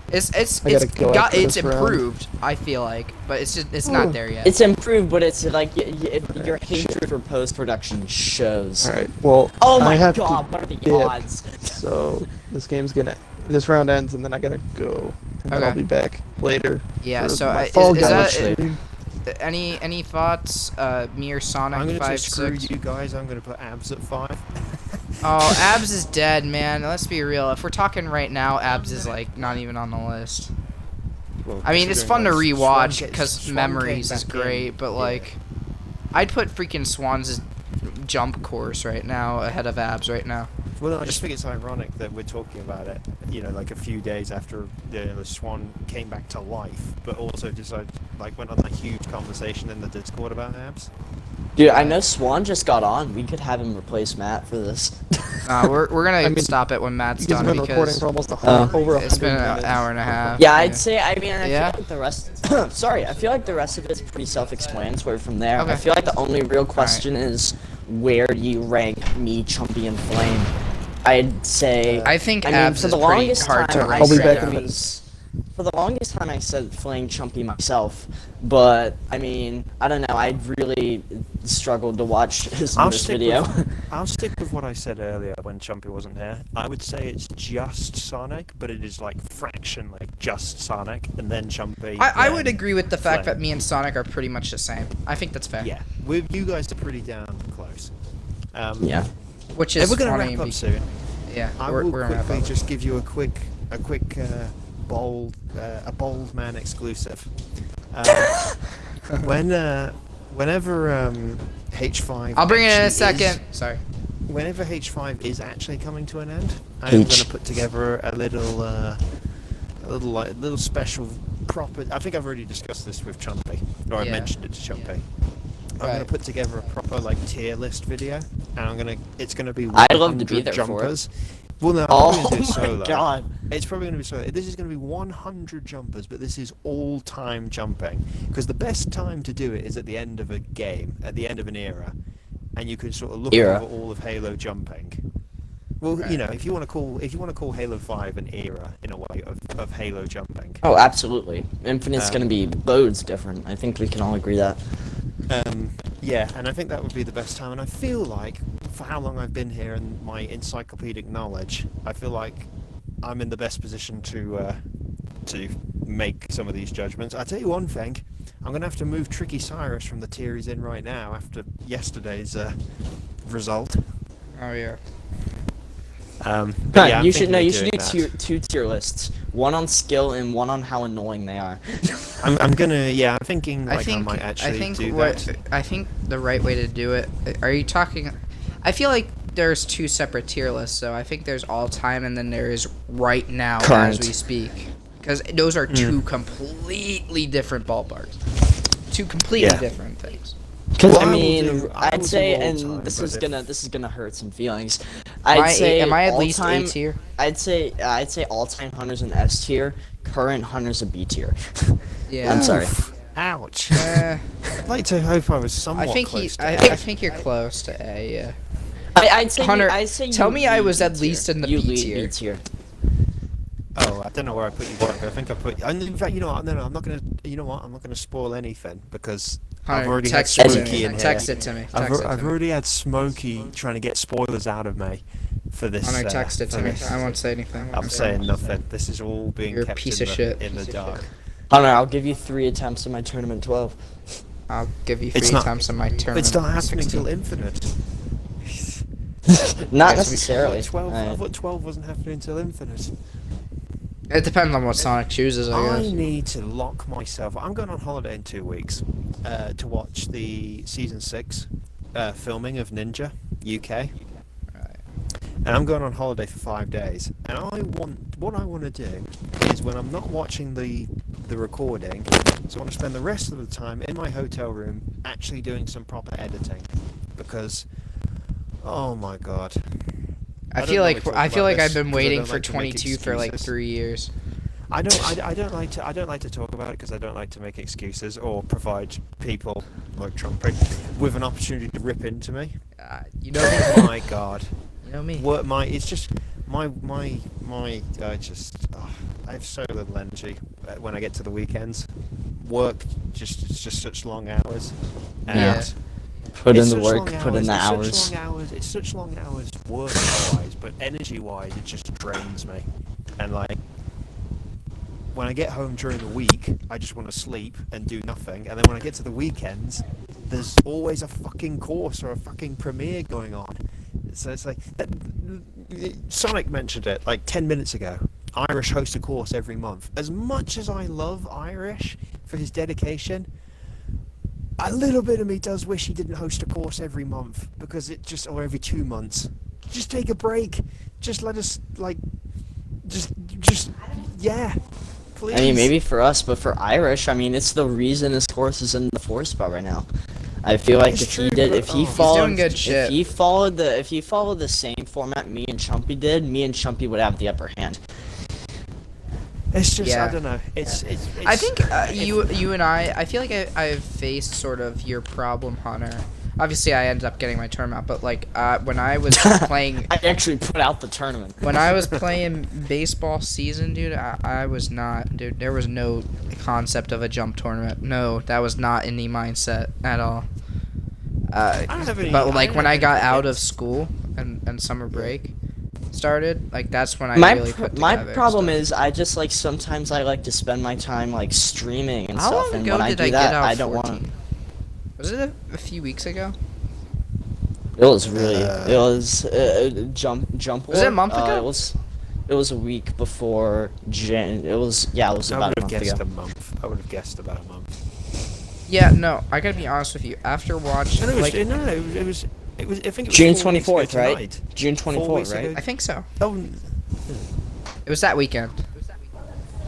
It's I gotta go after it's this round. improved, I feel like, but it's not there yet. It's improved, but it's like your hatred for post production shows. All right. Well, Oh I my have god, what are the dip. odds? So this round ends, and then I gotta go, and then I'll Okay. be back later. Yeah, for so my is Fall that Guys Stream. stream. any thoughts? Me or Sonic I'm gonna 5, just screw 6? you guys. I'm gonna put abs at 5. Oh, Abs is dead, man. Let's be real. If we're talking right now, Abs is like not even on the list. Well, I mean, it's fun to considering, like, rewatch Swan because Swan memories came is back in, great, but yeah. like, I'd put freaking Swan's jump course right now ahead of Abs right now. Well, I just think it's ironic that we're talking about it, like a few days after the Swan came back to life, but also decided, went on that huge conversation in the Discord about abs. Dude, I know Swan just got on. We could have him replace Matt for this. We're gonna I mean, stop it when Matt's You guys done have been recording because for almost Oh. over it's 100 been an minutes. hour and a half. Yeah, I'd say. I mean, I Yeah? feel like the rest. Sorry, I feel like the rest of it's pretty self-explanatory from there. Okay. I feel like the only real question is where do you rank me, Chumpy, and Flame? I'd say. I think I mean, Abs for is the pretty longest hard to time, I rank I'll be said back right in a now. minute. was- For the longest time, I said Flame Chumpy myself, but I mean, I don't know. I really struggled to watch his I'll newest stick video. I'll stick with what I said earlier when Chumpy wasn't here. I would say it's just Sonic, but it is like fraction, like just Sonic, and then Chumpy. I then would agree with the fact Flame. that me and Sonic are pretty much the same. I think that's fair. Yeah, you guys are pretty down close. Yeah. Which If is we're gonna funny. wrap up soon, Yeah, I we're will gonna wrap quickly up. just give you a quick bold man exclusive. Whenever H5. I'll bring it in a actually second. Sorry. Whenever H5 is actually coming to an end, I'm going to put together a little special proper. I think I've already discussed this with Chumpy, or I Yeah. mentioned it to Chumpy. I'm going Right. to put together a proper tier list video, and it's going to be I'd love to be 100 there for it. jumpers. Well, no, I'm Oh going to do it my solo. god. It's probably going to be solo. This is going to be 100 jumpers, but this is all-time jumping. Because the best time to do it is at the end of a game, at the end of an era, and you can sort of look Era. over all of Halo jumping. Well, if you want to call Halo 5 an era in a way of Halo jumping. Oh, absolutely. Infinite's Um, gonna be loads different. I think we can all agree that. Yeah, and I think that would be the best time. And I feel like, for how long I've been here and my encyclopedic knowledge, I feel like I'm in the best position to make some of these judgments. I'll tell you one thing. I'm going to have to move Tricky Cyrus from the tier he's in right now after yesterday's result. Oh yeah. But yeah, I'm you should thinking know. of You should do doing that. two tier lists. One on skill and one on how annoying they are. I'm gonna. Yeah, I'm thinking I think might actually I think do what that. I think the right way to do it. Are you talking? I feel like there's two separate tier lists. So I think there's all time and then there is right now Current. as we speak. Because those are two completely different ballparks. Two completely Yeah. different things. Because Well, I I will mean, do- I will I'd do say, all and time, this but is if- gonna hurt some feelings. Am I'd say am I at all least time, A tier? I'd say all time hunters an S tier. Current hunters a B tier. Yeah. I'm sorry. Ouch. Eh, I'd like to hope I was somewhat I think close to I think you're close to A. Yeah. I'd say Hunter, I'd say tell you me I lead was B at tier. least in the you B lead tier. B tier. Oh, I don't know where I put you, Mark. I think I put. And in fact, you know what? No, I'm not gonna. You know what? I'm not gonna spoil anything because I've Hunter, already had text it to Smokey me. in here. Text it to me. I've Text it to I've me. already had Smokey trying to get spoilers out of me, for this. Honor, text it for to me. this. I won't say anything. I'm saying nothing. This is all being You're a kept piece in, of shit. in the dark. Hunter, I'll give you 3 attempts in my tournament 12. I'll give you It's 3 not- attempts on my tournament. It's not happening 16. till infinite. Not Yes, we- necessarily. 12, I Alright. thought 12 wasn't happening until infinite. It depends on what Sonic chooses, I I guess. need to lock myself. I'm going on holiday in 2 weeks to watch the season 6 filming of Ninja UK. Right. And I'm going on holiday for 5 days. And what I want to do is when I'm not watching the recording, so I want to spend the rest of the time in my hotel room actually doing some proper editing, because oh my god. I don't feel wanna like talk I feel about like this I've been 'cause I waiting don't for like to make 22 for like excuses. 3 years. I don't like to talk about it because I don't like to make excuses or provide people like Trumpy with an opportunity to rip into me. You know me. My God, You know me. it's just my I have so little energy when I get to the weekends. Work it's just such long hours. And Yeah. Put in it's the such work, long put in the hours. It's such long hours work-wise, but energy-wise, it just drains me. And like, when I get home during the week, I just want to sleep and do nothing. And then when I get to the weekends, there's always a fucking course or a fucking premiere going on. So it's like, Sonic mentioned it like 10 minutes ago. Irish hosts a course every month. As much as I love Irish for his dedication, a little bit of me does wish he didn't host a course every month, because or every 2 months. Just take a break. Just let us, like, yeah. Please. I mean, maybe for us, but for Irish, I mean, it's the reason his course is in the 4 spot right now. I feel like It's if he true, did, but- if he He's followed, doing good shit. if he followed the same format me and Chumpy did, me and Chumpy would have the upper hand. It's just, Yeah. I don't know. It's I think you and I feel like I've faced sort of your problem, Hunter. Obviously, I ended up getting my tournament, but like when I was playing, I actually put out the tournament. when I was playing baseball season, dude, I was not, dude. There was no concept of a jump tournament. No, that was not in the mindset at all. don't have any- But I like don't when have I got anything out of against- school and summer break started, like that's when I My really put my together problem stuff. is I just like sometimes I like to spend my time like streaming and How stuff, long and ago when I did do I that, get out I don't 14? want. Was it a few weeks ago? It was really. It was jump. Was it a War. month ago? It was a week before Jan. It was I about would a have month guessed ago. a month. I would have guessed about a month. Yeah, no, I gotta be honest with you. After watching, No, it was, like, it was. I think it was June 4 weeks ago 24th, right? tonight. June 4 24th, weeks right? ago. I think so. Oh, It was that weekend.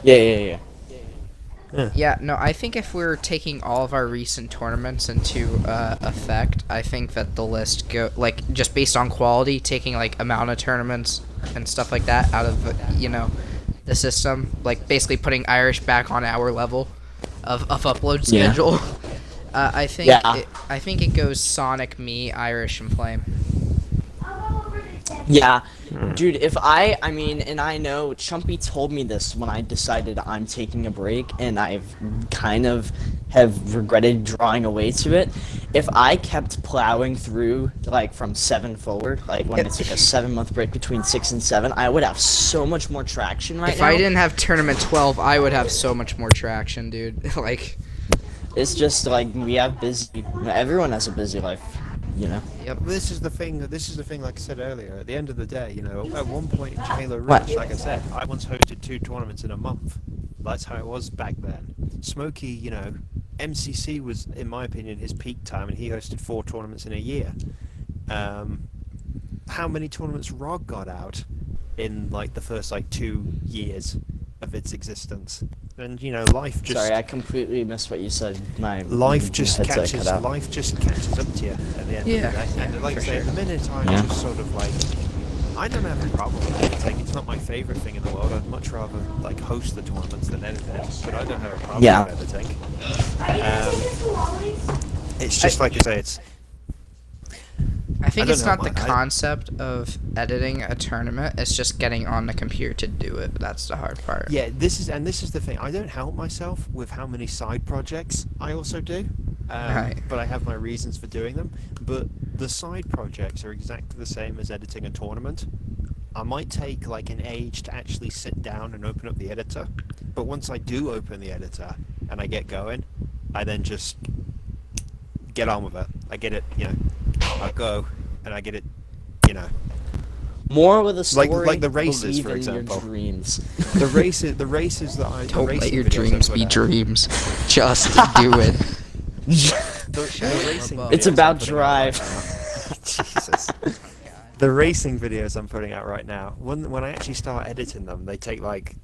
Yeah. Yeah, no, I think if we're taking all of our recent tournaments into effect, I think that the list just based on quality, taking like amount of tournaments and stuff like that out of the system, like basically putting Irish back on our level of upload Yeah. schedule. I think Yeah. I think it goes Sonic, me, Irish, and Flame. Yeah, dude. If I mean, and I know Chumpy told me this when I decided I'm taking a break, and I've kind of have regretted drawing away to it. If I kept plowing through like from 7 forward, like when it's like a 7-month break between 6 and 7, I would have so much more traction right If now. I didn't have tournament 12, I would have so much more traction, dude. Like, It's just like we have busy. Everyone has a busy life, you know. yep. this is the thing. Like I said earlier. At the end of the day, at one point in Halo What? Reach, like I said, I once hosted 2 tournaments in a month. That's how it was back then. Smokey, MCC was, in my opinion, his peak time, and he hosted 4 tournaments in a year. How many tournaments ROG got out in like the first 2 years of its existence? And life just Sorry, I completely missed what you said. My life just headset cut catches out. life just catches up to you at the end Yeah. of the day. And like I For say, sure. at the minute I'm Yeah. just sort of like, I don't have a problem with editing. It's not my favorite thing in the world. I'd much rather host the tournaments than edit it. But I don't have a problem Yeah. with editing. It's just like I say, it's I think I it's don't not know, the I- concept of editing a tournament. It's just getting on the computer to do it. That's the hard part. yeah. This is the thing. I don't help myself with how many side projects I also do. Right. But I have my reasons for doing them. But the side projects are exactly the same as editing a tournament. I might take like an age to actually sit down and open up the editor. But once I do open the editor and I get going, I then just get on with it. I get it, I go and I get it, More with a story. Like the races, believe for in example. Your dreams. The races that I Don't the let racing your videos I dreams put be out- dreams. Just do it. The racing It's videos about I'm putting out drive. right now- Jesus. The racing videos I'm putting out right now, when I actually start editing them, they take like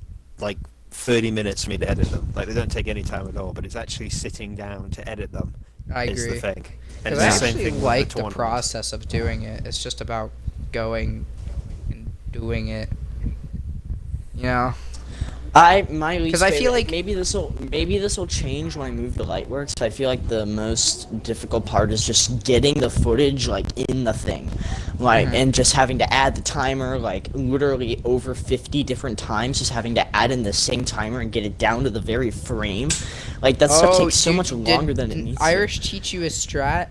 30 minutes for me to edit them. Like they don't take any time at all, but it's actually sitting down to edit them. I is agree. the thing. And Because I it's the same actually thing with like the tournaments. process of doing it. It's just about going and doing it. You know? My least 'Cause I feel favorite- like- maybe this will change when I move to Lightworks. I feel like the most difficult part is just getting the footage like in the thing, like and just having to add the timer like literally over 50 different times, just having to add in the same timer and get it down to the very frame. Like that stuff takes so much longer than it needs. Irish teach you a strat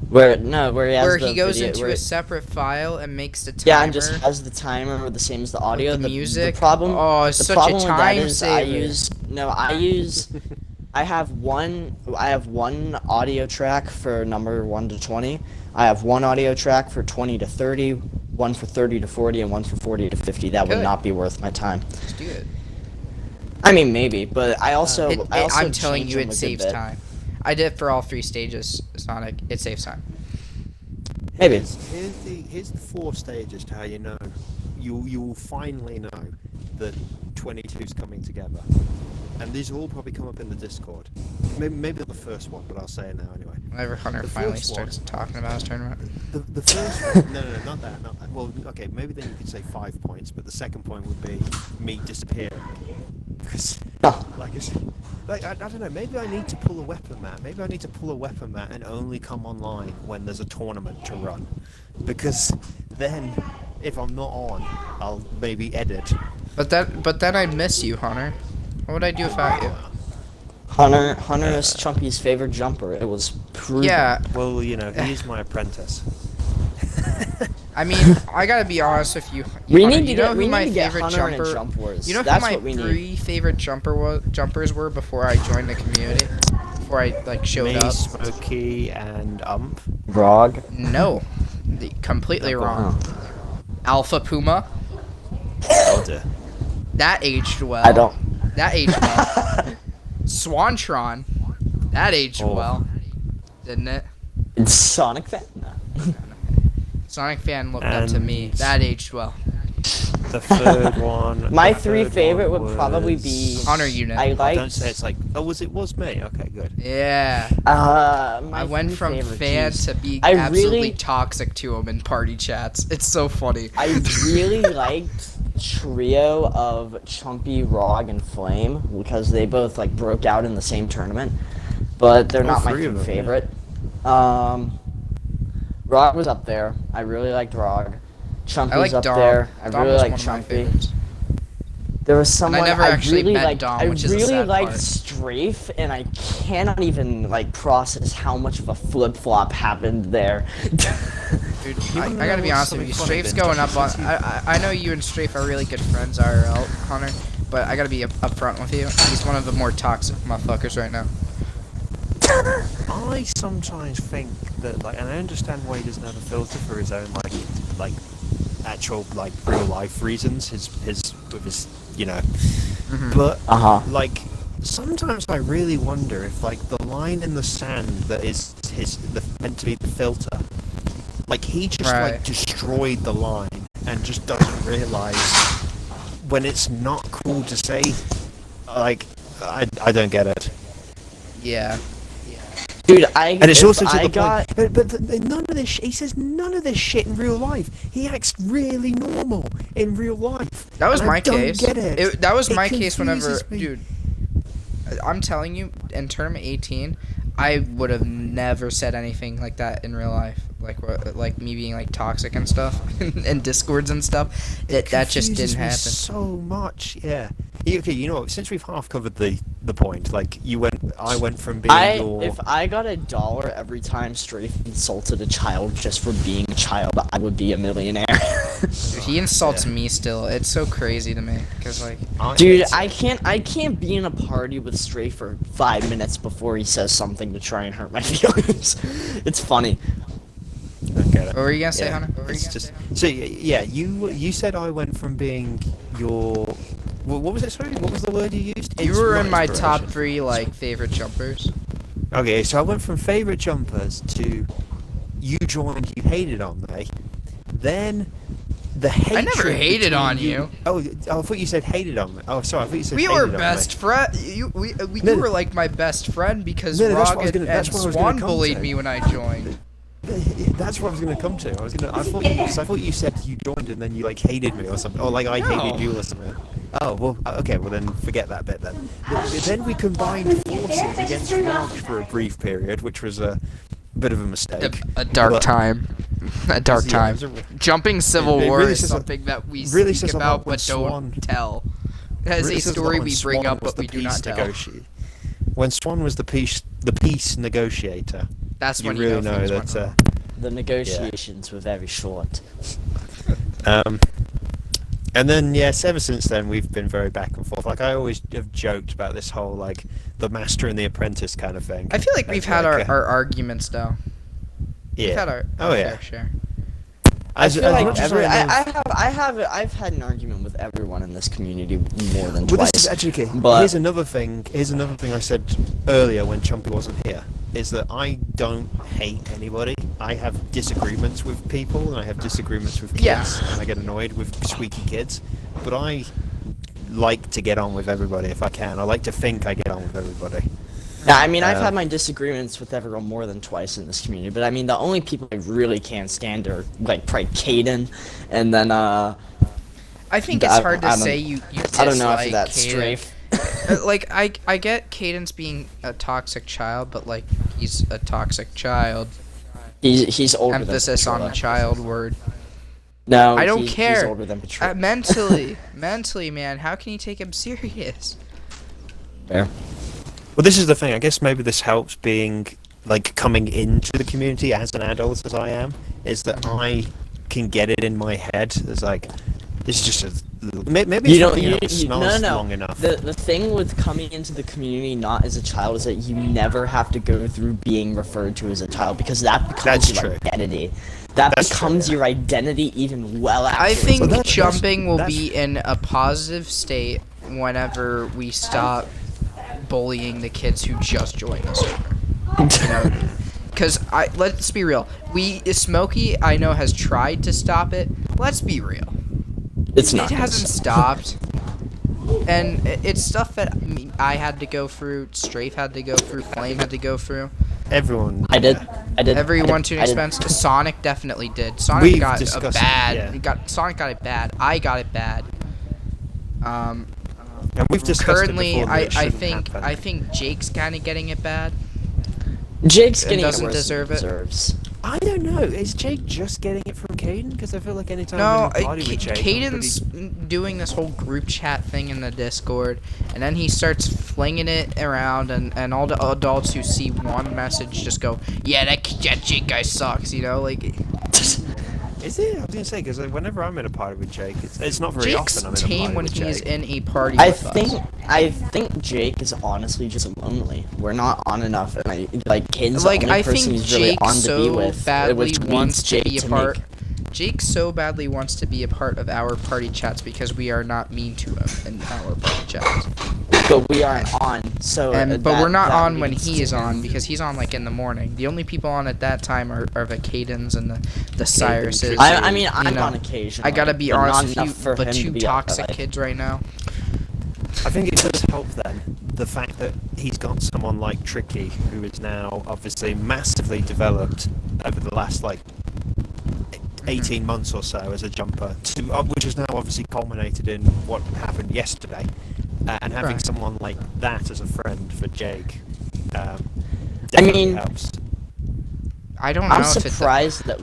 Where he has where the he goes video, into where, a separate file and makes the timer. yeah, and just has the timer the same as the audio. the music. The problem. Oh, it's the such a problem with that time is saver. I have one audio track for number 1 to 20. I have one audio track for 20 to 30, one for 30 to 40, and one for 40 to 50. That would Good. not be worth my time. Just do it. I mean, maybe, but I also I'm telling change you, them it a good saves bit. time. I did it for all 3 stages, Sonic. It saves time. Maybe. Here's the 4 stages to how you know. You will finally know that 22's coming together. And these will all probably come up in the Discord. Maybe the first one, but I'll say it now anyway. Whenever Hunter The finally first starts one. talking about his tournament. The first one, no, not that. Well, okay, maybe then you could say 5 points, but the second point would be me disappearing. Because, Oh. I don't know, maybe I need to pull a weapon mat. Maybe I need to pull a weapon mat and only come online when there's a tournament to run. Because then, if I'm not on, I'll maybe edit. But then I'd miss you, Hunter. What would I do without you? Hunter is Chumpy's favorite jumper. It was proven. Yeah, Well, he is my apprentice. I mean, I gotta be honest with you. We Hunter, need to you know get who we my need to get favorite Hunter in a jumper. jump wars. You know who That's my what we need. 3 favorite jumpers were before I joined the community? Before I showed Me, up? Smokey, and Grog. No, completely wrong. Alpha Puma. Oh dear. That aged well. I don't. That aged well. Swantron. That aged Oh. well, didn't it? It's Sonic fan. No. Sonic fan looked up to me. And- That aged well. The third one. My the 3 third favorite one would probably was- be Honor unit. I Oh, like. don't say it's like. Oh, was me? Okay, good. Yeah. My I went 3 from favorite, fan jeez. to being I absolutely really- toxic to him in party chats. It's so funny. I really liked trio of Chumpy, Rog, and Flame because they both like broke out in the same tournament, but they're not my 3 of 3 them, yeah. favorite. Rog was up there. I really liked Rog. Chumpy I like was up Dom. there. I Dom really was liked one of my Chumpy. favorites. There was someone never I actually really met liked. Dom, I which is a really sad liked part. Strafe, and I cannot even like process how much of a flip flop happened there. Dude, I wanna gotta know be what's honest with you. something funny, Strafe's then? going up on. I know you and Strafe are really good friends, IRL, Hunter. But I gotta be upfront with you. He's one of the more toxic motherfuckers right now. I sometimes think that, like, and I understand why he doesn't have a filter for his own, like actual, like, real life reasons. His, But like, sometimes I really wonder if, like, the line in the sand that is meant to be the filter, like, he just Right. like destroyed the line and just doesn't realize when it's not cool to say. Like, I don't get it. Yeah. Dude, And it's also to the got. point. But none of this. He says none of this shit in real life. He acts really normal in real life. That was and I my don't case. Get it. That was It my case whenever, confuses me. dude. I'm telling you, in tournament 18, I would have never said anything like that in real life, like me being like toxic and stuff, and discords and stuff. That just Confuses didn't me happen. so much. Yeah. Okay, you know what? Since we've half covered the point, like I went from being your. If I got $1 every time Strafe insulted a child just for being a child, I would be a millionaire. He insults me still. It's so crazy to me because like Dude, I can't be in a party with Strafe for 5 minutes before he says something to try and hurt my feelings. It's funny. I get it. what were you gonna say, Yeah, Hunter? What were you it's gonna just say? so yeah. You said I went from being your. What was it? Sorry, what was the word you used? You were in my Inspiration. top 3 like favorite jumpers. Okay, so I went from favorite jumpers to you joined, you hated on me, then the hatred. I never hated between on you. Oh, I thought you said hated on me. Oh, sorry, I thought you said We hated were on best me. friend. You No, were like my best friend because No, that's what I was Rog gonna- and that's what I was Swan gonna come bullied to. me when I joined. That's what I was going to come to. I thought you said you joined and then you like hated me or something, or like I No. hated you or something. Oh well, okay. Well then, forget that bit then. Then we combined forces against Rog for a brief period, which was a bit of a mistake. A dark But- time. A dark Yeah, time. it was a- Jumping Civil It War really is says a- something that we really speak says a lot about when but don't Swan- tell. It has Really a says story when we bring Swan up was but we the do not peace tell. When Swan was the peace negotiator, That's you when really you know know things went that. wrong. The negotiations were very short. And then yes, ever since then we've been very back and forth. Like I always have joked about this whole like the master and the apprentice kind of thing. I feel like As, we've had like, our arguments though. yeah. We've had our Oh, yeah. fair share. I feel like much as I've had an argument with everyone in this community more than Well, twice. this is actually okay. But- Here's another thing. I said earlier when Chumpy wasn't here. Is that I don't hate anybody. I have disagreements with people, and I have disagreements with kids, Yeah. and I get annoyed with squeaky kids. But I like to get on with everybody if I can. I like to think I get on with everybody. Yeah, I mean, I've Um, had my disagreements with everyone more than twice in this community, but I mean, the only people I really can't stand are like probably Caden, and then I think it's I- hard I to don't- say you I don't know after dislike that Caden. strafe. Like I get Cadence being a toxic child, but like he's a toxic child. He's older. Emphasis than on the Petrola. child word. No, I don't He's care. older than Petrola. Mentally, man, how can you take him serious? Fair. Well, this is the thing. I guess maybe this helps being like coming into the community as an adult as I am. Is that I can get it in my head. It's like it's just a maybe You it's don't. not being You, able to you, smell no, us no. long enough. The thing with coming into the community not as a child is that you never have to go through being referred to as a child because that becomes That's your true. identity. That That's becomes true, yeah. your identity even well after. I think that's- jumping will that's- be in a positive state whenever we stop bullying the kids who just joined us. You know, because let's be real. Smokey I know has tried to stop it. Let's be real. It's not. It hasn't stopped. And it's stuff that I had to go through, Strafe had to go through, Flame had to go through. Everyone. I did. Everyone to an I did- expense. Sonic definitely did. Sonic We've got a discussed it, bad. yeah. Sonic got it bad. I got it bad. And we've discussed Currently, it before, that it I shouldn't think happen. Jake's kind of getting it bad. Jake's and getting doesn't it worse deserve than it. he deserves. I don't know. Is Jake just getting it from Caden? Because I feel like anytime No, I'm in a party with Jake, I'm Caden's doing this whole group chat thing in the Discord, and then he starts flinging it around, and all the adults who see one message just go, "Yeah, that Jake guy sucks," you know, like. Is it? I was gonna say because whenever I'm in a party with Jake, it's not very Jake's often I'm in a tame party when with he is Jake. in a party I with think us. I think Jake is honestly just lonely. We're not on enough, and Caden's Like, the only I person think he's really Jake on to be so with, badly which wants leads to Jake be a to part. make- Jake so badly wants to be a part of our party chats because we are not mean to him in our party chats. But we aren't on, so. But we're not that on when leads he to is on him- because he's on like in the morning. The only people on at that time are the Cadens and the Cyruses. I mean, you I'm know. on occasion. I gotta be but not honest with enough you, for but him to two be up toxic at, kids right now. I think it does help then the fact that he's got someone like Tricky, who is now obviously massively developed over the last 18 months or so as a jumper, which has now obviously culminated in what happened yesterday, and having Right. someone like that as a friend for Jake. I Definitely mean, helps. I don't know I'm if surprised that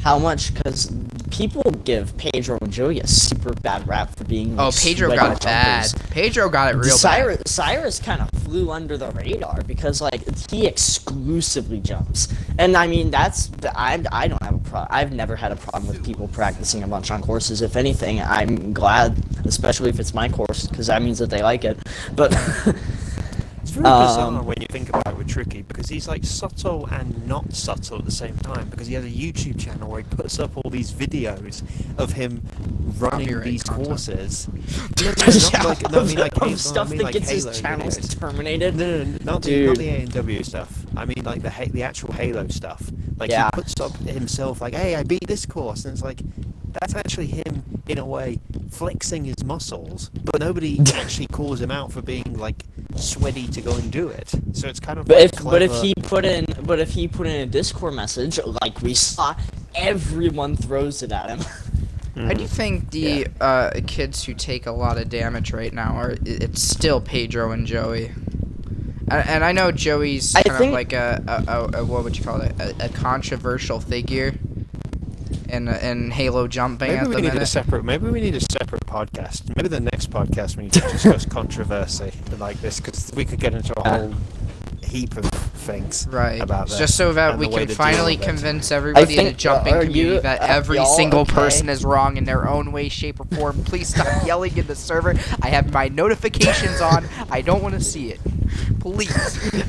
how much because people give Pedro and Joey a super bad rap for being. Oh, Like, Pedro sweaty got it bad. jumpers. Pedro got it real bad. Cyrus kind of flew under the radar because like he exclusively jumps, and I mean I don't have a problem. I've never had a problem with people practicing a bunch on courses. If anything, I'm glad, especially if it's my course, because that means that they like it. But It's really bizarre when you think about it with Tricky, because he's like subtle and not subtle at the same time, because he has a YouTube channel where he puts up all these videos of him running Copyright these content. courses. No, not like, no, I mean like of Halo- stuff I mean that like gets his Halo channels videos. terminated. No, not Dude. the A&W stuff. I mean like the actual Halo stuff. Like Yeah. he puts up himself like, hey, I beat this course, and it's like, that's actually him in a way flexing his muscles, but nobody actually calls him out for being like sweaty to go and do it. So it's kind of But like if clever. he put in a Discord message like we saw, everyone throws it at him. I do think the kids who take a lot of damage right now it's still Pedro and Joey. And I know Joey's I kind of think- like a what would you call it? A controversial figure in Halo jumping Maybe at we the need minute. a separate. Maybe we need a separate podcast. Maybe the next podcast we need to discuss controversy like this, because we could get into a whole heap of things Right. about this. Just so that and we the way can to deal finally with it. convince everybody in the think- jumping are community you- that are every y'all single okay? person is wrong in their own way, shape, or form. Please stop yelling in the server. I have my notifications on. I don't want to see it. Please.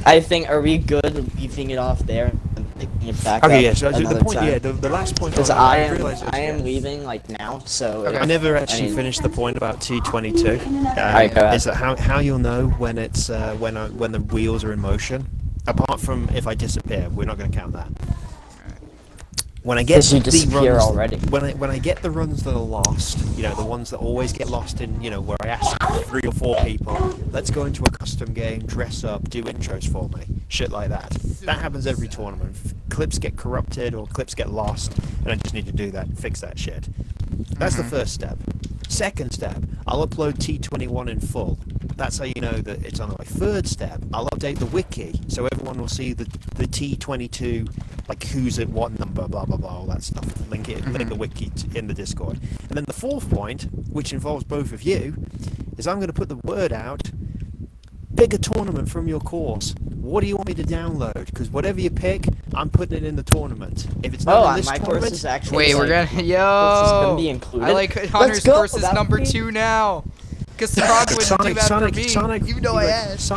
I think, are we good leaving it off there and picking it back Okay, up yeah. So the another point, time? yeah, the last point. Because on I it, am realised this, I am yeah. leaving like now, so Okay. I never actually mean- finished the point about T22. Alright, go ahead. Is that how you'll know when it's when the wheels are in motion? Apart from if I disappear, we're not going to count that. When I get 'Cause you the disappear runs, already. when I get the runs that are lost, you know, the ones that always get lost in, you know, where I ask 3 or 4 people, let's go into a custom game, dress up, do intros for me, shit like that. That happens every tournament. Clips get corrupted or clips get lost, and I just need to do that, fix that shit. That's the first step. Second step, I'll upload T21 in full. That's how you know that it's on the way. Third step, I'll update the wiki so everyone will see the T22, like who's at what number, blah blah blah, all that stuff. Link the wiki in the Discord. And then the fourth point, which involves both of you, is I'm going to put the word out. Pick a tournament from your course. What do you want me to download? Because whatever you pick, I'm putting it in the tournament. If it's not in this my tournament, course is actually Wait, we're like, gonna course is gonna be yo. included. I like Let's Hunter's go, course is that would number be- 2 now. Cause Prague wouldn't do that for me, even though I like, asked.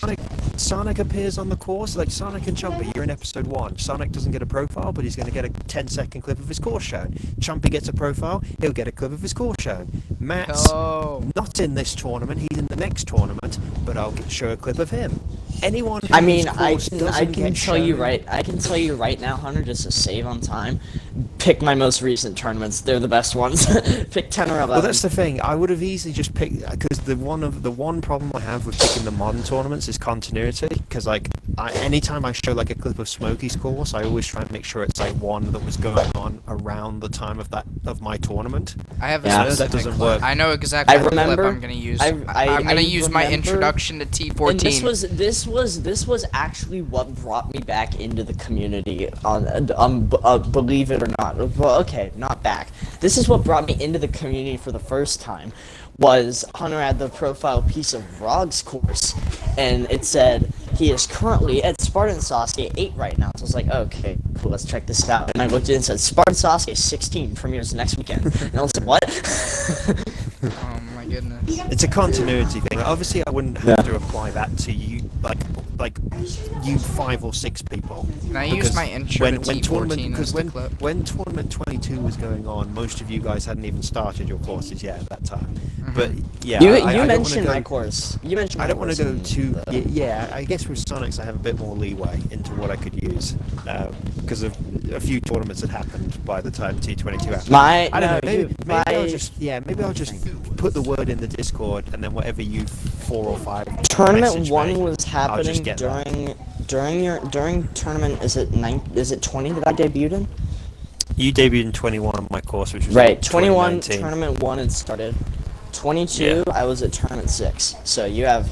Sonic appears on the course, like Sonic and Chumpy. You're in episode 1. Sonic doesn't get a profile, but he's going to get a 10-second clip of his course shown. Chumpy gets a profile, he'll get a clip of his course shown. Matt's Oh. not in this tournament, he's in the next tournament, but I'll show a clip of him. Anyone who I mean, whose I course can doesn't get tell you shown- right. I can tell you right now, Hunter, just to save on time. Pick my most recent tournaments. They're the best ones. Pick 10 or 11. Well, that's the thing. I would have easily just picked, because the one problem I have with picking the modern tournaments is continuity. Because like, anytime I show like a clip of Smokey's course, I always try and make sure it's like one that was going on around the time of my tournament. I have a Yeah. specific That doesn't clip. work. I know exactly I what clip remember- I'm gonna use. I I'm gonna use my remember- introduction to T14. And this was actually what brought me back into the community. Believe it or not. Well, okay, not back. This is what brought me into the community for the first time. Was Hunter had the profile piece of Rog's course, and it said he is currently at Spartan Sasuke 8 right now. So I was like, okay, cool, let's check this out. And I looked at it and said Spartan Sasuke 16 premieres next weekend. And I was like, what? Oh my goodness. It's a continuity thing. Obviously, I wouldn't have to apply that to you, like you 5 or 6 people. Can I use Because my intro to T14 tournament, as because the clip? when tournament 22 was going on, most of you guys hadn't even started your courses yet at that time. But yeah, You I don't wanna mentioned go- my course. You mentioned. I my don't want to course go in too. the- Yeah, I guess with Sonics I have a bit more leeway into what I could use because of a few tournaments that happened by the time T22 happened. My I don't know. no, Maybe, dude, maybe I'll my just put the word in the Discord, and then whatever you 4 or 5 tournament message 1 me, was I'll just happening get that. during tournament. Is it 20 that I debuted in? You debuted in 21 on my course, which was Right, 21 2019. tournament 1 had started. 22, I was at tournament 6. So you have.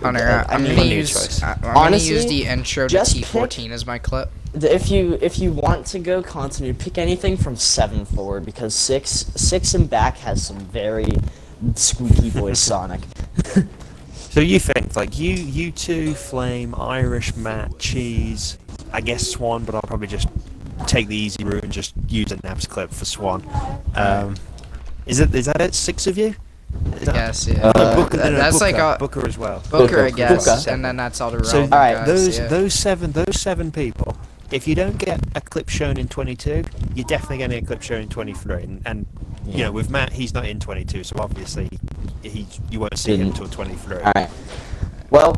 Hunter, I I'm mean, gonna your use choice. I'm gonna Honestly, use the intro to just T14 as my clip. if you want to go continue, pick anything from 7 forward because 6 and back has some very squeaky voice Sonic. So you think, like, you two, Flame, Irish, Matt, Cheese, I guess Swan, but I'll probably just take the easy route and just use a Naps clip for Swan. Is that it? 6 of you? Is that- Yes, yeah. Booker, no, That's Booker, like a Booker as well. Booker, I Booker. guess, Booker. and then that's all the So relevant Alright, guys. Yeah. those seven people, if you don't get a clip shown in 22, you're definitely getting a clip shown in 23. And you know, with Matt, he's not in 22, so obviously you won't see him until 23. Alright. Well,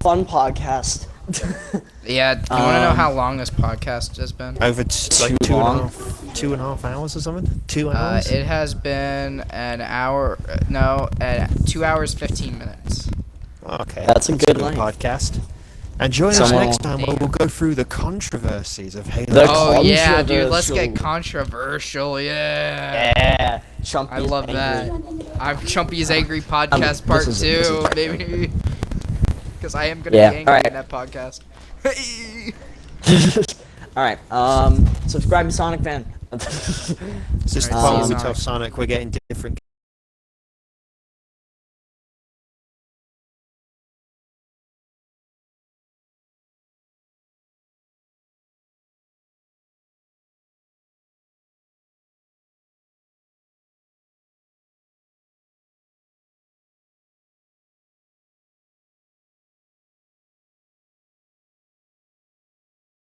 fun podcast. Yeah, do you want to know Um, how long this podcast has been? Over like Too long? 2.5 hours or something. 2 hours. It has been an hour. No, 2 hours 15 minutes. Okay, That's a good good length. podcast. And join us Someone- next time where we'll go through the controversies of Halo. The Oh yeah, dude, let's controversial. get controversial. Yeah. Yeah. Chumpy I love that. angry. I'm Chumpy's Angry Podcast this Part is- this is 2, part baby. Because I am gonna Yeah, be angry alright. in that podcast. Alright, subscribe to Sonic Fan. This is the Alright, part see where you, we tell Sonic. Sonic we're getting different